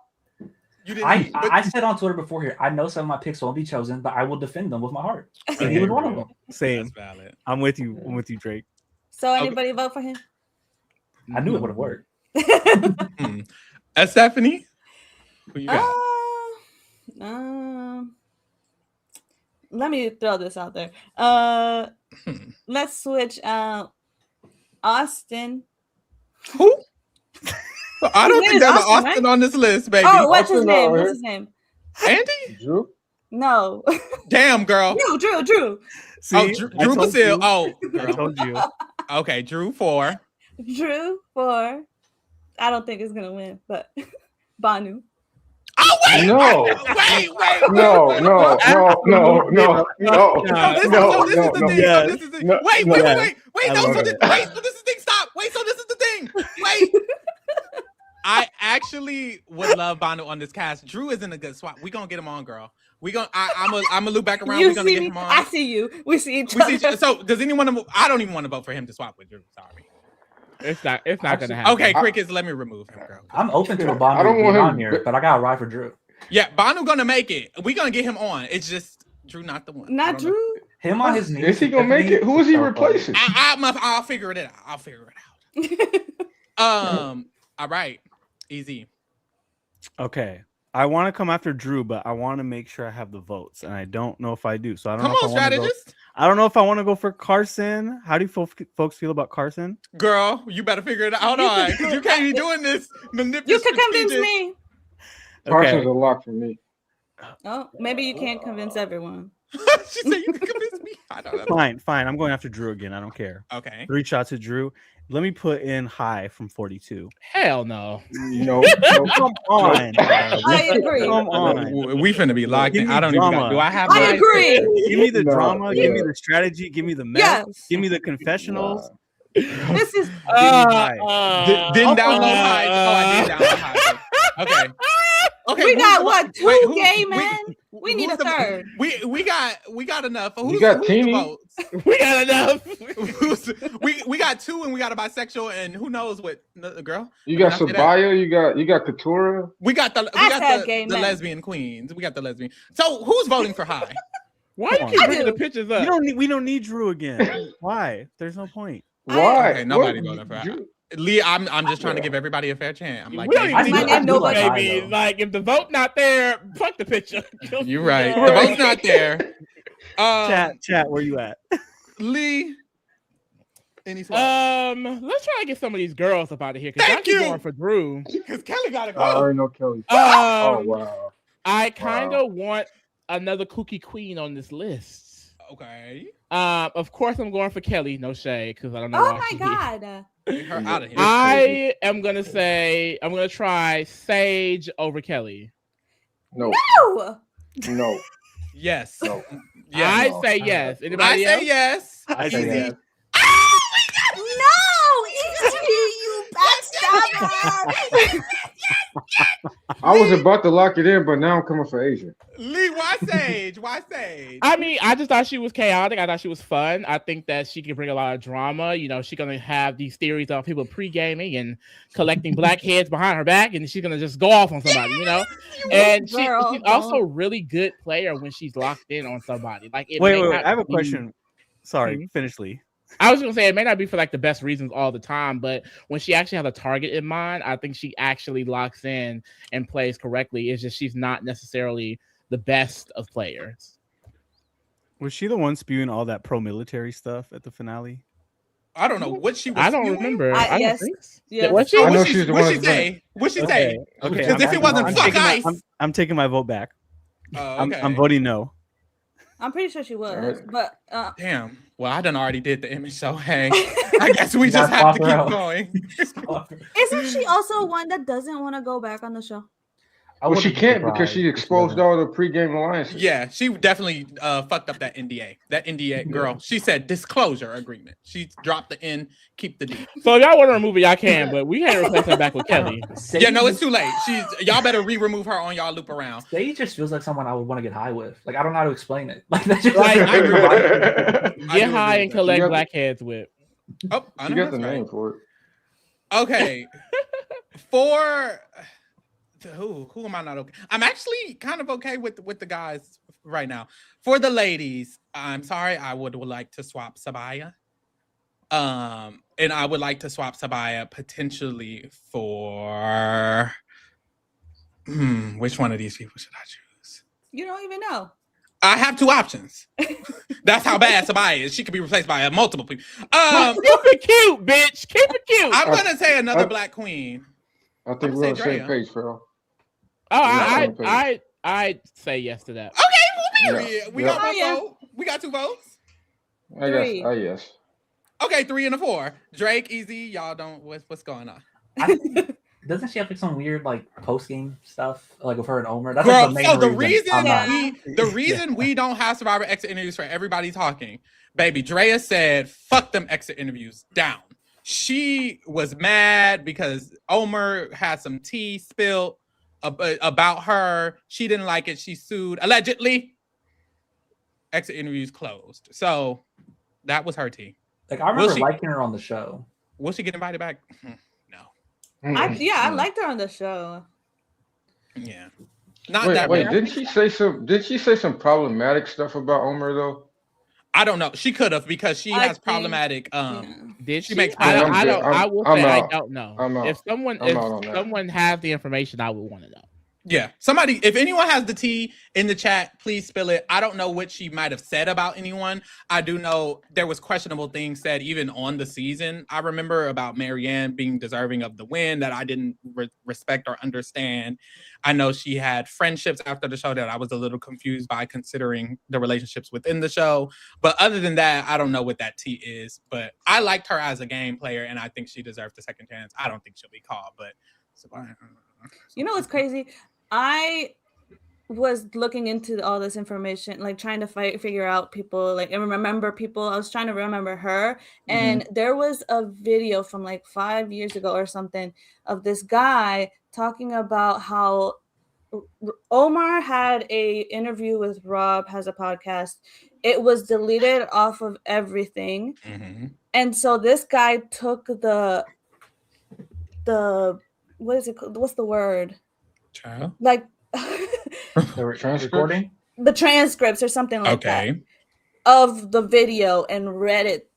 you didn't. I said on Twitter before here, I know some of my picks won't be chosen, but I will defend them with my heart. And he was one of them. Same. That's valid. I'm with you. I'm with you, Drake. So anybody vote for him? I knew it would have worked. Stephanie, who you got? Let me throw this out there. Let's switch out Austin. Who? I don't His think name there's is an Austin, Austin on this list, baby. Oh, what's his Austin name? over What's here. his name? Andy? Drew? No. Damn, girl. Drew. See, Oh, Drew I told Basile. you. Oh, I girl. told you. Okay, Drew 4. Drew 4. I don't think it's gonna win, but Banu. Oh wait! No. Wait! No. So this is the thing. Yes. So this is the No, wait! no. Wait! I No, love so it. this is the thing. Stop! Wait! So this is the thing. Wait! I actually would love Banu on this cast. Drew isn't a good swap. We gonna get him on, girl. I'm gonna loop back around. You We gonna see get me? him I on. see you. We see each We other. see, so does anyone? I don't even want to vote for him to swap with Drew. Sorry. It's not gonna happen. Okay, Crickets, let me remove him, girl. I'm open to a I Bond don't being want him- on here, but I got to ride for Drew. Yeah, Banu gonna make it. We gonna get him on. It's just Drew, not the one. I Not don't know. Drew. Him on his knees. Is he gonna make it? Who is he replacing? I'll figure it out. I'll figure it out. All right, easy. Okay. I want to come after Drew, but I want to make sure I have the votes, and I don't know if I do. So I don't Come know if on, I wanna go- strategist. I don't know if I want to go for Carson. How do you folks feel about Carson? Girl, you better figure it out. Hold on, because you can't be doing this. You can convince me. Carson's a lock for me. Oh, maybe you can't convince everyone. She said you can convince me. I don't know. Fine. I'm going after Drew again. I don't care. Okay. 3 shots at Drew. Let me put in High from 42. Hell no. No. Come on. I agree. Come on. We finna be locked in. Give me I don't even drama. got. Do I have? I my- agree. Give me the No, drama. yeah. Give me the strategy. Give me the mess. Yes. Give me the confessionals. This is Didn't download high. Oh, I did download high. Okay. Okay. we who's got the- what, 2 wait, who- gay we- men? We need a who's the- third. We got enough. Who's, got who's Teeny? the votes? We got enough. we got 2 and we got a bisexual and who knows what girl. You got I mean, I say that. Sabaya, you got Katura. We got I said gay the men. lesbian queens. We got the lesbian. So who's voting for high? Why you Come keep on. bringing the I do. pictures up? We don't need Drew again. Why? There's no point. Why? Okay, nobody What? voted for that. You- Lee, I'm just trying to give everybody a fair chance. I'm like, we don't baby, even I need still- to I do like vote, Ty, baby. though. Like, if the vote not there, fuck the picture. you're right. Yeah. The vote's not there. Chat, where you at? Lee, any swap? Let's try to get some of these girls up out of here because I Thank keep you. going for Drew. Because Kelly got to go. I already know Kelly. Oh Um, wow. I kind of want another kooky queen on this list. Okay. Of course, I'm going for Kelly. No shade, because I don't know. Oh why my she's here. god. Get her out of here. I am gonna say I'm gonna try Sage over Kelly. No. No. No. Yes. No. Yes. I say yes. Anybody I else? say yes. I say Easy. yes. No, easy, you backstabber. I was about to lock it in, but now I'm coming for Asia. Lee, why Sage? Why Sage? I mean, I just thought she was chaotic. I thought she was fun. I think that she can bring a lot of drama. You know, she's gonna have these theories of people pre-gaming and collecting blackheads behind her back, and she's gonna just go off on somebody. You know, and Girl, she's also a really good player when she's locked in on somebody. Like, it Wait, may wait, not I have a be- question. Sorry, Mhm. finish, Lee. I was gonna say it may not be for like the best reasons all the time, but when she actually has a target in mind, I think she actually locks in and plays correctly. It's just she's not necessarily the best of players. Was she the one spewing all that pro-military stuff at the finale? I don't know what she was I don't spewing. remember. I- I don't yes. think. Yes. What she? So I know what she's the what one she that's say? What she say? Okay. Because if it wasn't I'm fuck taking ice, I'm taking my vote back. oh, okay. I'm voting no. I'm pretty sure she was, Alright. but Damn. Well, I done already did the image, so hey, I guess we You just gotta have to swap her keep out. going. isn't she also one that doesn't want to go back on the show? I Well, she wouldn't be can't because surprised she if exposed doesn't. all the pregame alliances. Yeah, she definitely fucked up that NDA. That NDA girl. She said disclosure agreement. She dropped the N, keep the D. So if y'all want to remove it, y'all can, but we can't replace her back with Kelly. Sage, Yeah, no, it's too late. Y'all better re-remove her on y'all loop around. Sage just feels like someone I would want to get high with. Like I don't know how to explain it. Like that just Like, doesn't I agree really with vibe. I Get do high agree and with collect You got- blackheads with. that. Oh, I You know got the that's right. name for it. Okay. For who am I not okay? I'm actually kind of okay with the guys right now. For the ladies, I'm sorry, I would like to swap Sabaya. And I would like to swap Sabaya potentially for which one of these people should I choose? You don't even know. I have two options. That's how bad Sabaya is. She could be replaced by multiple people. Keep it cute, bitch. Keep it cute. I'm gonna say another I- black queen. I think I'ma we're on the say same Drea. page, Phil. I'd say yes to that. Okay, well, period. We Yeah. got one Oh, yeah. vote. We got two votes. I Three. guess. Yes. Okay, 3 and a 4. Drake, easy. Y'all don't. What's going on? I think- Doesn't she have like some weird like post game stuff like with her and Omer? That's Girl, like the main so the reason reason I'm not. we don't have Survivor exit interviews for everybody talking, baby, Drea said, "Fuck them exit interviews down." She was mad because Omer had some tea spilled about her. She didn't like it. She sued allegedly. Exit interviews closed. So that was her tea. Like I remember she- liking her on the show. Will she get invited back? No. I liked her on the show. Yeah. Not Wait, that wait. bad. Didn't she say some problematic stuff about Omer though? I don't know. She could have because she I has think- problematic Yeah. Did She she? makes I sense. don't. I I'm don't. good. I will I'm say I out. don't know. I'm out. If someone, I'm out on that. someone has the information, I would want to know. Yeah. Somebody, if anyone has the tea in the chat, please spill it. I don't know what she might have said about anyone. I do know there was questionable things said even on the season. I remember about Marianne being deserving of the win that I didn't respect or understand. I know she had friendships after the show that I was a little confused by considering the relationships within the show. But other than that, I don't know what that tea is. But I liked her as a game player and I think she deserved a second chance. I don't think she'll be called, but You know what's crazy? I was looking into all this information, like trying to figure out people, like and remember people. I was trying to remember her, and there was a video from like 5 years ago or something of this guy talking about how Omar had a interview with Rob, has a podcast. It was deleted off of everything, and so this guy took the what is it called? What's the word? Child. Like The Transcripts? recording. the transcripts or something like that Okay. of the video and read it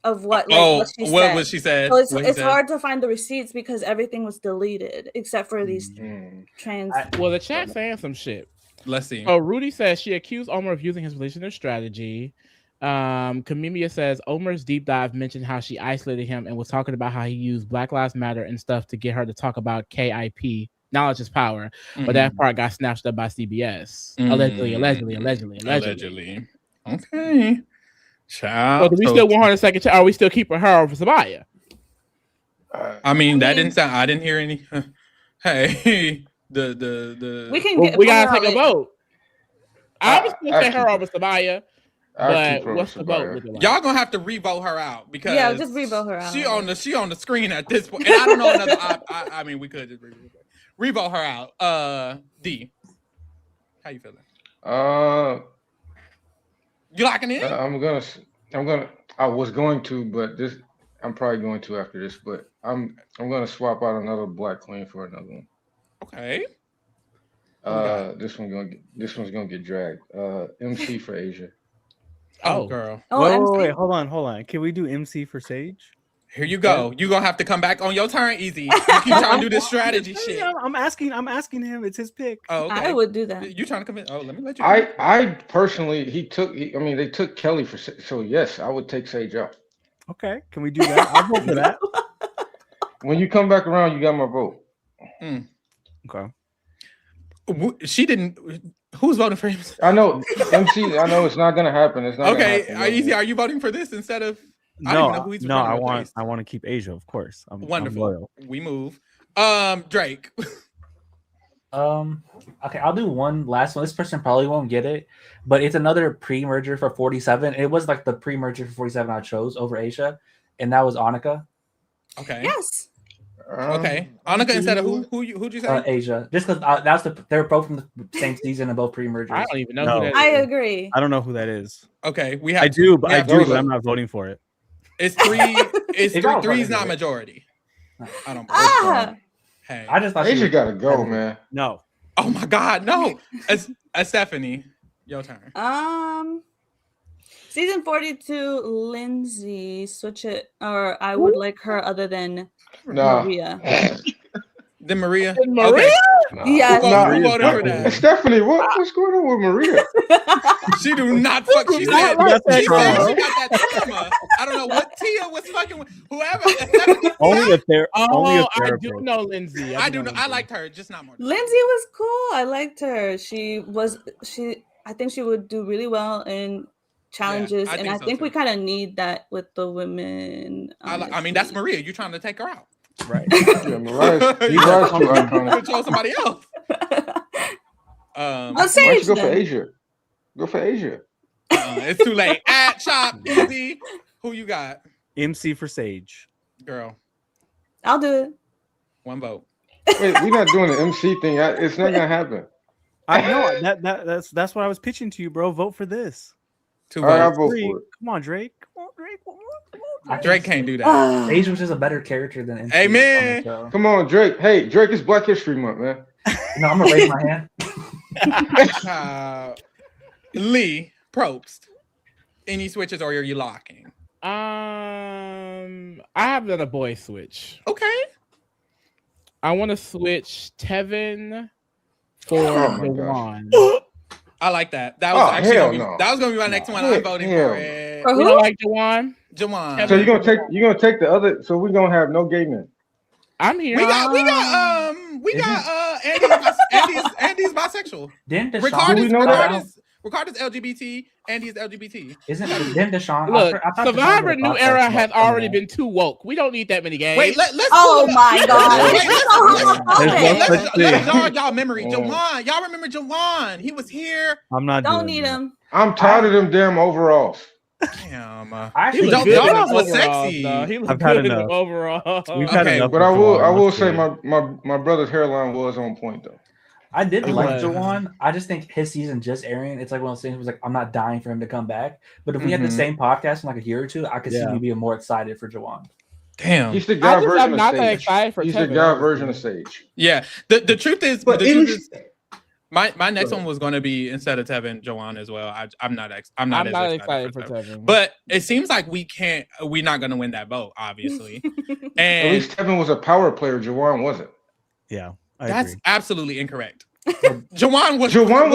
of what what she said. What was she said? So What he it's said? hard to find the receipts because everything was deleted except for these trans. Well, the chat saying some shit. Let's see. Oh, Rudy says she accused Omer of using his position as strategy. Kamimia says Omer's deep dive mentioned how she isolated him and was talking about how he used Black Lives Matter and stuff to get her to talk about KIP, knowledge is power. But that part got snatched up by CBS. Allegedly. Allegedly. Okay. Child. So do we still want her in second chat? Are we still keeping her over Sabaya? I mean, that didn't sound. I didn't hear any. Hey, the. We can Well, get. we gotta more take of a it. vote. I would still say her keep over Sabaya, I'll keep but her what's the over vote Sabaya. looking like? Y'all gonna have to revote her out because Yeah, just revote her out. She on the screen at this point, and I don't know another. I mean, we could just revote her out. D, how you feeling? You locking in? I was going to, but this I'm probably going to after this, but I'm gonna swap out another black queen for another one. Okay. This one's gonna get dragged. MC for Asia. Oh, girl. Oh, Wait, MC. hold on. Can we do MC for Sage? Here you go. You gonna have to come back on your turn, Easy. You keep trying to do this strategy shit. Yeah, I'm asking him. It's his pick. Oh, okay. I would do that. You trying to come in? Oh, let me let you. I personally, they took Kelly for, so yes, I would take Sage out. Okay, can we do that? I'll vote for that. When you come back around, you got my vote. Okay. She didn't. Who's voting for him? I know MC. I know it's not gonna happen. It's not. Okay, Gonna happen. Easy. Are you voting for this instead of? I don't even know who he's I voting for. want to keep Asia, of course. I'm Wonderful. loyal. We move. Drake. Okay, I'll do one last one. This person probably won't get it, but it's another pre-merger for 47. It was like the pre-merger for 47 I chose over Asia, and that was Annika. Okay. Yes. Okay. Annika instead of who'd you say? Asia. Just because they're both from the same season and both pre-mergers. I don't even know No. who that I is. agree. I don't know who that is. Okay. We have. I do, but those. I'm not voting for it. It's three. It's If y'all three. Three's voting not for it. majority. I don't. Ah. Hey. I just thought she Asia was- gotta go, man. No. Oh my God! No. As Stephanie, your turn. Season 42, Lindsay, switch it, or I would like her other than Nah. Maria. Then Maria. Maria? Okay. Yes. Who voted for that? Stephanie, what's going on with Maria? She do not fuck. She said That's she trauma. got that trauma. I don't know what Tia was fucking with. Whoever. Stephanie, Only if they're Oh, I do know Lindsay. I do know. I Lindsay. liked her, just not more. Lindsay was cool. I liked her. I think she would do really well in challenges, I and think I so think too. we kind of need that with the women. I mean, that's Maria. You trying to take her out? right. Yeah, Mariah's too iconic. Control somebody else. I'll Why say don't you go for then. Asia? Go for Asia. It's too late. At Chop Easy. Who you got, MC for Sage. girl? I'll do it. One vote. Wait, we're not doing the MC thing. It's not gonna happen. I know that's what I was pitching to you, bro. Vote for this. Two All right, I'll votes. vote Three. for it. Come on, Drake. Come on, Drake. Drake can't do that. Ah. Asia was just a better character than NC Amen. on the show. Come on, Drake. Hey, Drake is Black History Month, man. No, I'm gonna raise my hand. Lee Probst. Any switches or are you locking? I have another boy switch. Okay. I want to switch Tevin for Oh my Jawan. I like that. That was Oh, actually hell gonna be, no. that was gonna be my next one. Hell I'm voting no. for it. For You who? don't like Jawan? Jawan. So you're gonna take the other. So we're gonna have no gay men. I'm here. We got Andy's bisexual. Didn't Ricard we is know that? Ricard is LGBT. Andy is LGBT. Didn't Deshaun? Look, I thought Deshaun Survivor was New about Era that, has but already come been too woke. We don't need that many gays. Wait, let's Oh pull it up. my God. Wait, There's no such let's thing. jog y'all memory. Oh. Jawan, y'all remember Jawan? He was here. I'm not Don't doing need that. him. I'm tired of them damn overalls. Damn. I He actually looked Don't- good y'all in know the what's overalls, sexy. though. He looked I've had good in the enough. overalls. We've had Okay, enough. But I of will Jawan. say Let's my brother's hairline was on point though. I did It like was. Jawan. I just think his season just airing. It's like one of those things. Where it's like I'm not dying for him to come back. But if we had the Mhm. same podcast in like a year or two, I could see Yeah. me being more excited for Jawan. Damn. He's the guy I'm version not of that Sage. excited for He's Tevin, the guy honestly. version of Sage. Yeah. The truth is, But the truth any- is My next Go one was going to be instead of Tevin, Joanne as well. I'm not I'm not as excited for Tevin. Tevin. But it seems like we're not going to win that vote, obviously. At And least Tevin was a power player. Jawan wasn't. Yeah, I that's agree. absolutely incorrect. Jawan was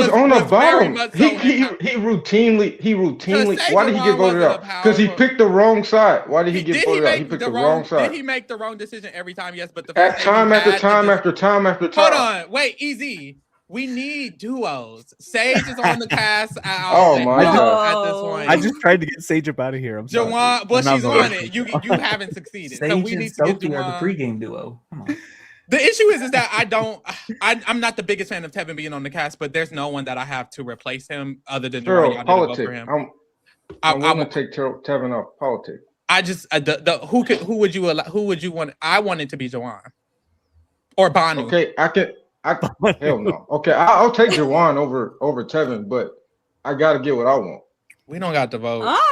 on the very bottom. much so He in- routinely. say Why did he get Jawan voted wasn't a out? Because he power- picked the wrong side. Why did he get Did voted out? He make picked the the wrong Did side. he make the wrong decision every time? Yes, but the At fact that time you after had time the- after time after Hold time. on, wait, easy. We need duos. Sage is on the cast. Oh my at this point. I just tried to get Sage up out of here. I'm sorry. Jawan, well, I'm not she's voting on for it. You Jawan. haven't succeeded. So Sage we and need to get Sophie are the Jawan. pregame duo. Come on. The issue is that I'm not the biggest fan of Tevin being on the cast, but there's no one that I have to replace him other than Girl, Jawan. Y'all need to vote politics. for him. I'm going to take Tevin off politics. I just who would you want? I want it to be Jawan or Bonnie. Okay, hell no. Okay, I'll take Jawan over Tevin, but I got to get what I want. We don't got the vote. Ah,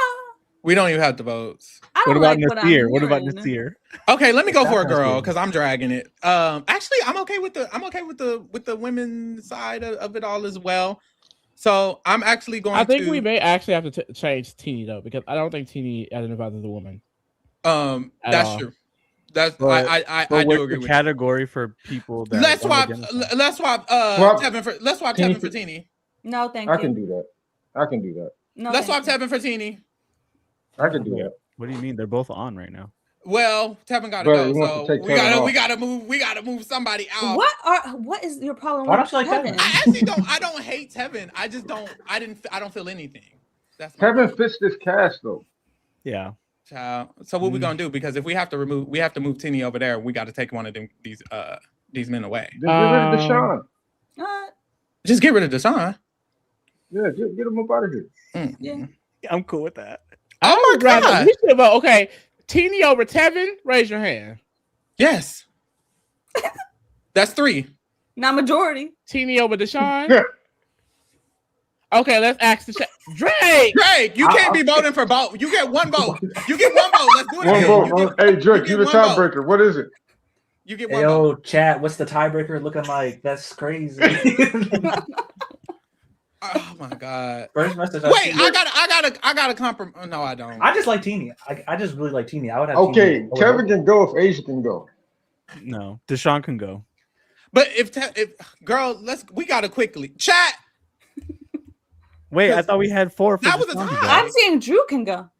We don't even have the votes. I What don't about like what I'm Nasir? What about hearing. Nasir? Okay, let me go for a That girl sounds good. because I'm dragging it. Actually, I'm okay with the women's side of it all as well. So I'm actually going. I think to, we may actually have to change Teeny though, because I don't think Teeny identifies as a woman. at That's all. true. That's But- I But do what's agree the with. category for people that Let's don't swap. identify? Let's swap. Swap Tevin for Teeny. No, thank I you. can do that. I can do that. No, Let's swap thank you. Tevin for Teeny. I can do that. What do you mean? They're both on right now. Well, Tevin got to But go, he wants so to take we Tevin gotta off. we gotta move somebody out. What is your problem Why with don't you like Tevin? Tevin? I actually don't. I don't hate Tevin. I just don't. I don't feel anything. That's my Tevin fits this cast though. Yeah. child. So what we gonna do? Because if we have to move Tini over there. We got to take one of them these men away. Just get rid of Deshaun. Uh, Just get rid of Deshaun. Yeah, get him up out of here. Mm. yeah. I'm cool with that. Oh my would rather- god. we should vote. Okay, Teeny over Tevin. Raise your hand. Yes. That's 3. Not majority. Teeny over Deshaun. Okay, let's ask the Drake. Drake, you can't be voting for both. You get one vote. You get one vote. Let's do it. One again. vote. You get- Hey Drake, you you the get one vote. tiebreaker. What is it? You get Hey, one vote. yo, chat, what's the tiebreaker looking like? That's crazy. Oh my god. First message. Wait, I got a compromise. No, I don't. I just like Teeny. I just really like Teeny. I would have. Okay, Teeny Kevin can go if Asia can go. No, Deshaun can go. But if girl, we gotta quickly chat. Wait, I thought we had 4 for That was a Deshaun to tie. go. I'm seeing Drew can go.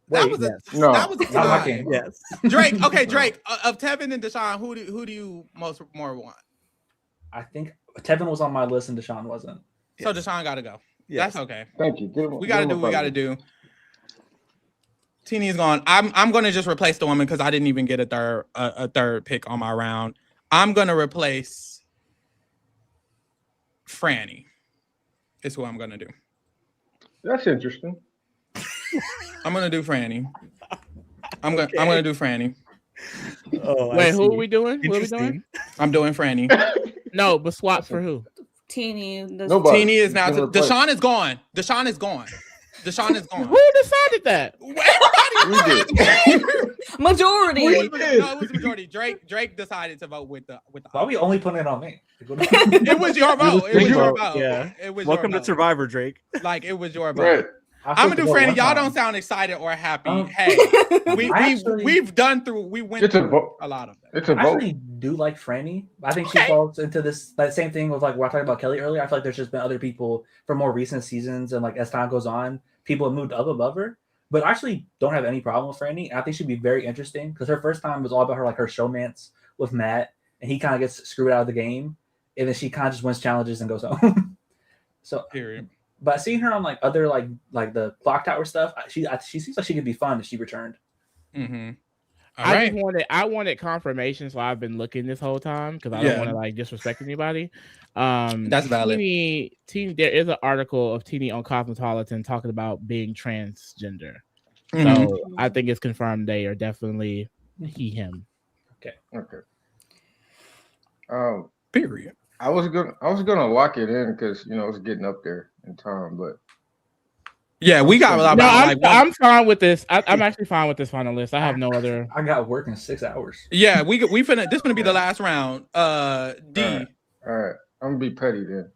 That Wait, was a No, that was a not my tie. game. Yes. Drake. Okay, Drake. Of Tevin and Deshaun, who do you more want? I think Tevin was on my list and Deshaun wasn't. So Deshaun gotta go. Yes. That's okay. Thank you. Get him, We get gotta him do up what we out gotta of here. do. Tini's gone. I'm gonna just replace the woman because I didn't even get a third pick on my round. I'm gonna replace Franny. Is who I'm gonna do. That's interesting. I'm gonna do Franny. I'm gonna do Franny. Oh, I Wait, who see. are we doing? Who are we doing? Interesting. I'm doing Franny. No, but swap for who? Teeny. Nobody. Tini is now. Been replaced. Deshaun is gone. Deshaun is gone. Deshaun is gone. Who decided that? Everybody. Majority. No, it was majority. Drake decided to vote with the. Why are we only putting it on me? It was your vote. It was your vote. Yeah. It was Welcome your to vote. Survivor, Drake. Like it was your vote. Right. I'm gonna do Franny. Y'all don't sound excited or happy. Hey, we've we went It's a through vote. a lot of that. It's a I vote. actually do like Franny. I think Okay. she falls into that same thing with like what I talked about Kelly earlier. I feel like there's just been other people from more recent seasons, and like as time goes on, people have moved up above her. But I actually don't have any problem with Franny. I think she'd be very interesting because her first time was all about her showmance with Matt, and he kind of gets screwed out of the game, and then she kind of just wins challenges and goes home. So, Period. but seeing her on like other like the clock tower stuff, she seems like she could be fun if she returned. Mm-hmm. All I right. just wanted confirmation, so I've been looking this whole time because I Yeah. don't want to like disrespect anybody. That's valid. Teeny, there is an article of Teeny on Cosmopolitan talking about being transgender. Mhm. So I think it's confirmed they are definitely him. Okay. Period. I was gonna lock it in because it's getting up there in time, but Yeah, we got a lot. No, About, I'm fine with this. I'm actually fine with this final list. I have no other. I got work in 6 hours. yeah, we finna. This gonna be the last round. D. All right. I'm gonna be petty then.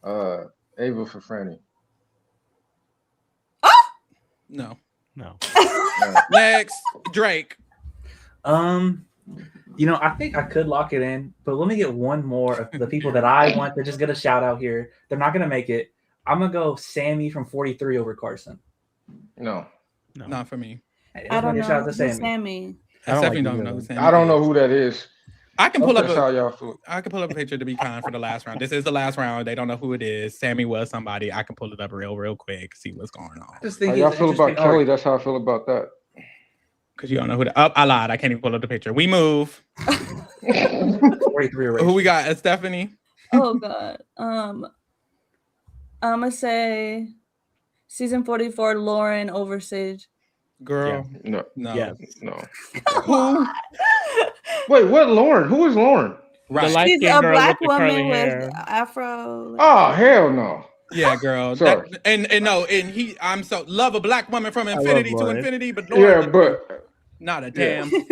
Ava for Franny. No. No. Yeah. Next, Drake. I think I could lock it in, but let me get one more of the people that I want to just get a shout out here. They're not gonna make it. I'm gonna go Sammy from 43 over Carson. No. No. Not for me. I don't know. Shout out to Who's Sammy. Sammy. I don't Stephanie like don't either know of who them. Sammy I don't is. know who that is. I can pull up That's how a, y'all feel. I can pull up a picture to be kind for the last round. This is the last round. They don't know who it is. Sammy was somebody. I can pull it up real quick, see what's going on. I just How think y'all it's feel about interesting Kelly? art. That's how I feel about that. Because you don't know who that. Oh, I lied. I can't even pull up the picture. We move. 43 erased. Who we got? Stephanie. Oh God. I'm gonna say season 44, Lauren over Sage. Girl. No. No. Yes. No. Who? Wait, what? Lauren? Who is Lauren? The Right. light She's skinned a girl black with the curly woman hair. with afro. Oh, hell no. Yeah, girl. Sorry. And no, and I'm so love a black woman from infinity to Lauren. infinity, but Yeah, Lauren, but not a Yeah. damn.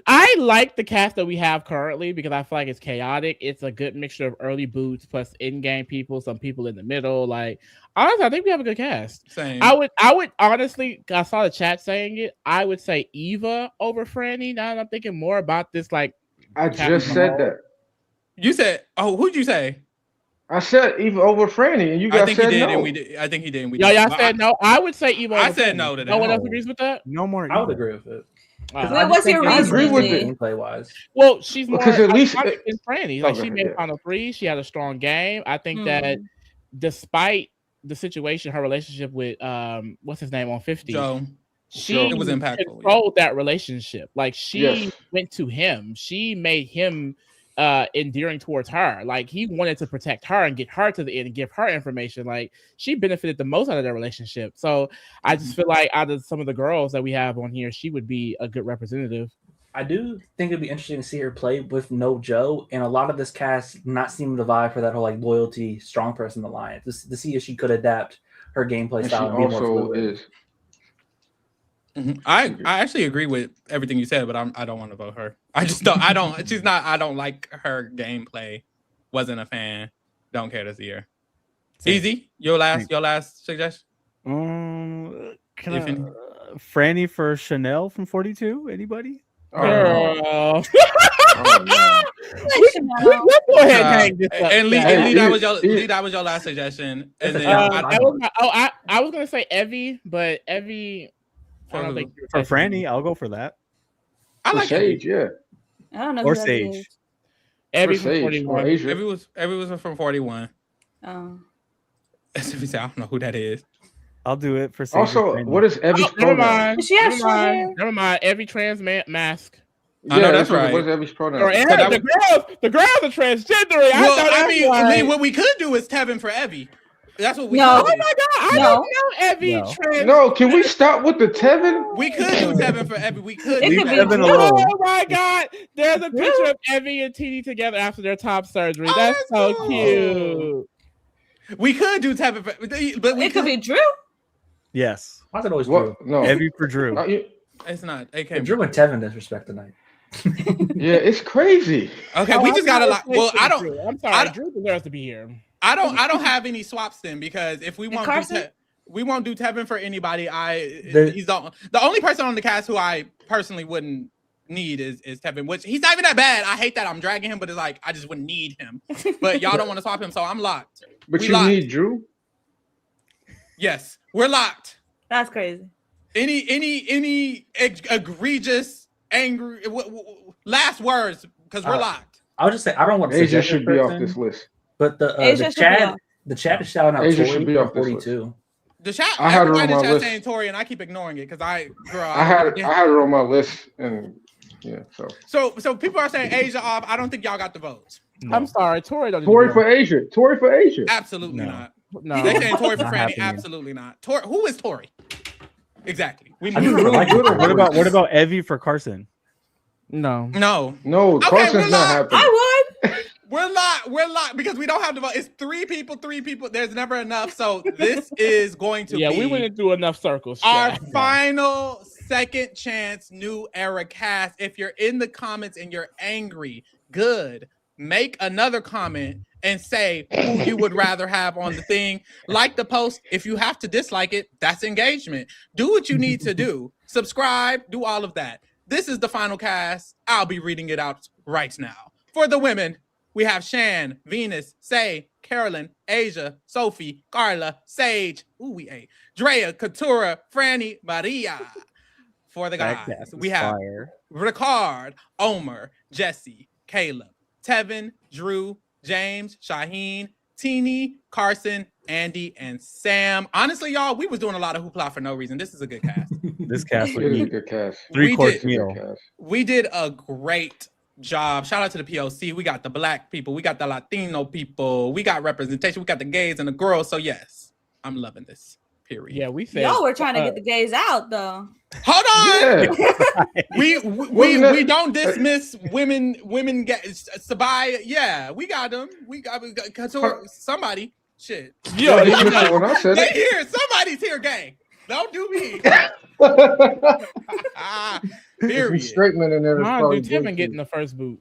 I like the cast that we have currently because I feel like it's chaotic. It's a good mixture of early boots plus in-game people, some people in the middle. Like honestly, I think we have a good cast. Same. I would honestly, I saw the chat saying it. I would say Eva over Franny. Now that I'm thinking more about this, like I just said that. You said, oh, who'd you say? I said even over Franny, and you guys I think he said did, no. and we did. I think he did, and we y'all did. said no. I would say Eva. I over said Franny. no to No one that. else agrees with that. No more. I would either. agree with it. Oh. What was your I agree with reasoning? it. Gameplay wise, Well, she's more Because at least iconic than Franny. Like Okay, she made yeah. Final Three. She had a strong game. I think that despite the situation, her relationship with what's his name on 50, Joe. she It was impactful, controlled that relationship. Like she Yes. went to him. She made him endearing towards her. Like he wanted to protect her and get her to the end and give her information. Like she benefited the most out of their relationship. So I just feel like out of some of the girls that we have on here, she would be a good representative. I do think it'd be interesting to see her play with no Joe, and a lot of this cast not seeming to vibe for that whole like loyalty, strong person alliance. To see if she could adapt her gameplay And she style and be more also fluid. is. Mhm. I actually agree with everything you said, but I don't want to vote her. I just don't. I don't. She's not. I don't like her gameplay. Wasn't a fan. Don't care to see her. Same. Easy. Your last suggestion. Can If any- Franny for Chanel from 42? Anybody? Oh, no. Girl. Oh, no. Let's go ahead and hang this up. And Lee, guys. and Lee, that Hey, was your it- Lee, that was your last suggestion. And That's then a Uh, shout. I, that was my, I was gonna say Evie, but Evie. I don't think For Franny, I'll go for that. I For like Sage, yeah. I don't know. Or who that Sage. is. Evie For from Sage, or 41. Asia. Every was from 41. Oh. As if he said, I don't know who that is. I'll do it for Sage. Also, and Franny. what is Evie's Oh, never pronoun? mind. Does she have Never short mind. hair? Never mind. Every trans mask. I know that's what- right. What is Evie's pronoun? Or So that the girls are transgendering. Well, know I that's mean, right. Lee, what we could do is Tevin for Evie. That's what we No. could Oh do. my god, I No. don't know Evie No. trans. No, can we stop with the Tevin? We could do Tevin for Evie. We could It do could be that. Tevin Drew. alone. Oh my god, there's a picture of Evie and TD together after their top surgery. Oh, That's that's so cool. cute. We could do Tevin for, but we It could be Drew. Yes. Why is it always Drew? What? No. Evie for Drew. It's not. It Hey, can't Drew be. and Tevin disrespect tonight. Yeah, it's crazy. Okay, Oh, we I'm just gotta sorry, like. Well, I don't. Drew. I'm I sorry. don't- Drew deserves to be here. I don't have any swaps then because if we won't Carson? we won't do Tevin for anybody. The- He's the only person on the cast who I personally wouldn't need is Tevin, which he's not even that bad. I hate that I'm dragging him, but it's like I just wouldn't need him. But y'all don't want to swap him, so I'm locked. But We you locked. need Drew? Yes, we're locked. That's crazy. Any egregious angry last words because we're locked. I would just say I don't want to Asia suggest should this be off person, this list. but Asia the should be chat off. the chat is shouting out Asia Tori should be from off this list. 42. The chat, I had her on everybody in my the chat list. saying Tori, and I keep ignoring it because I I had her on my list, and yeah, so So people are saying Asia off. I don't think y'all got the votes. No. I'm sorry, Tori doesn't. Tori for Asia. Tori for Asia. Absolutely No. not. No. They saying Tori for Not Franny. happening. Absolutely not. Tori, who is Tori? Exactly. We I move. do like Good or What worse? about Evie for Carson? No. No, No, Okay, Carson's we're not locked. happening. I would. we're locked because we don't have the vote. It's three people. There's never enough. So this is going to Yeah, be we went through enough circles. our Shaq. final second chance new era cast. If you're in the comments and you're angry, good. Make another comment and say who you would rather have on the thing. Like the post. If you have to dislike it, that's engagement. Do what you need to do. Subscribe, do all of that. This is the final cast. I'll be reading it out right now. For the women, we have Shan, Venus, Say, Carolyn, Asia, Sophie, Carla, Sage, Drea, Katura, Franny, Maria. For the That guys, cast we is have fire. Ricard, Omer, Jesse, Caleb, Tevin, Drew, James, Shaheen, Teeny, Carson, Andy, and Sam. Honestly, y'all, we was doing a lot of hoopla for no reason. This is a good cast. This cast It would is a eat good cast. We 3-course did. It's a meal. good cast. We did a great job. Shout out to the POC. We got the black people. We got the Latino people. We got representation. We got the gays and the girls. So yes, I'm loving this. Period. Yeah, we said Y'all were trying to get the gays out though. Hold on. Yeah. We don't dismiss women Sabai. Yeah, we got them. We got somebody. Shit. Yo, You missed it when I said They it. here. Somebody's here, gang. Don't do me. Some Period. straight men in there. that's Come on, probably dude, Tevin good getting too. the first boot.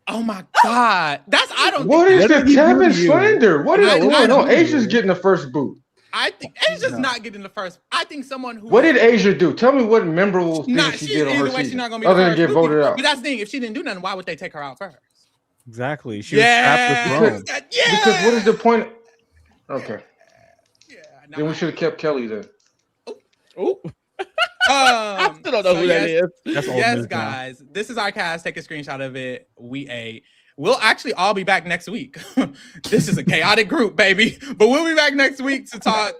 Oh my God. I don't What think is the What did he do Tevin to you? slander? What is I- going I on? don't Asia's know. getting the first boot. I think Asia's not getting the first. I think someone who What did Asia do? Tell me what memorable thing not she she did on her either way, she's season. not gonna be the Other than first. get voted out. But that's the thing. If she didn't do nothing, why would they take her out first? Exactly. She was trapped with Rome. Yeah. Because what is the point? Okay. Yeah. Then we should have kept Kelly then. Ooh, I still don't know who that is. That's old Yes, news now. guys. This is our cast. Take a screenshot of it. We'll actually all be back next week. This is a chaotic group, baby. But we'll be back next week to talk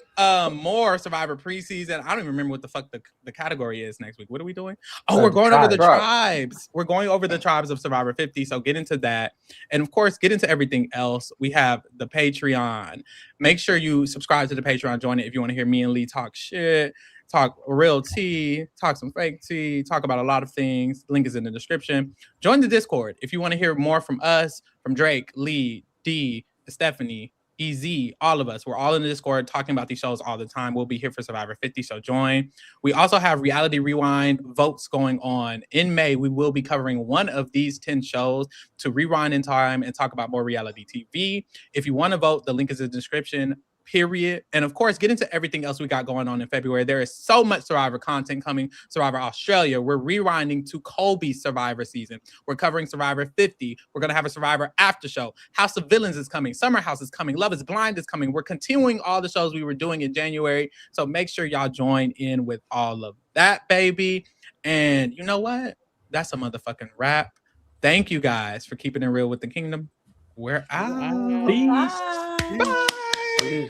more Survivor preseason. I don't even remember what the fuck the category is next week. What are we doing? Oh, we're going over the tribes. We're going over the tribes of Survivor 50. So get into that. And of course, get into everything else. We have the Patreon. Make sure you subscribe to the Patreon. Join it if you want to hear me and Lee talk shit. Talk real tea, talk some fake tea, talk about a lot of things. Link is in the description. Join the Discord if you want to hear more from us, from Drake, Lee, D, Stephanie, EZ, all of us. We're all in the Discord talking about these shows all the time. We'll be here for Survivor 50, so join. We also have Reality Rewind votes going on. In May, we will be covering one of these 10 shows to rewind in time and talk about more reality TV. If you want to vote, the link is in the description. Period. And of course, get into everything else we got going on in February. There is so much Survivor content coming. Survivor Australia. We're rewinding to Colby's Survivor season. We're covering Survivor 50. We're going to have a Survivor after show. House of Villains is coming. Summer House is coming. Love is Blind is coming. We're continuing all the shows we were doing in January. So make sure y'all join in with all of that, baby. And you know what? That's a motherfucking wrap. Thank you guys for keeping it real with the kingdom. We're out. Peace. Bye. Bye.